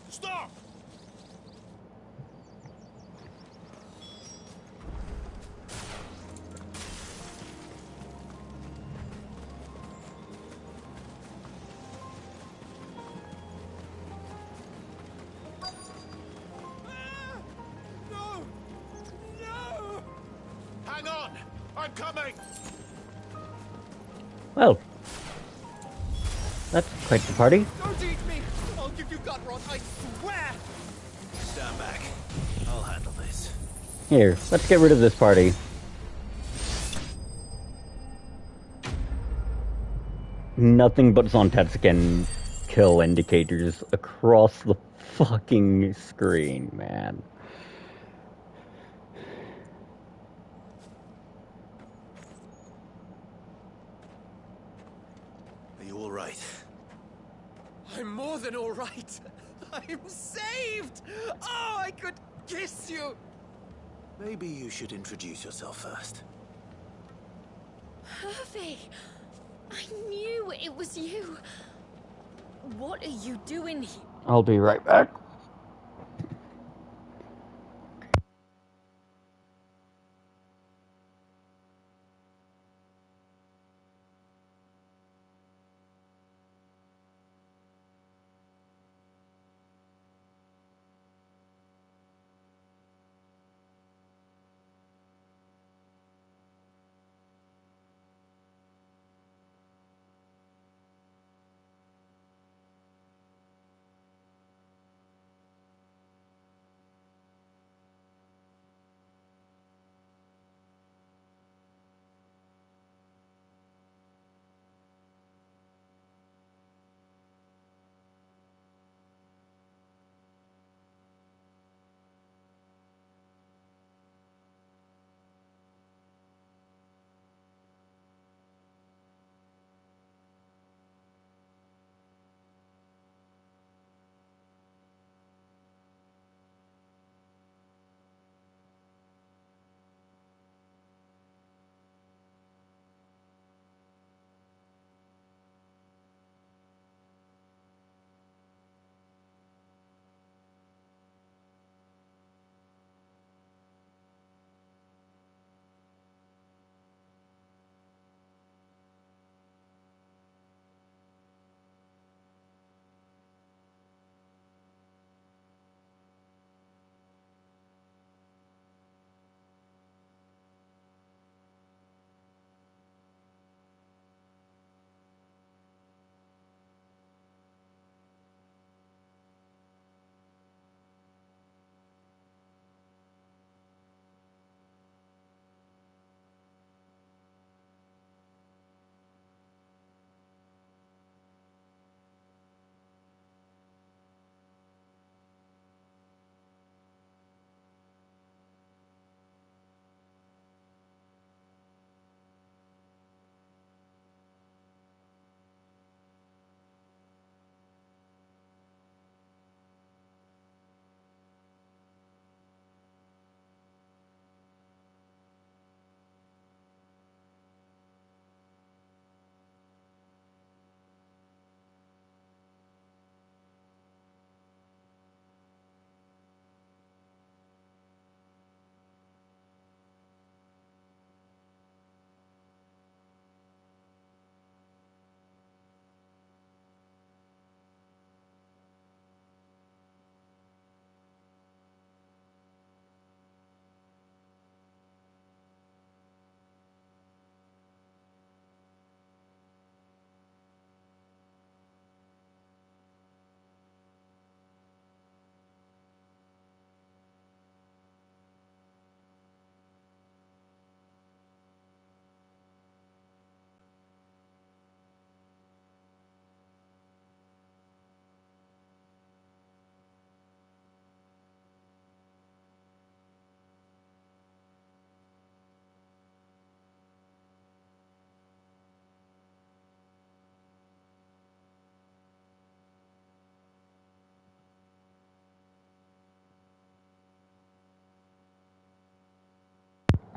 Stop! I'm coming! Well, that's quite the party. Don't eat me! I'll give you gut rot, I swear! Stand back. I'll handle this. Here, let's get rid of this party. Nothing but Zontetsuken kill indicators across the fucking screen, man. Are you alright? I'm more than all right. I'm saved! Oh, I could kiss you! Maybe you should introduce yourself first. Hervey! I knew it was you. What are you doing here? I'll be right back.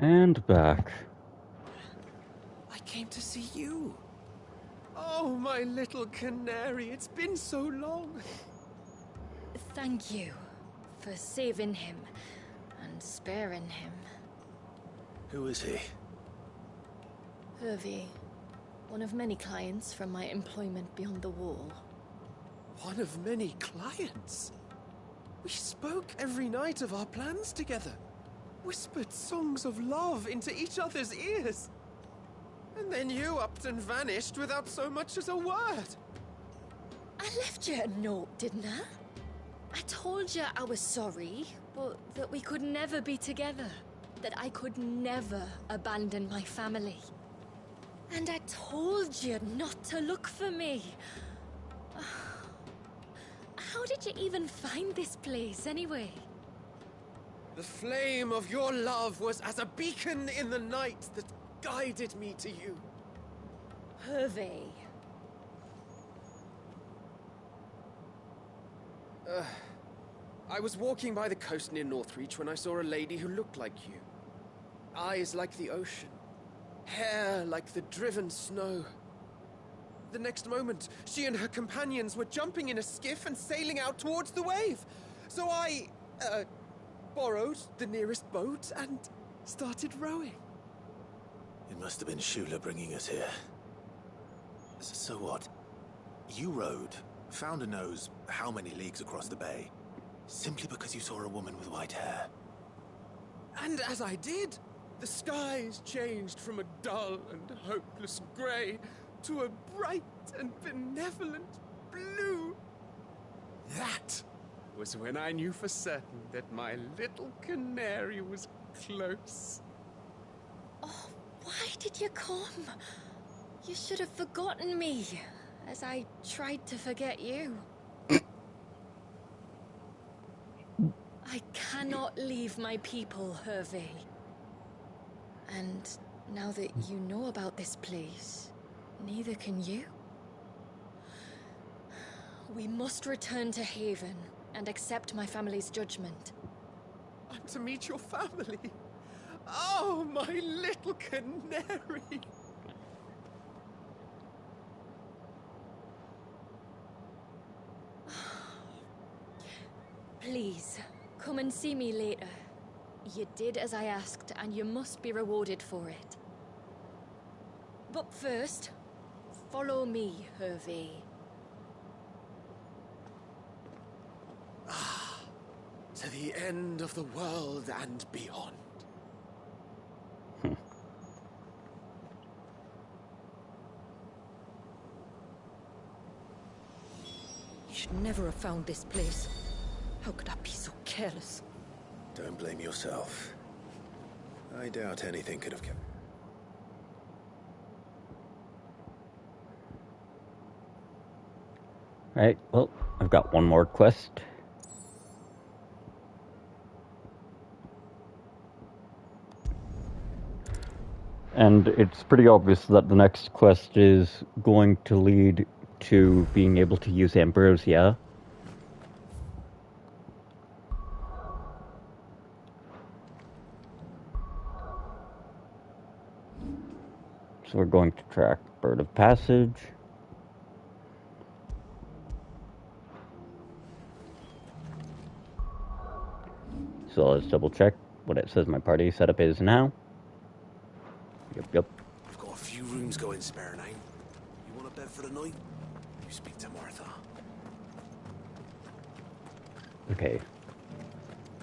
And back. I came to see you. Oh, my little canary, it's been so long. Thank you for saving him and sparing him. Who is he? Hervey, one of many clients from my employment beyond the wall. One of many clients? We spoke every night of our plans together. whispered songs of love into each other's ears. And then you upped and vanished without so much as a word. I left you a note, didn't I? I told you I was sorry, but that we could never be together. That I could never abandon my family. And I told you not to look for me. How did you even find this place, anyway? The flame of your love was as a beacon in the night that guided me to you. Hervé. I was walking by the coast near Northreach when I saw a lady who looked like you. Eyes like the ocean. Hair like the driven snow. The next moment, she and her companions were jumping in a skiff and sailing out towards the wave. So I, borrowed the nearest boat and started rowing. It must have been Shula bringing us here. So what? You rowed, found a nose how many leagues across the bay, simply because you saw a woman with white hair. And as I did, the skies changed from a dull and hopeless grey to a bright and benevolent blue. That was when I knew for certain that my little canary was close. Oh, why did you come? You should have forgotten me, as I tried to forget you. I cannot leave my people, Hervé. And now that you know about this place, neither can you. We must return to Haven and accept my family's judgment. I'm to meet your family. Oh, my little canary. Please, come and see me later. You did as I asked, and you must be rewarded for it. But first, follow me, Hervé. To the end of the world and beyond. You should never have found this place. How could I be so careless? Don't blame yourself. I doubt anything could have kept... Right, well, I've got one more quest. And it's pretty obvious that the next quest is going to lead to being able to use Ambrosia. So we're going to track Bird of Passage. So let's double check what it says my party setup is now. Yep. I've got a few rooms going spare now. You want a bed for the night? You speak to Martha. Okay.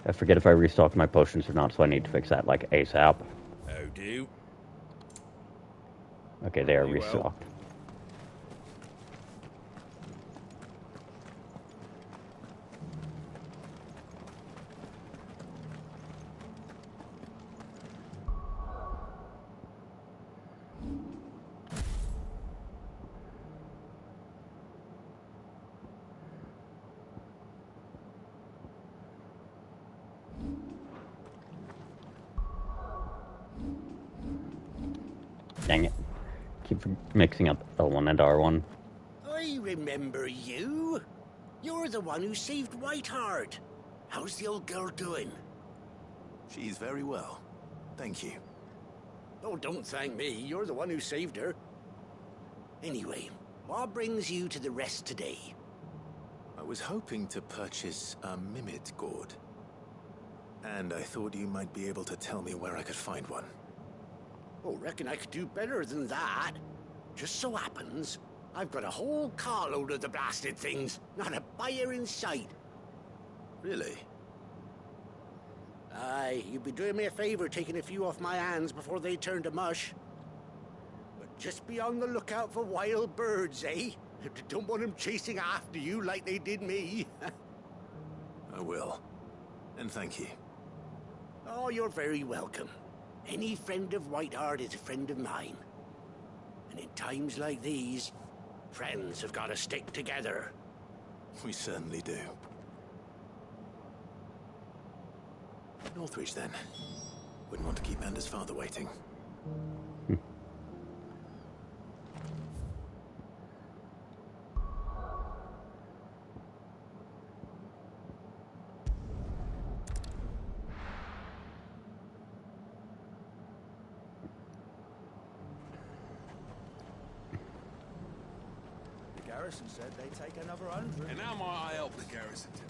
I forget if I restocked my potions or not, so I need to fix that like ASAP. How do? Okay, they are restocked. Dang it. Keep mixing up L1 and R1. I remember you. You're the one who saved Whiteheart. How's the old girl doing? She's very well. Thank you. Oh, don't thank me. You're the one who saved her. Anyway, what brings you to the rest today? I was hoping to purchase a Mimid gourd. And I thought you might be able to tell me where I could find one. Oh, reckon I could do better than that. Just so happens, I've got a whole carload of the blasted things. Not a buyer in sight. Really? Aye, you'd be doing me a favor taking a few off my hands before they turn to mush. But just be on the lookout for wild birds, eh? Don't want them chasing after you like they did me. I will. And thank you. Oh, you're very welcome. Any friend of Whiteheart is a friend of mine. And in times like these, friends have got to stick together. We certainly do. Northreach, then. Wouldn't want to keep Anders' father waiting. The garrison said they'd take another 100. And how might I help the garrison today?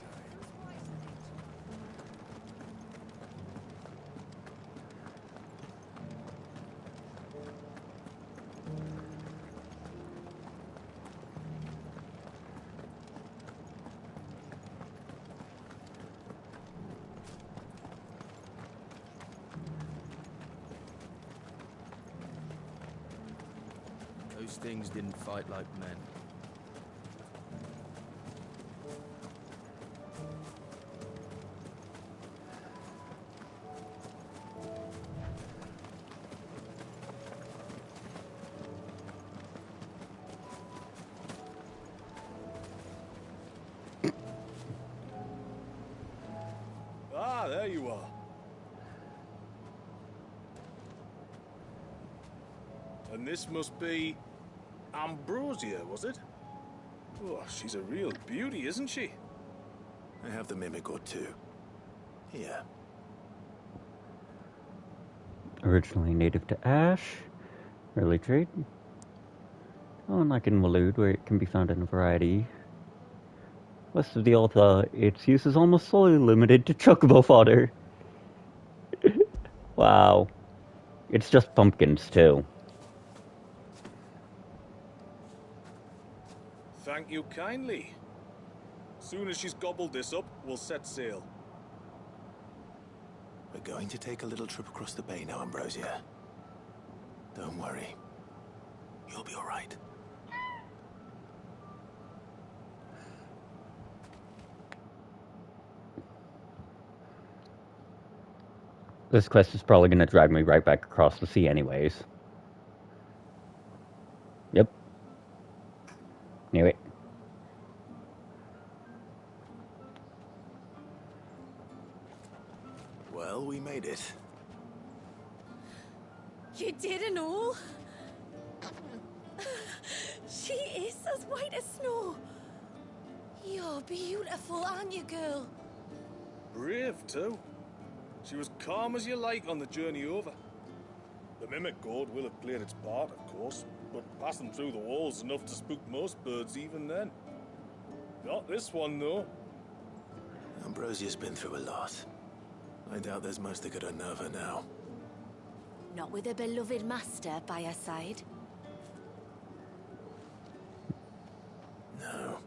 Those things didn't fight like men. Ah, there you are. And this must be Ambrosia, was it? Oh, she's a real beauty, isn't she? I have the mimic or two. Here. Originally native to Ash. Early trade. Oh, unlike in Waloed, where it can be found in a variety. West of the Alta, its use is almost solely limited to chocobo fodder. Wow. It's just pumpkins, too. Thank you kindly. Soon as she's gobbled this up, we'll set sail. We're going to take a little trip across the bay now, Ambrosia. Don't worry. You'll be all right. This quest is probably going to drag me right back across the sea anyways. Yep. Knew it. Well, we made it. You didn't all? She is as white as snow. You're beautiful, aren't you, girl? Brave, too. She was calm as you like on the journey over. The mimic gourd will have played its part, of course, but passing through the walls is enough to spook most birds even then. Not this one, though. Ambrosia's been through a lot. I doubt there's much that could unnerve her now. Not with a beloved master by her side. No.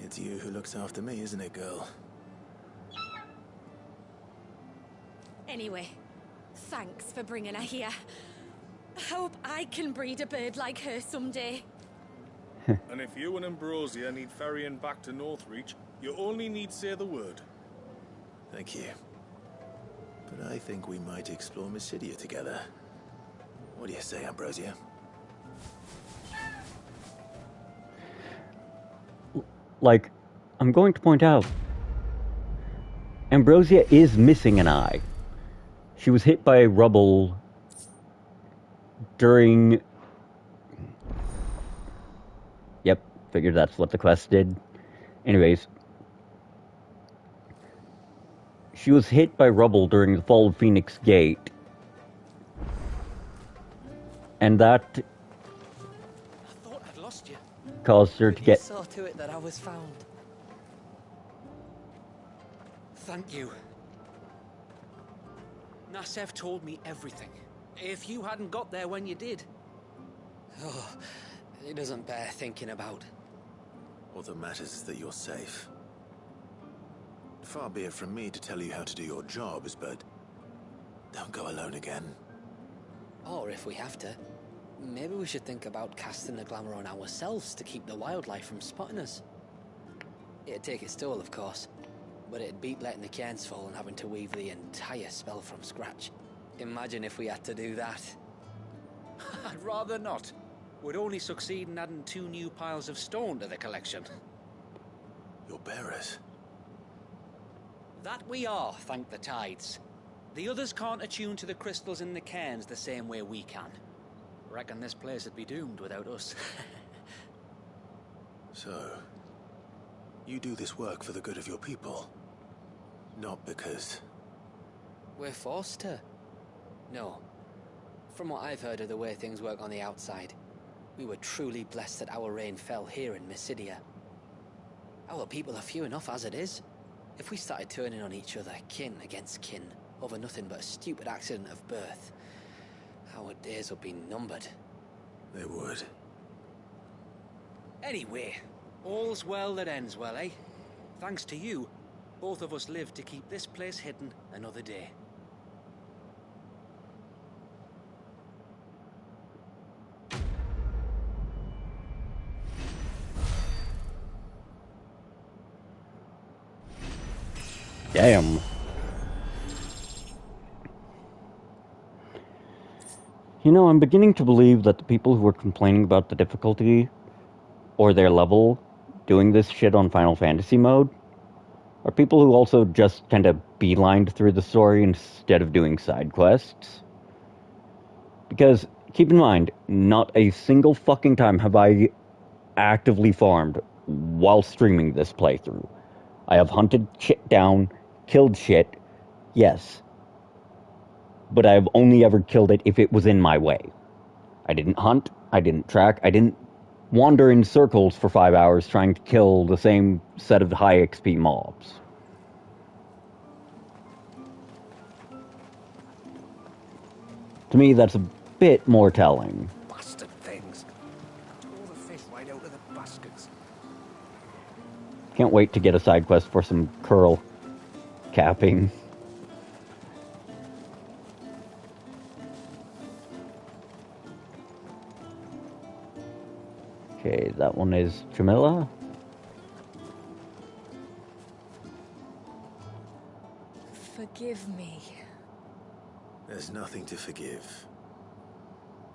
It's you who looks after me, isn't it, girl? Anyway, thanks for bringing her here. Hope I can breed a bird like her someday. And if you and Ambrosia need ferrying back to Northreach, you only need say the word. Thank you. But I think we might explore Mysidia together. What do you say, Ambrosia? Like, I'm going to point out, Ambrosia is missing an eye. She was hit by rubble during... Yep, figured that's what the quest did. Anyways, she was hit by rubble during the fall of Phoenix Gate. And that I thought I'd lost you. caused her to You get... saw to it that I was found. Thank you. Nasev told me everything. If you hadn't got there when you did. Oh, it doesn't bear thinking about. All that matters is that you're safe. Far be it from me to tell you how to do your jobs, but don't go alone again. Or if we have to, maybe we should think about casting the glamour on ourselves to keep the wildlife from spotting us. It'd take its toll, of course, but it'd beat letting the cairns fall and having to weave the entire spell from scratch. Imagine if we had to do that. I'd rather not. We'd only succeed in adding 2 new piles of stone to the collection. Your bearers? That we are, thank the tides. The others can't attune to the crystals in the cairns the same way we can. Reckon this place would be doomed without us. So, you do this work for the good of your people? Not because... We're forced to. No. From what I've heard of the way things work on the outside, we were truly blessed that our reign fell here in Mysidia. Our people are few enough as it is. If we started turning on each other, kin against kin, over nothing but a stupid accident of birth, our days would be numbered. They would. Anyway, all's well that ends well, eh? Thanks to you, both of us lived to keep this place hidden another day. Damn. You know, I'm beginning to believe that the people who are complaining about the difficulty or their level doing this shit on Final Fantasy mode are people who also just kind of beelined through the story instead of doing side quests. Because, keep in mind, not a single fucking time have I actively farmed while streaming this playthrough. I have hunted shit down, killed shit, yes. But I've only ever killed it if it was in my way. I didn't hunt, I didn't track, I didn't wander in circles for 5 hours trying to kill the same set of high XP mobs. To me, that's a bit more telling. Bastard things. Tore the fish right out of the baskets. Can't wait to get a side quest for some curl capping. Okay, that one is Jamila. Forgive me. There's nothing to forgive.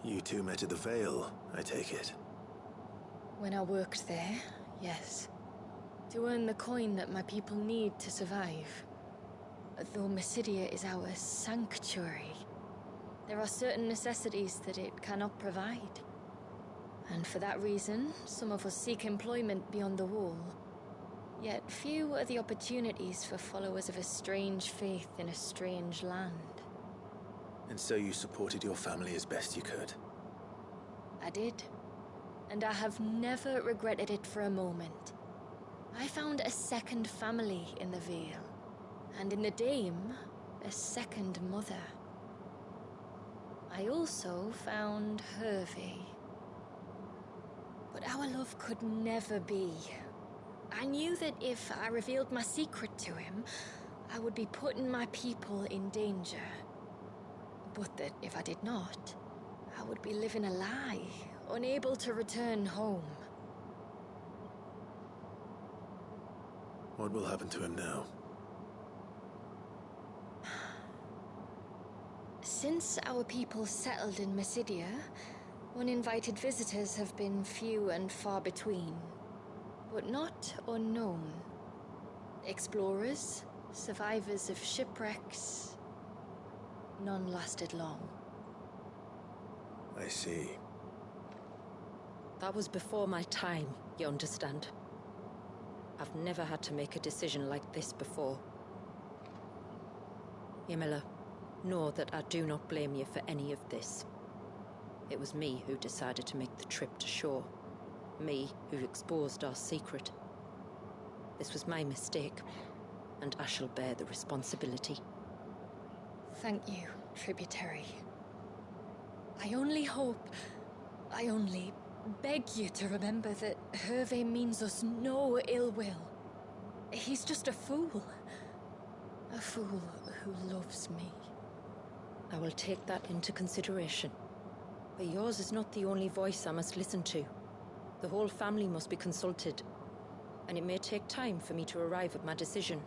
You two met at the Vale, I take it. When I worked there, yes. To earn the coin that my people need to survive. Though Mysidia is our sanctuary, there are certain necessities that it cannot provide. And for that reason, some of us seek employment beyond the wall. Yet few are the opportunities for followers of a strange faith in a strange land. And so you supported your family as best you could? I did. And I have never regretted it for a moment. I found a second family in the Vale. And in the Dame, a second mother. I also found Hervey. But our love could never be. I knew that if I revealed my secret to him, I would be putting my people in danger. But that if I did not, I would be living a lie, unable to return home. What will happen to him now? Since our people settled in Mysidia, uninvited visitors have been few and far between. But not unknown. Explorers, survivors of shipwrecks, none lasted long. I see. That was before my time, you understand. I've never had to make a decision like this before. Ymila, know that I do not blame you for any of this. It was me who decided to make the trip to shore. Me who exposed our secret. This was my mistake, and I shall bear the responsibility. Thank you, tributary. I only beg you to remember that Hervé means us no ill will. He's just a fool, A fool who loves me. I will take that into consideration. But yours is not the only voice I must listen to. The whole family must be consulted, and it may take time for me to arrive at my decision.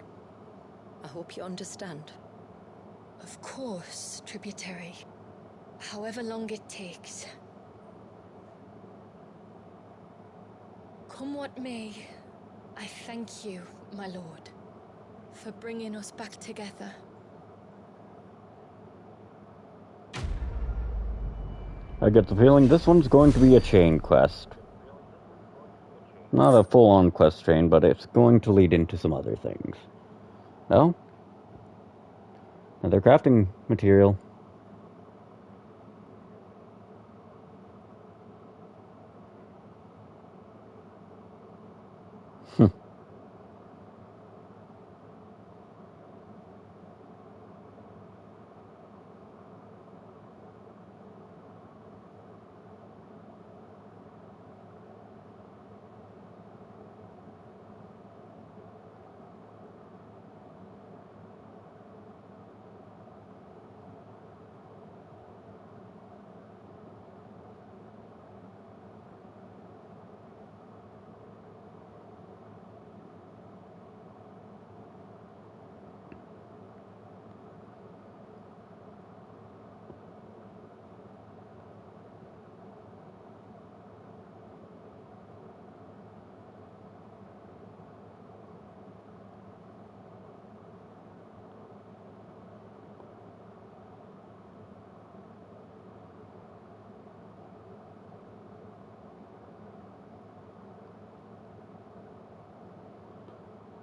I hope you understand. Of course, tributary. However long it takes. Come what may, I thank you, my lord, for bringing us back together. I get the feeling this one's going to be a chain quest. Not a full-on quest chain, but it's going to lead into some other things. No? Another crafting material.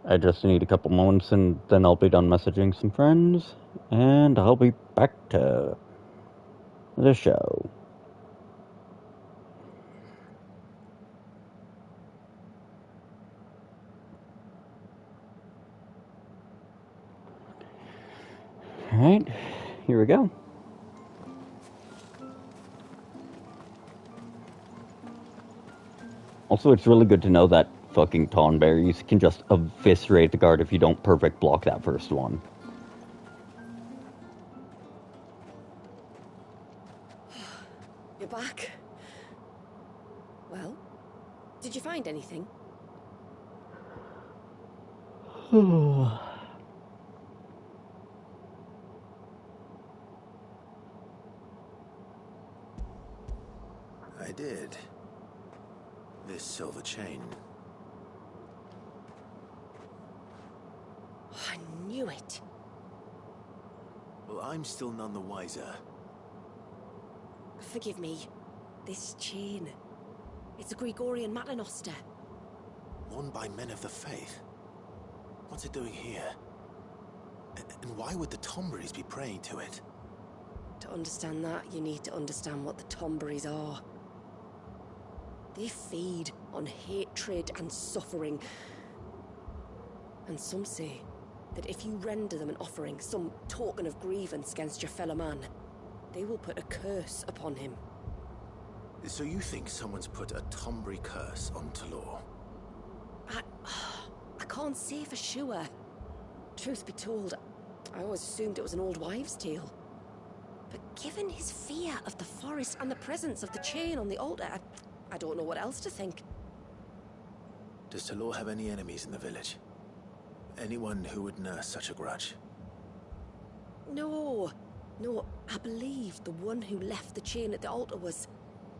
I just need a couple moments and then I'll be done messaging some friends and I'll be back to the show. Alright, here we go. Also, it's really good to know that fucking Tonberries can just eviscerate the guard if you don't perfect block that first one. You're back. Well, did you find anything? I did. This silver chain. I knew it. Well, I'm still none the wiser. Forgive me. This chain. It's a Gregorian Maternoster. Worn by men of the faith. What's it doing here? And why would the Tomberries be praying to it? To understand that, you need to understand what the Tomberries are. They feed on hatred and suffering. And some say that if you render them an offering, some token of grievance against your fellow man, they will put a curse upon him. So you think someone's put a Tomberry curse on Talor? I can't say for sure. Truth be told, I always assumed it was an old wives' tale. But given his fear of the forest and the presence of the chain on the altar, I don't know what else to think. Does Talor have any enemies in the village? Anyone who would nurse such a grudge? No, I believe the one who left the chain at the altar was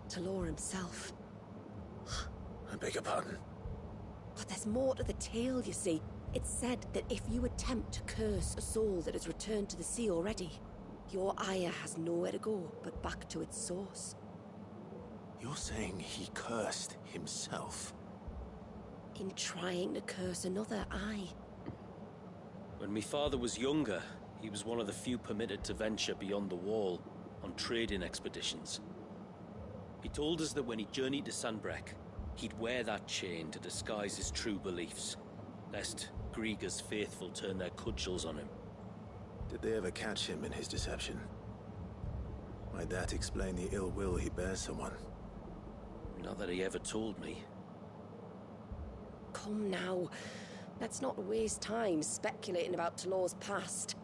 Talor himself. I beg your pardon? But there's more to the tale, you see. It's said that if you attempt to curse a soul that has returned to the sea already, your ire has nowhere to go but back to its source. You're saying he cursed himself? In trying to curse another, aye. When my father was younger, he was one of the few permitted to venture beyond the wall on trading expeditions. He told us that when he journeyed to Sanbreque, he'd wear that chain to disguise his true beliefs, lest Griega's faithful turn their cudgels on him. Did they ever catch him in his deception? Might that explain the ill will he bears someone? Not that he ever told me. Come now. Let's not waste time speculating about Talor's past.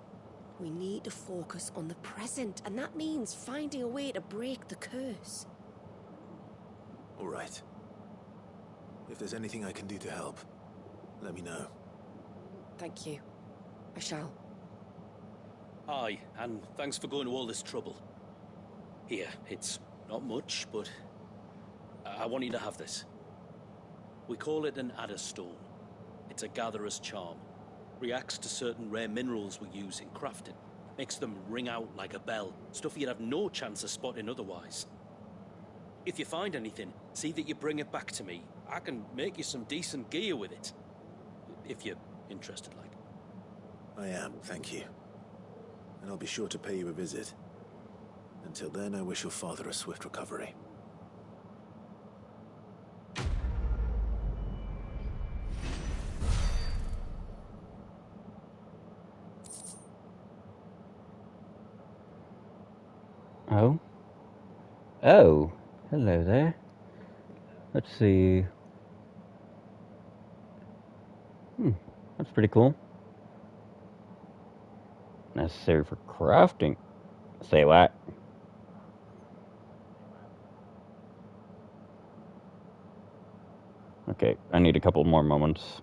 We need to focus on the present, and that means finding a way to break the curse. All right. If there's anything I can do to help, let me know. Thank you. I shall. Aye, and thanks for going to all this trouble. Here, it's not much, but I want you to have this. We call it an adder stone. It's a gatherer's charm. Reacts to certain rare minerals we use in crafting. Makes them ring out like a bell. Stuff you'd have no chance of spotting otherwise. If you find anything, see that you bring it back to me. I can make you some decent gear with it. If you're interested, like. I am, thank you. And I'll be sure to pay you a visit. Until then, I wish your father a swift recovery. Oh? Oh, hello there. Let's see. That's pretty cool. Necessary for crafting. Say what? Okay, I need a couple more moments.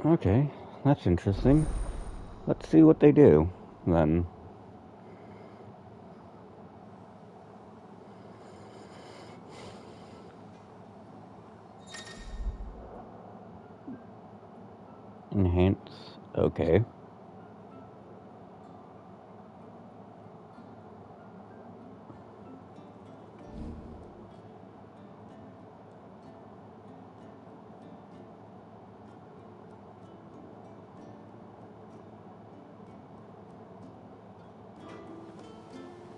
Okay, that's interesting. Let's see what they do, then. Enhance, okay.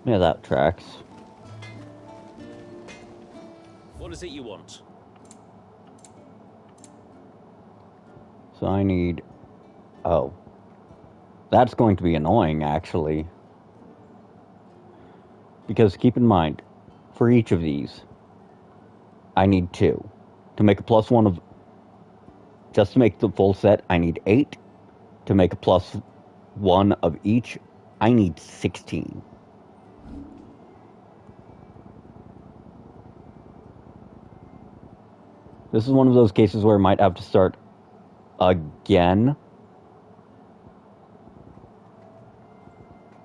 Yeah, that tracks. What is it you want? So I need... Oh. That's going to be annoying, actually. Because keep in mind, for each of these, I need 2. To make a +1 of... Just to make the full set, I need 8. To make a +1 of each, I need 16. This is one of those cases where I might have to start again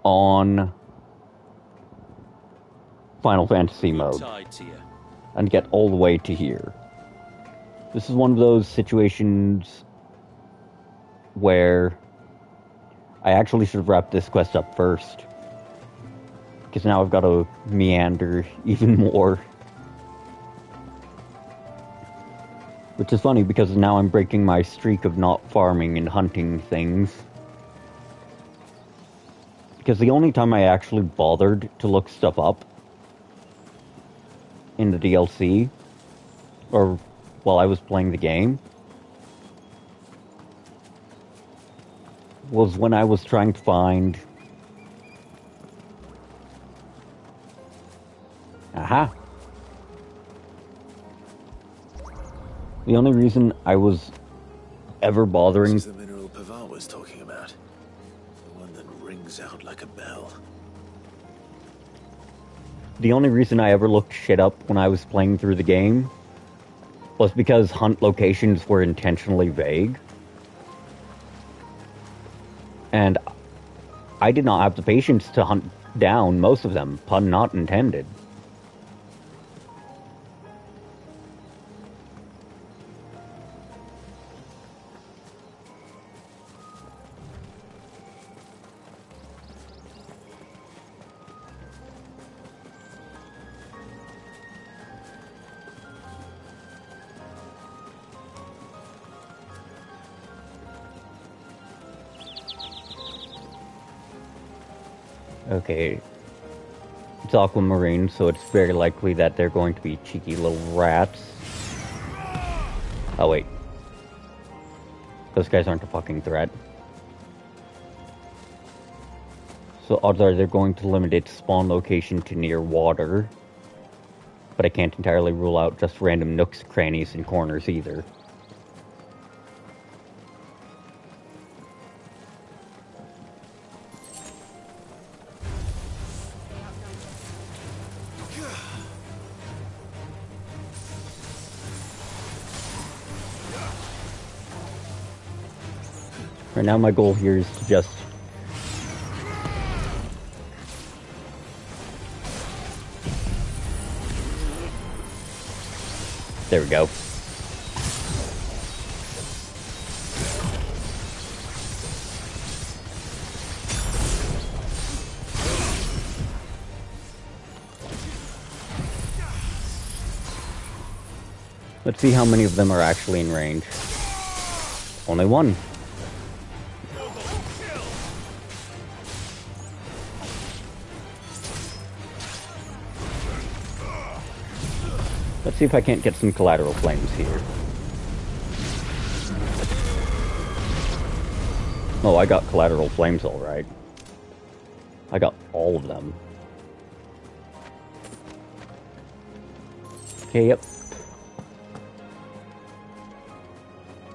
on Final Fantasy mode and get all the way to here. This is one of those situations where I actually should have wrapped this quest up first, because now I've got to meander even more. Which is funny, because now I'm breaking my streak of not farming and hunting things. Because the only time I actually bothered to look stuff up in the DLC, or while I was playing the game was when I was trying to find... Aha! The only reason I was ever bothering... This is the mineral Pavar was talking about. The one that rings out like a bell. The only reason I ever looked shit up when I was playing through the game was because hunt locations were intentionally vague. And I did not have the patience to hunt down most of them, pun not intended. Okay, it's aquamarine, so it's very likely that they're going to be cheeky little rats. Oh wait, those guys aren't a fucking threat. So odds are they're going to limit its spawn location to near water. But I can't entirely rule out just random nooks, crannies, and corners either. Right now my goal here is to just... There we go. Let's see how many of them are actually in range. Only one. Let's see if I can't get some collateral flames here. Oh, I got collateral flames all right. I got all of them. Okay, yep.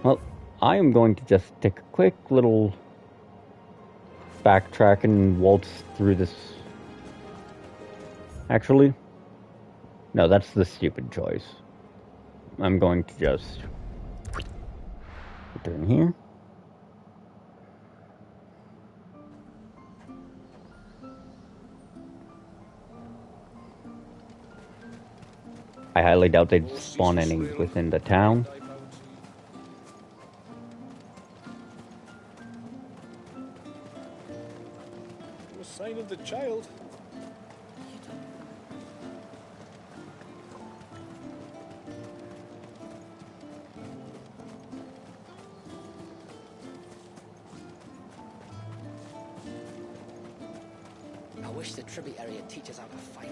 Well, I am going to just take a quick little backtrack and waltz through this. Actually, no, that's the stupid choice. I'm going to just return here. I highly doubt they'd spawn any within the town. No sign of the child. I wish the tributary would teach us how to fight.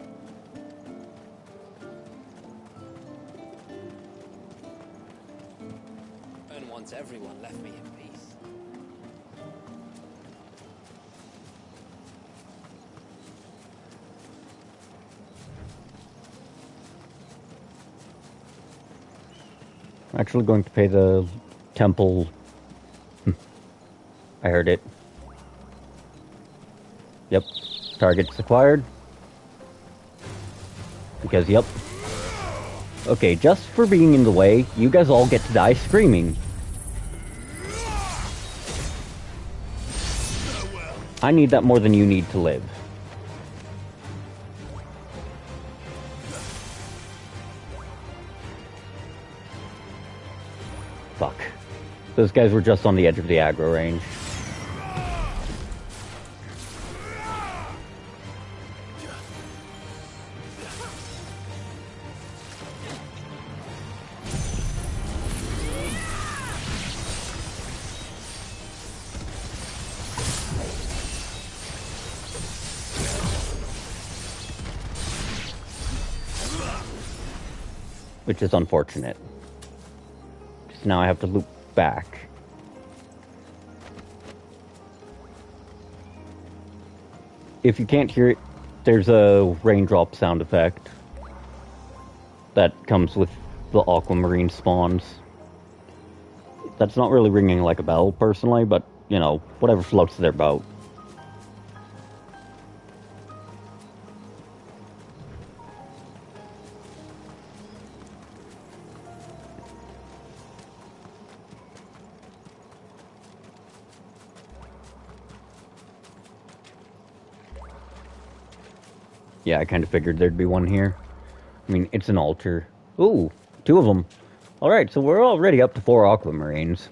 And once everyone left me in peace. I'm actually going to pay the temple. I heard it. Yep. Target's acquired. Because, yep. Okay, just for being in the way, you guys all get to die screaming. I need that more than you need to live. Fuck. Those guys were just on the edge of the aggro range. Which is unfortunate. So now I have to loop back. If you can't hear it, there's a raindrop sound effect that comes with the aquamarine spawns. That's not really ringing like a bell, personally, but, you know, whatever floats their boat. Yeah, I kind of figured there'd be one here. I mean, it's an altar. Ooh, 2 of them. Alright, so we're already up to 4 aquamarines.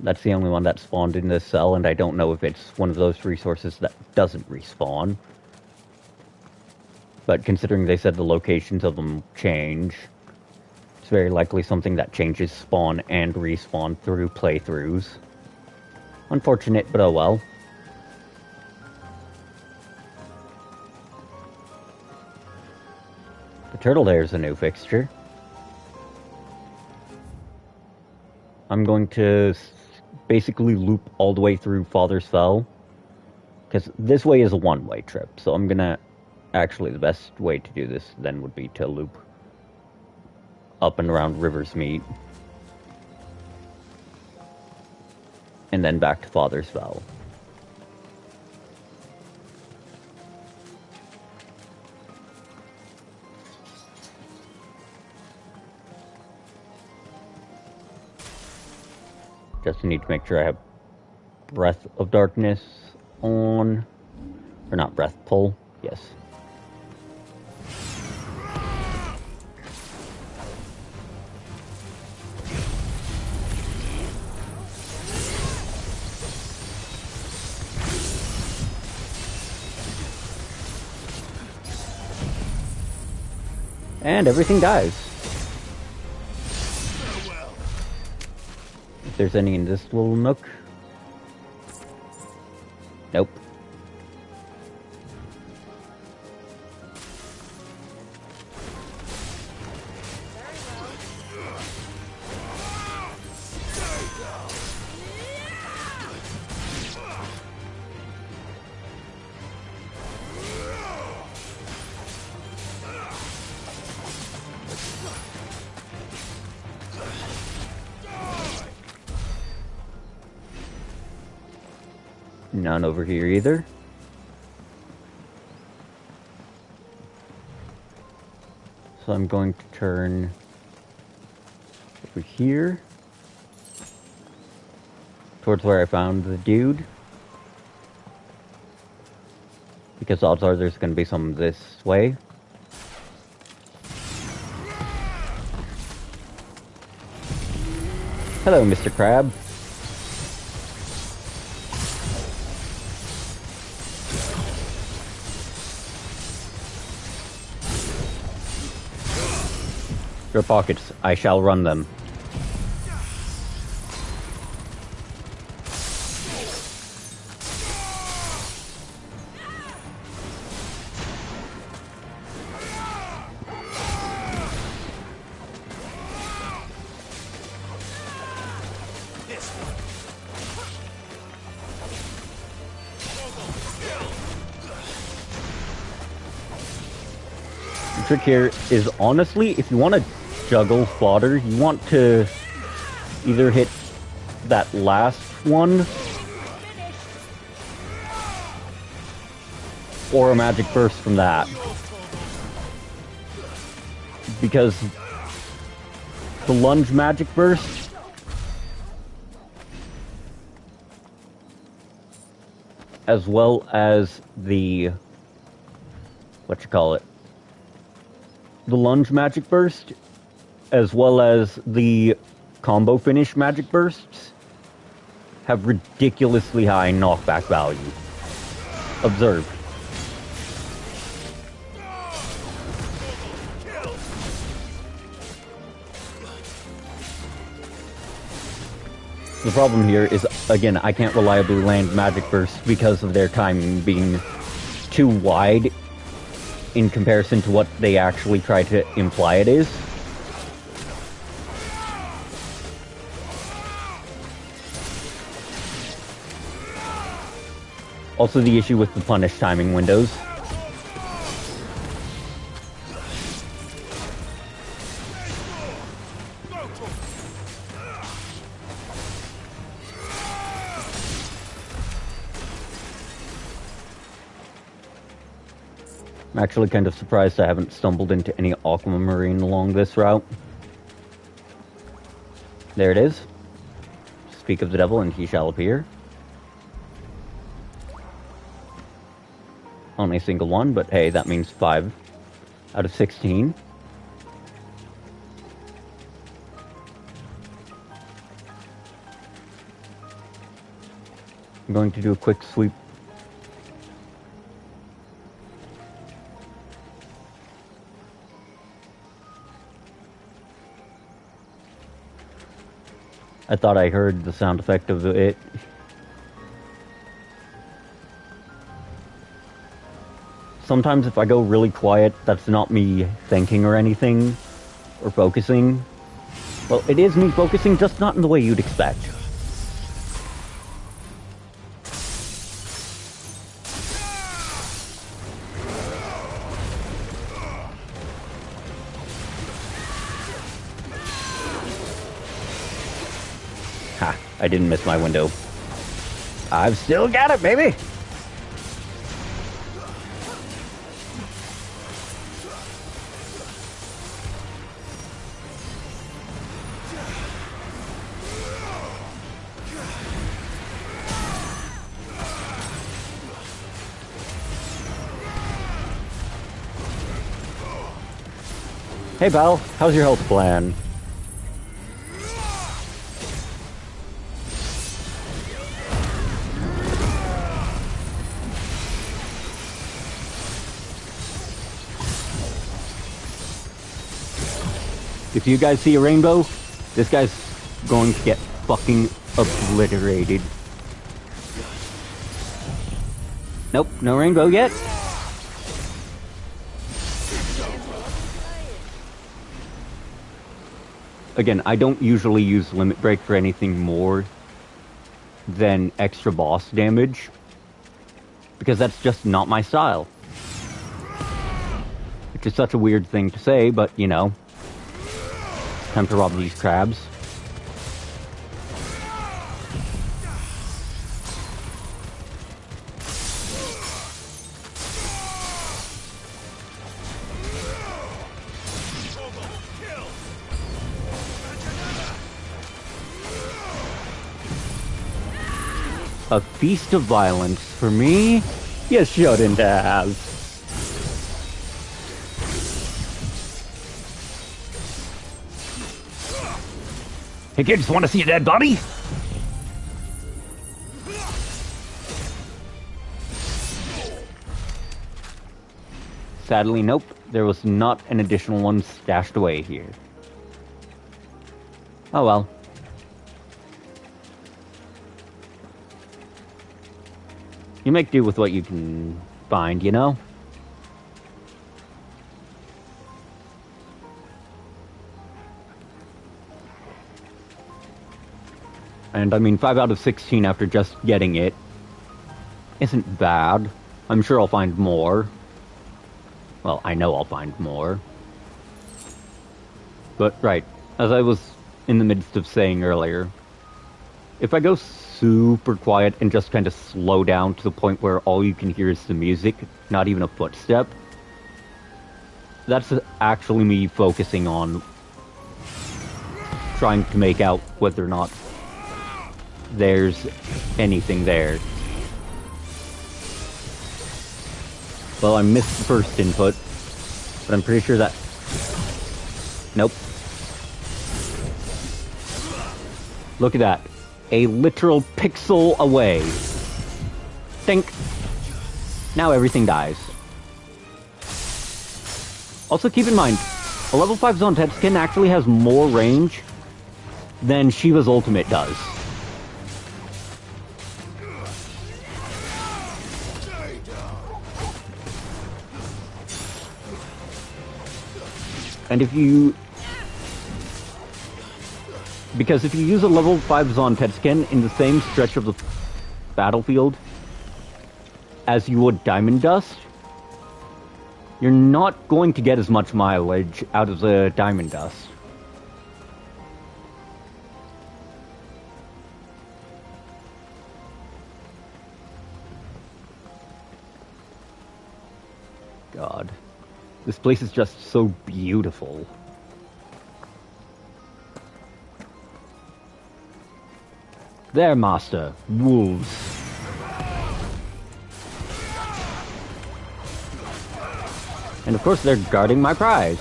That's the only one that spawned in this cell, and I don't know if it's one of those resources that doesn't respawn. But considering they said the locations of them change, it's very likely something that changes spawn and respawn through playthroughs. Unfortunate, but oh well. The turtle there is a new fixture. I'm going to basically loop all the way through Father's Fell, because this way is a one-way trip, so I'm gonna... Actually, the best way to do this then would be to loop up and around River's Meet, and then back to Father's Fell. Just need to make sure I have Breath of Darkness on. Or not Breath, Pull. Yes. And everything dies. If there's any in this little nook. Nope. None over here either. So I'm going to turn over here towards where I found the dude, because odds are there's going to be some this way. Hello, Mr. Crab. Your pockets, I shall run them. The trick here is, honestly, if you want to juggle fodder, you want to either hit that last one or a magic burst from that, because the lunge magic burst as well as the the lunge magic burst as well as the combo finish magic bursts have ridiculously high knockback value. Observe. The problem here is, again, I can't reliably land magic bursts because of their timing being too wide in comparison to what they actually try to imply it is. Also the issue with the punish timing windows. I'm actually kind of surprised I haven't stumbled into any aquamarine along this route. There it is. Speak of the devil and he shall appear. Only a single one, but hey, that means 5 out of 16. I'm going to do a quick sweep. I thought I heard the sound effect of it. Sometimes if I go really quiet, that's not me thinking or anything, or focusing. Well, it is me focusing, just not in the way you'd expect. Ha, I didn't miss my window. I've still got it, baby! Hey, pal, how's your health plan? If you guys see a rainbow, this guy's going to get fucking obliterated. Nope, no rainbow yet. Again, I don't usually use Limit Break for anything more than extra boss damage, because that's just not my style. Which is such a weird thing to say, but, you know, time to rob these crabs. A feast of violence for me? You shouldn't have. Hey kids, want to see a dead body? Sadly, nope. There was not an additional one stashed away here. Oh well. You make do with what you can find, you know? And I mean, 5 out of 16 after just getting it isn't bad. I'm sure I'll find more. Well, I know I'll find more. But, right, as I was in the midst of saying earlier, if I go super quiet and just kind of slow down to the point where all you can hear is the music, not even a footstep, that's actually me focusing on trying to make out whether or not there's anything there. Well, I missed the first input, but I'm pretty sure that... Nope. Look at that. A literal pixel away. Think. Now everything dies. Also keep in mind, a level 5 Zontet skin actually has more range than Shiva's ultimate does. And if you... Because if you use a level 5 Zontetsuken in the same stretch of the battlefield as you would Diamond Dust, you're not going to get as much mileage out of the Diamond Dust. God. This place is just so beautiful. There, master. Wolves. And of course they're guarding my prize.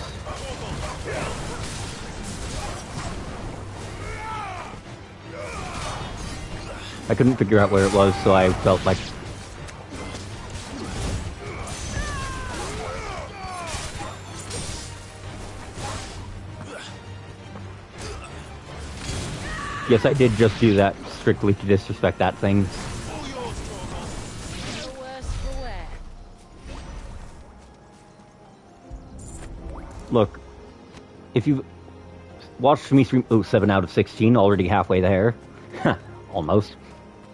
I couldn't figure out where it was, so I felt like... Yes, I did just do that strictly to disrespect that thing. Look, if you've watched me stream 7 out of 16, already halfway there. Almost.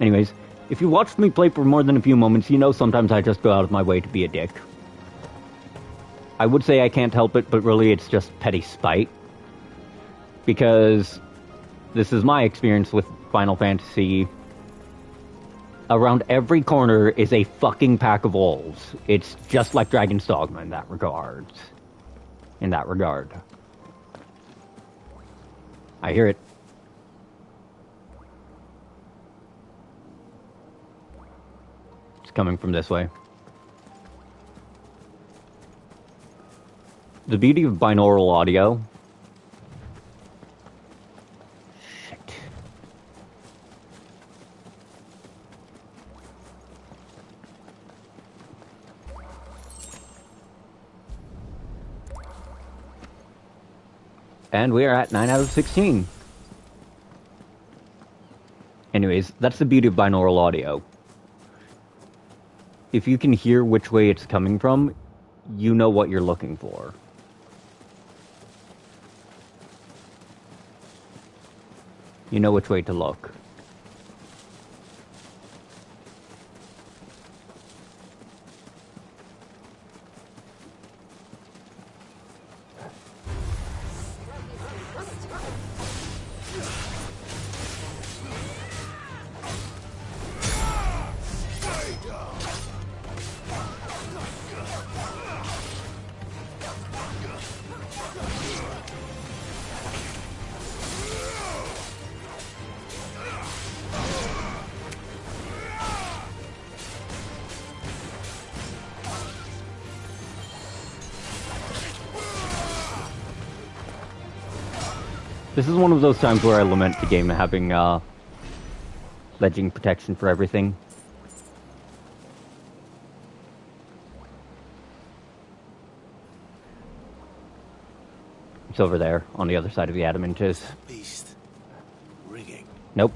Anyways, if you watched me play for more than a few moments, you know sometimes I just go out of my way to be a dick. I would say I can't help it, but really it's just petty spite. Because this is my experience with Final Fantasy. Around every corner is a fucking pack of wolves. It's just like Dragon's Dogma in that regard. I hear it. It's coming from this way. The beauty of binaural audio. Shit. And we are at 9 out of 16. Anyways, that's the beauty of binaural audio. If you can hear which way it's coming from, you know what you're looking for. You know which way to look. This is one of those times where I lament the game having ledging protection for everything. It's over there, on the other side of the adamantus. Beast. Rigging. Nope.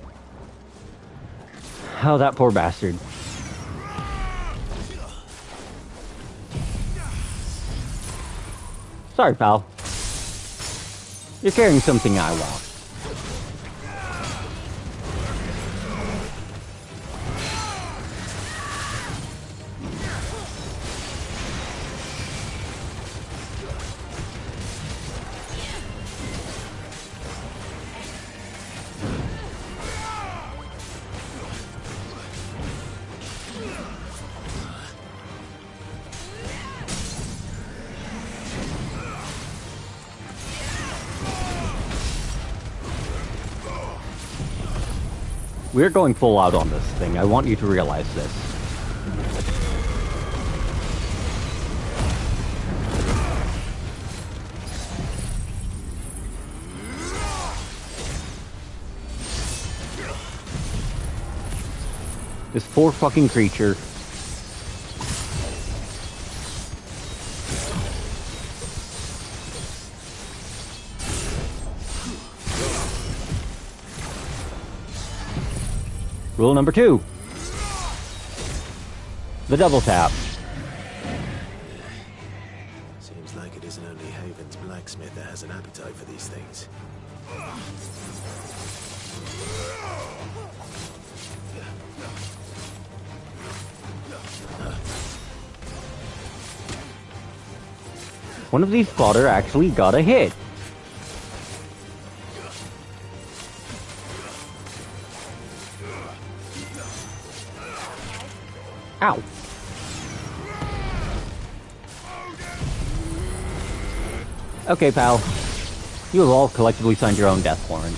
Oh, that poor bastard. Sorry, pal. You're carrying something I want. We're going full out on this thing. I want you to realize this. This poor fucking creature. Rule number 2. The double tap. Seems like it isn't only Haven's blacksmith things. One of these fodder actually got a hit. Ow. Okay, pal. You have all collectively signed your own death warrant.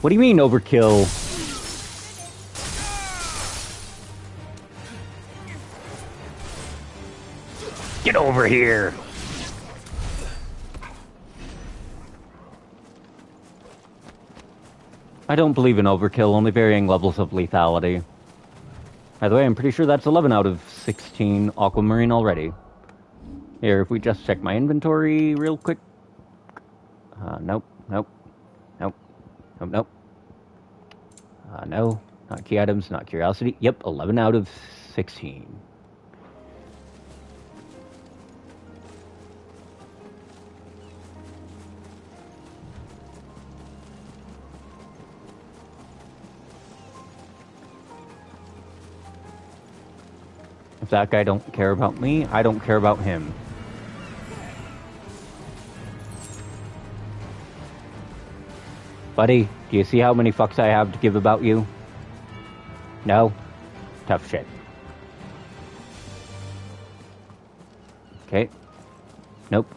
What do you mean, overkill? Get over here! I don't believe in overkill, only varying levels of lethality. By the way, I'm pretty sure that's 11 out of 16 Aquamarine already. Here, if we just check my inventory real quick. Nope, nope, nope, nope, nope. No, not key items, not curiosity. Yep, 11 out of 16. If that guy don't care about me, I don't care about him. Buddy, do you see how many fucks I have to give about you? No? Tough shit. Okay. Nope.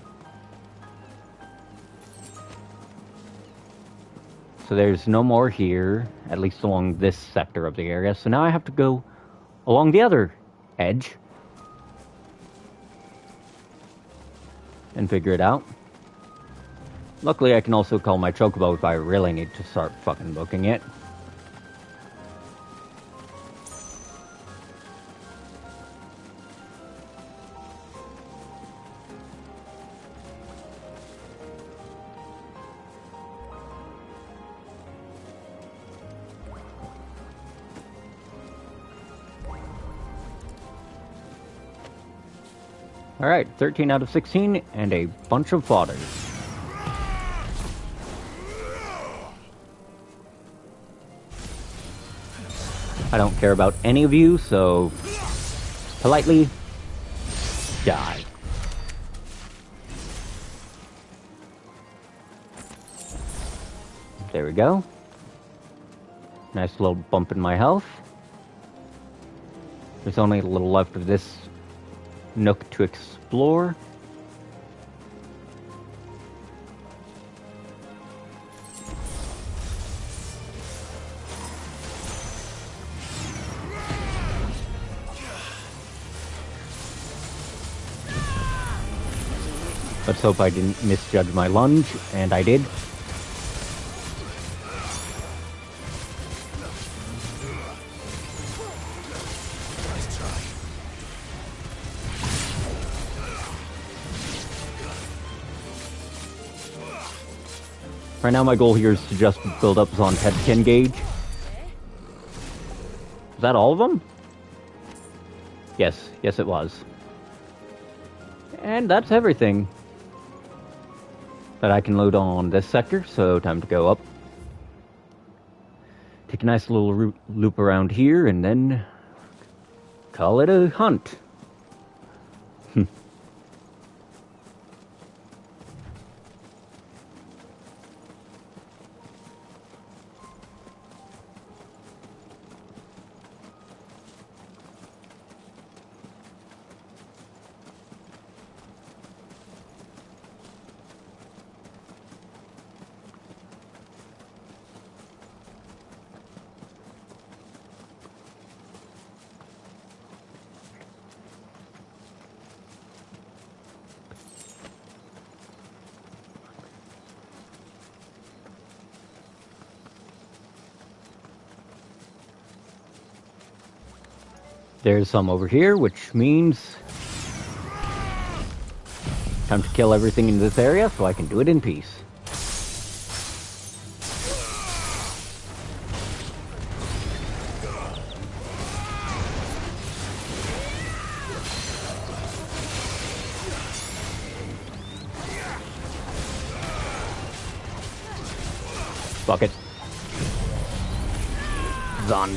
So there's no more here, at least along this sector of the area. So now I have to go along the other edge and figure it out. Luckily, I can also call my chocobo if I really need to start fucking booking it. Alright, 13 out of 16, and a bunch of fodder. I don't care about any of you, so politely die. There we go. Nice little bump in my health. There's only a little left of this nook to explore. Let's hope I didn't misjudge my lunge, and I did. Right now my goal here is to just build up on Petkin gauge. Is that all of them? Yes, yes it was. And that's everything that I can load on this sector, so time to go up. Take a nice little loop around here, and then call it a hunt. There's some over here, which means time to kill everything in this area so I can do it in peace. Fuck it. Zon.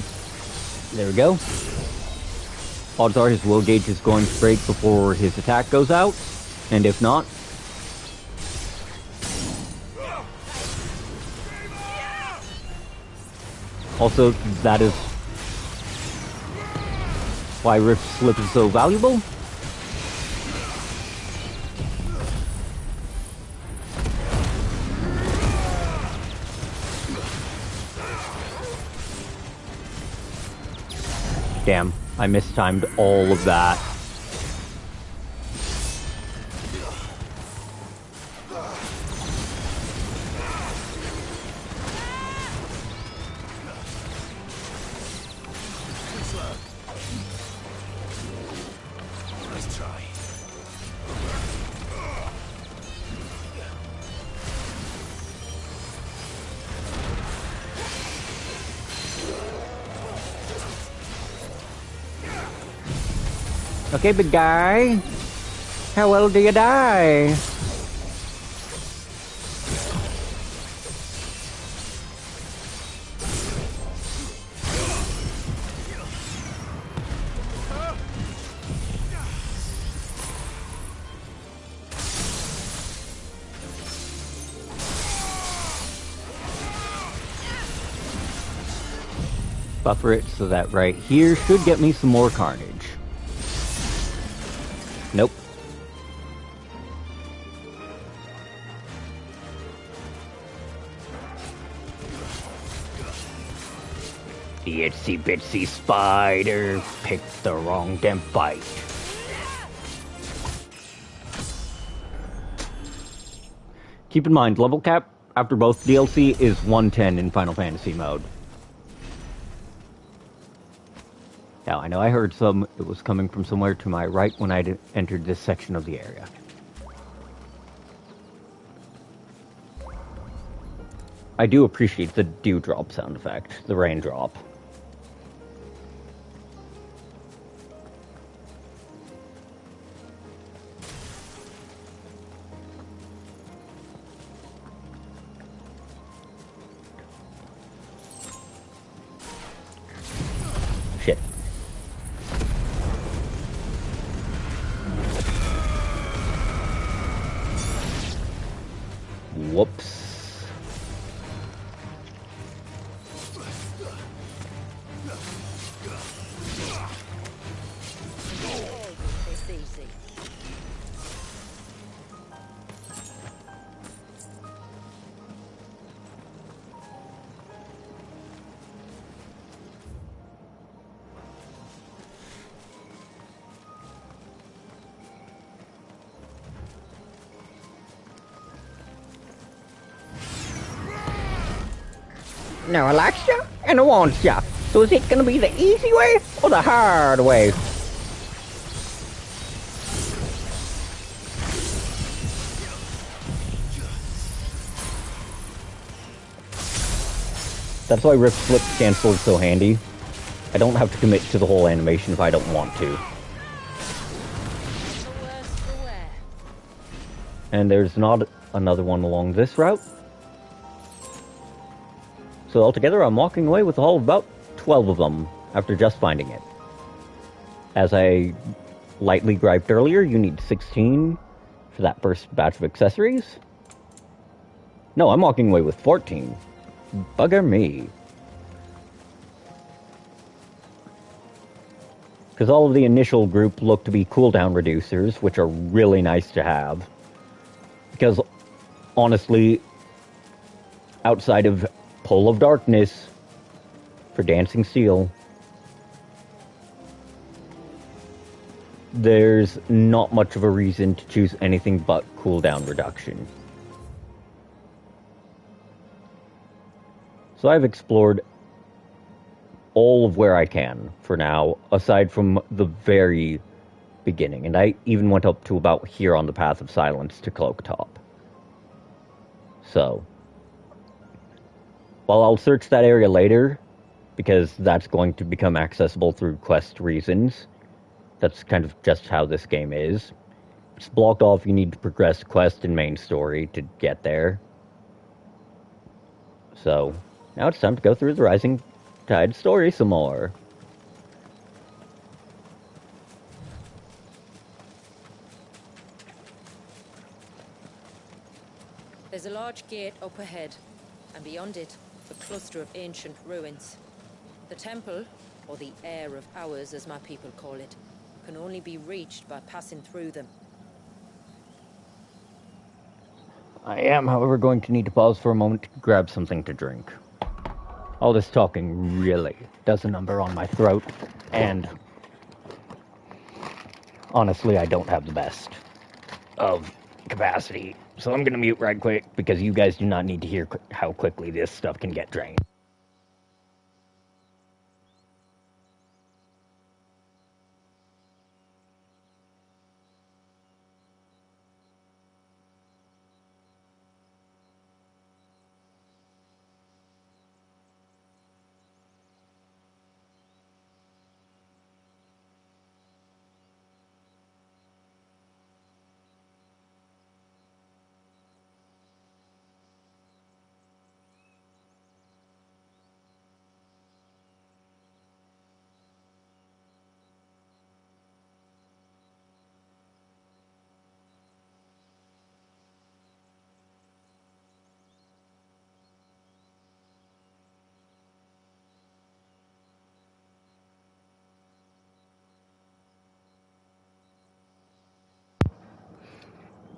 There we go. Odds are his will gauge is going to break before his attack goes out, and if not... Also, that is why Rift Slip is so valuable. Damn, I mistimed all of that. Nice try. Okay, big guy. How well do you die? Buffer it so that right here should get me some more carnage. Nope. The itsy bitsy spider picked the wrong damn bite. Keep in mind, level cap after both DLC is 110 in Final Fantasy mode. Now, I know I heard it was coming from somewhere to my right when I entered this section of the area. I do appreciate the dewdrop sound effect, the raindrop. Shit. Whoops. Now I likes ya, and I wants ya. So is it gonna be the easy way, or the hard way? That's why Rift Flip Cancel is so handy. I don't have to commit to the whole animation if I don't want to. And there's not another one along this route. So altogether, I'm walking away with a haul of about 12 of them after just finding it. As I lightly griped earlier, you need 16 for that first batch of accessories. No, I'm walking away with 14. Bugger me. Because all of the initial group look to be cooldown reducers, which are really nice to have. Because, honestly, outside of Pull of Darkness for Dancing Steel, there's not much of a reason to choose anything but cooldown reduction. So I've explored all of where I can for now, aside from the very beginning, and I even went up to about here on the Path of Silence to Cloak Top. So, while I'll search that area later, because that's going to become accessible through quest reasons, that's kind of just how this game is. It's blocked off, you need to progress quest and main story to get there. So, now it's time to go through the Rising Tide story some more. There's a large gate up ahead, and beyond it, a cluster of ancient ruins. The temple, or the Heir of Hours as my people call it, can only be reached by passing through them. I am, however, going to need to pause for a moment to grab something to drink. All this talking really does a number on my throat, and honestly, I don't have the best of capacity. So I'm going to mute right quick, because you guys do not need to hear how quickly this stuff can get drained.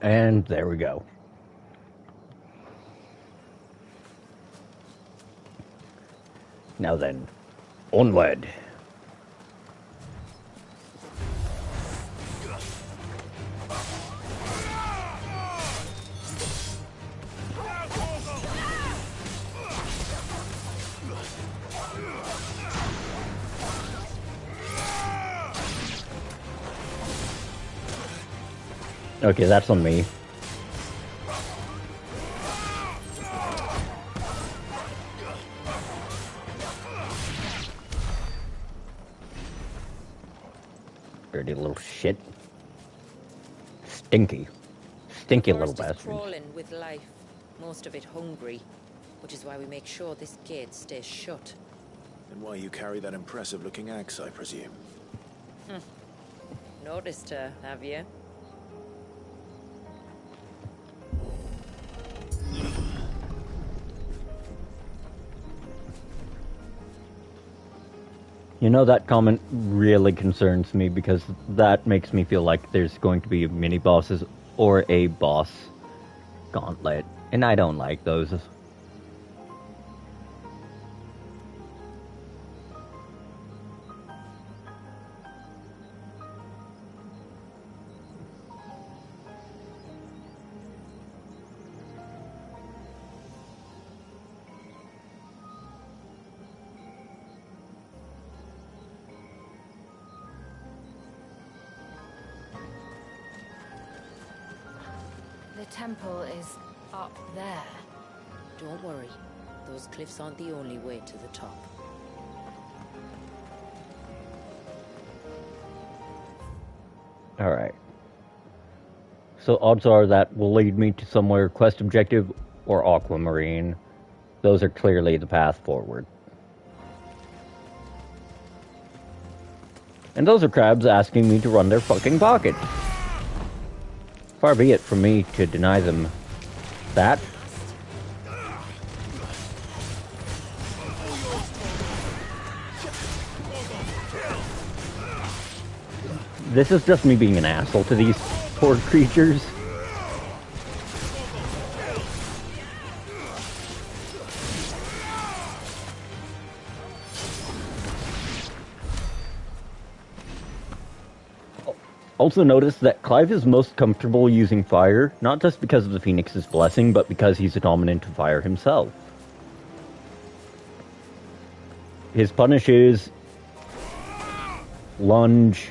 And there we go. Now then, onward. Okay, that's on me. Dirty little shit. Stinky. Stinky little bastard. Crawling with life, most of it hungry, which is why we make sure this gate stays shut. And why you carry that impressive-looking axe, I presume. Noticed her, have you? You know, that comment really concerns me, because that makes me feel like there's going to be mini bosses or a boss gauntlet, and I don't like those. The temple is up there. Don't worry. Those cliffs aren't the only way to the top. Alright. So odds are that will lead me to somewhere quest objective or aquamarine. Those are clearly the path forward. And those are crabs asking me to run their fucking pockets. Far be it from me to deny them that. This is just me being an asshole to these poor creatures. Also notice that Clive is most comfortable using fire, not just because of the Phoenix's blessing, but because he's a dominant of fire himself. His punishes, lunge,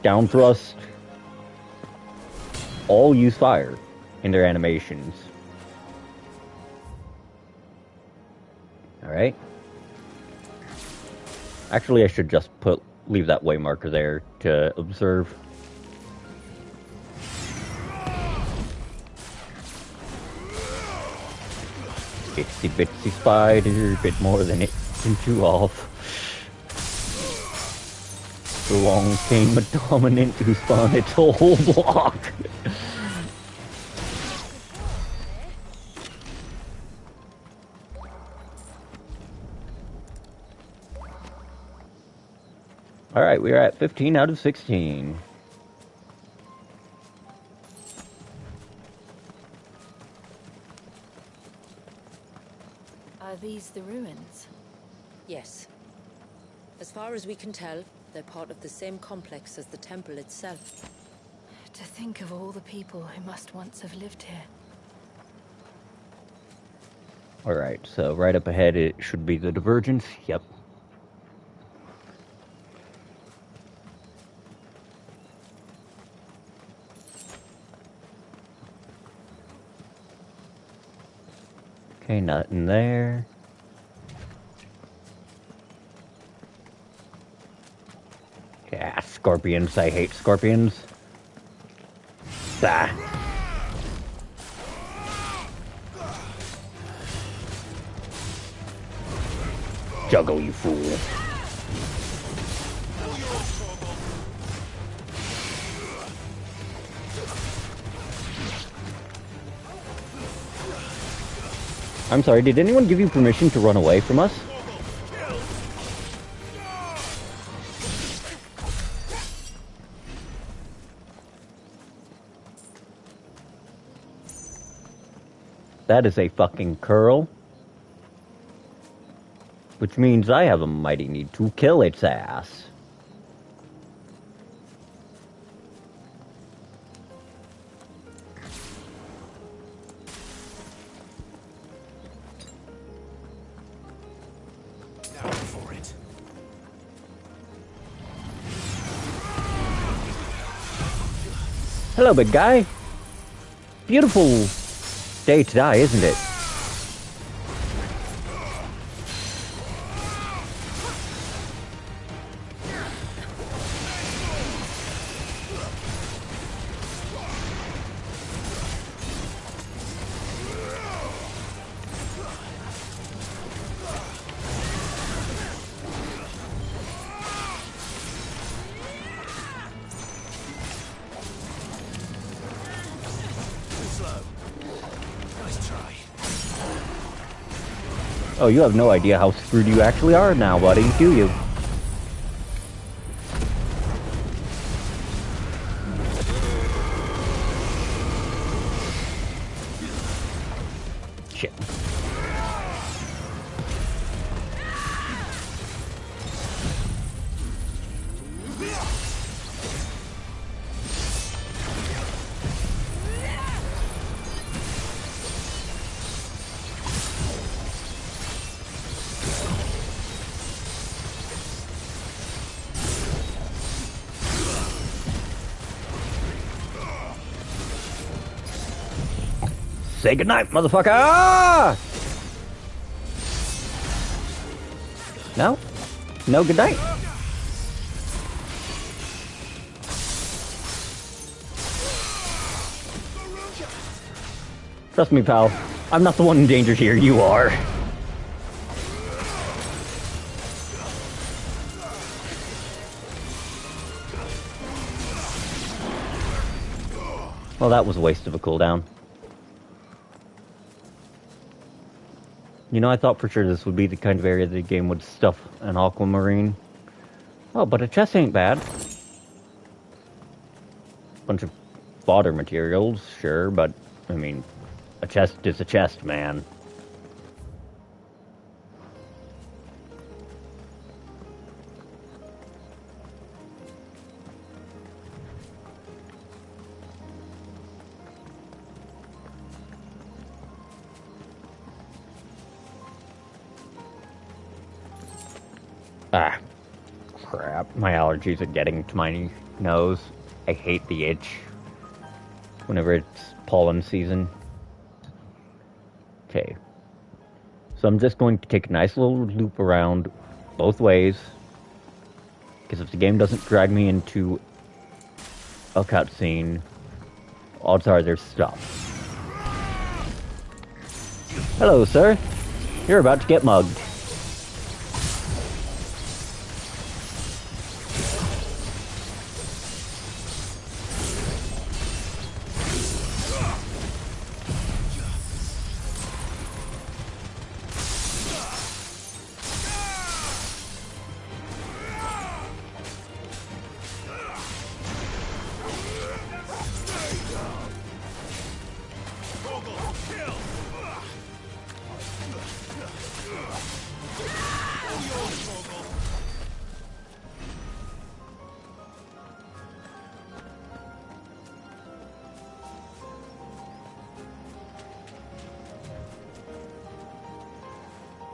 down thrust, all use fire in their animations. Alright. Actually, I should just leave that way marker there to observe. Itsy bitsy spider, bit more than it can chew off. Along came a dominant who spawned its whole block. Alright, we are at 15 out of 16. Are these the ruins? Yes. As far as we can tell, they're part of the same complex as the temple itself. To think of all the people who must once have lived here. Alright, so right up ahead it should be the divergence. Yep. Okay, nothing there. Yeah, scorpions. I hate scorpions. Bah. Juggle, you fool. I'm sorry, did anyone give you permission to run away from us? That is a fucking curl. Which means I have a mighty need to kill its ass. Now for it. Hello, big guy. Beautiful day to die, isn't it? Oh, you have no idea how screwed you actually are now, buddy, do you? Shit. Say goodnight, motherfucker! Ah! No? No goodnight? Trust me, pal. I'm not the one in danger here, you are. Well, that was a waste of a cooldown. You know, I thought for sure this would be the kind of area the game would stuff an aquamarine. Oh, but a chest ain't bad. Bunch of fodder materials, sure, but, I mean, a chest is a chest, man. Ah, crap. My allergies are getting to my nose. I hate the itch whenever it's pollen season. Okay. So I'm just going to take a nice little loop around both ways. Because if the game doesn't drag me into a cutscene, odds are there's stuff. Hello, sir. You're about to get mugged.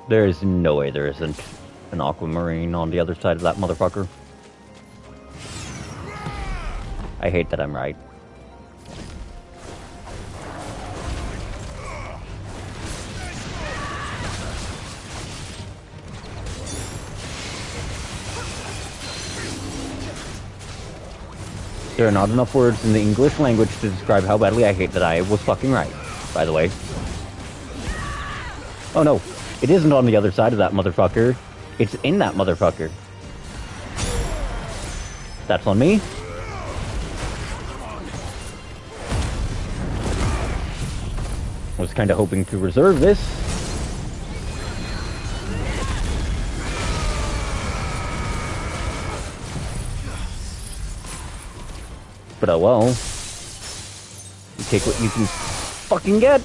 There is no way there isn't an aquamarine on the other side of that motherfucker. I hate that I'm right. There are not enough words in the English language to describe how badly I hate that I was fucking right, by the way. Oh no, it isn't on the other side of that motherfucker. It's in that motherfucker. That's on me. I was kind of hoping to reserve this. But oh well. You take what you can fucking get.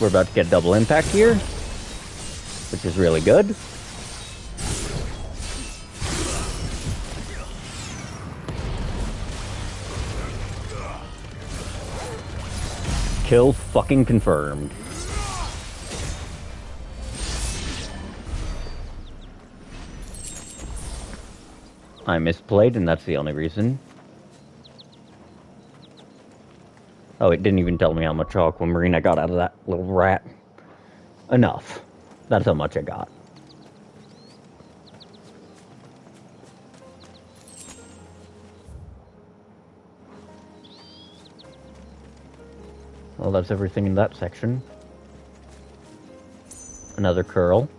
We're about to get double impact here, which is really good. Kill fucking confirmed. I misplayed, and that's the only reason. Oh, it didn't even tell me how much aquamarine I got out of that little rat. Enough. That's how much I got. Well, that's everything in that section. Another curl.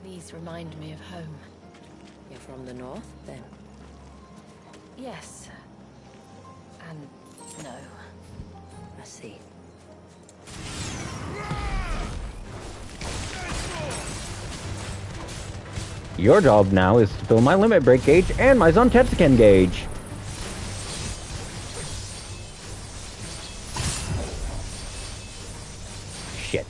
These remind me of home. You're from the north, then? Yes. And no. I see. Your job now is to fill my limit break gauge and my Zontetsuken gauge. Shit.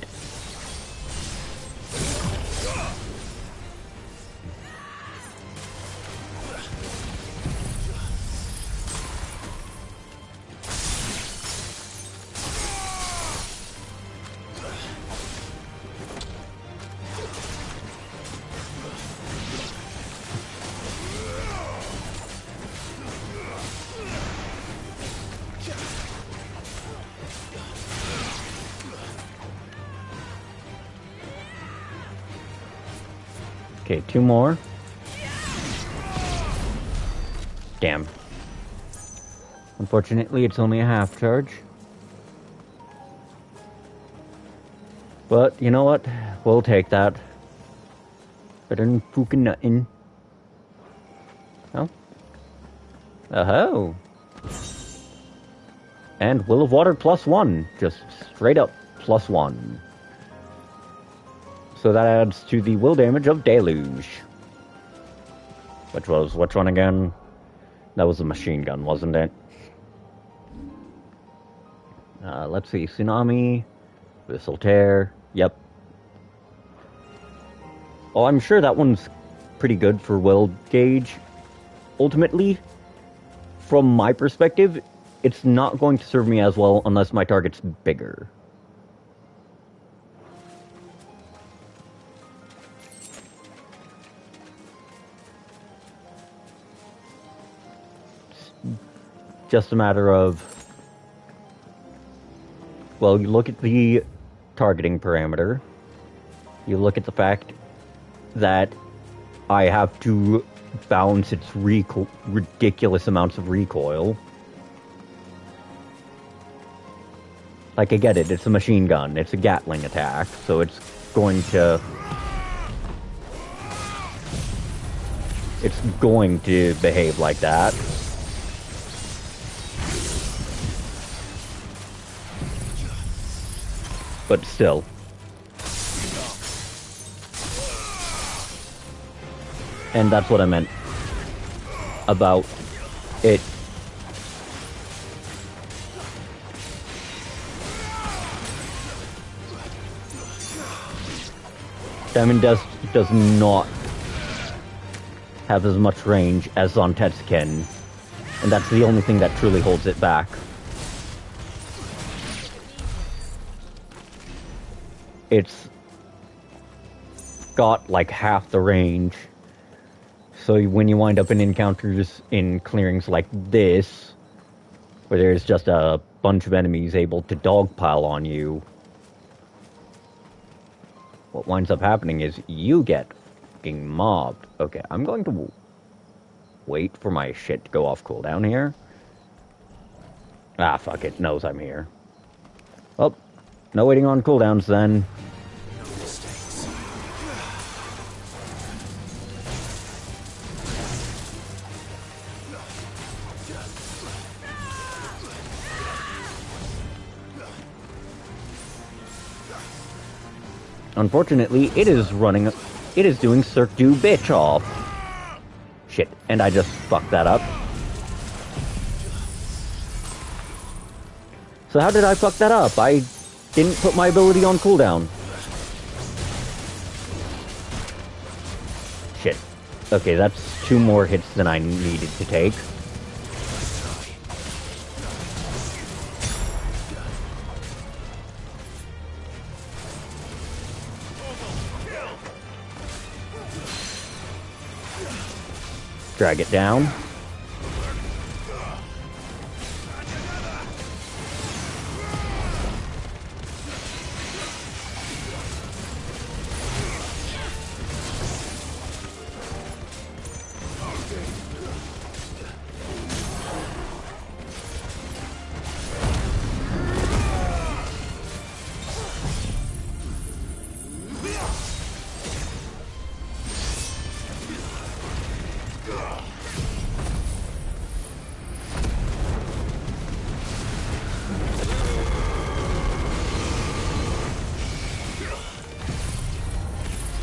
Okay, two more. Damn. Unfortunately, it's only a half charge. But, you know what? We'll take that. Better than fucking nothing. Oh. Oh-ho. And Will of Water +1. Just straight up +1. So that adds to the will damage of Deluge. Which was, which one again? That was a machine gun, wasn't it? Let's see, Tsunami, Whistle Tear, yep. Oh, I'm sure that one's pretty good for will gauge. Ultimately, from my perspective, it's not going to serve me as well unless my target's bigger. Just a matter of, well, you look at the targeting parameter, you look at the fact that I have to balance its ridiculous amounts of recoil. Like, I get it, it's a machine gun, it's a Gatling attack, so it's going to... It's going to behave like that. But still. And that's what I meant about it. Diamond Dust does not have as much range as on Tetsuken, and that's the only thing that truly holds it back. It's got like half the range, so when you wind up in encounters in clearings like this, where there's just a bunch of enemies able to dogpile on you, what winds up happening is you get fucking mobbed. Okay, I'm going to wait for my shit to go off cooldown here. Ah, fuck it, knows I'm here. Well, no waiting on cooldowns then. Unfortunately, it is doing Cirque du bitch off. Shit, and I just fucked that up. So how did I fuck that up? I didn't put my ability on cooldown. Shit. Okay, that's 2 more hits than I needed to take. Drag it down.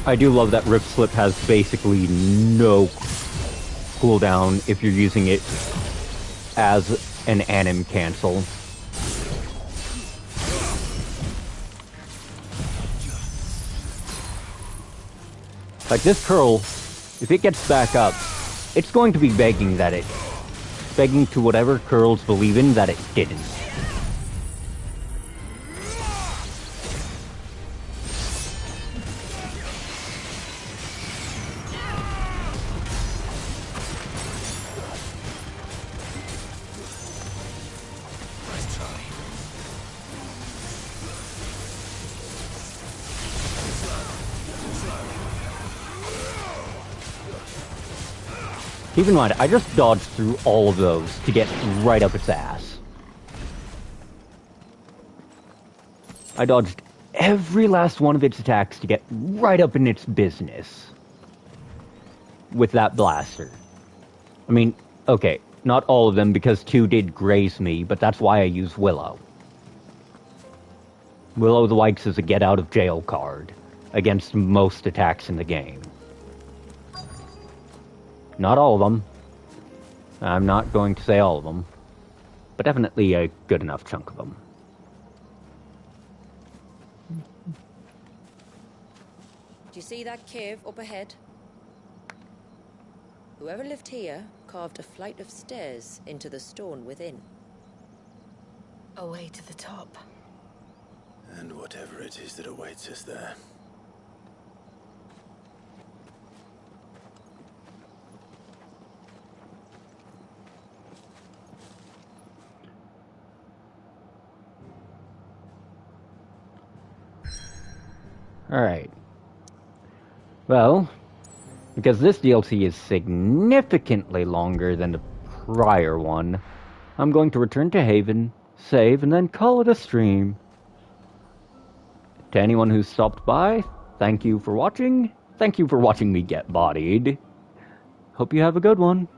I do love that Rip Slip has basically no cooldown if you're using it as an anim cancel. Like this curl, if it gets back up, it's going to be begging to whatever curls believe in that it didn't. Keep in mind, I just dodged through all of those to get right up its ass. I dodged every last one of its attacks to get right up in its business with that blaster. I mean, okay, not all of them because 2 did graze me, but that's why I use Willow. Willow the Likes is a get out of jail card against most attacks in the game. Not all of them. I'm not going to say all of them, but definitely a good enough chunk of them. Do you see that cave up ahead? Whoever lived here carved a flight of stairs into the stone within. A way to the top. And whatever it is that awaits us there. Alright. Well, because this DLC is significantly longer than the prior one, I'm going to return to Haven, save, and then call it a stream. To anyone who stopped by, thank you for watching. Thank you for watching me get bodied. Hope you have a good one.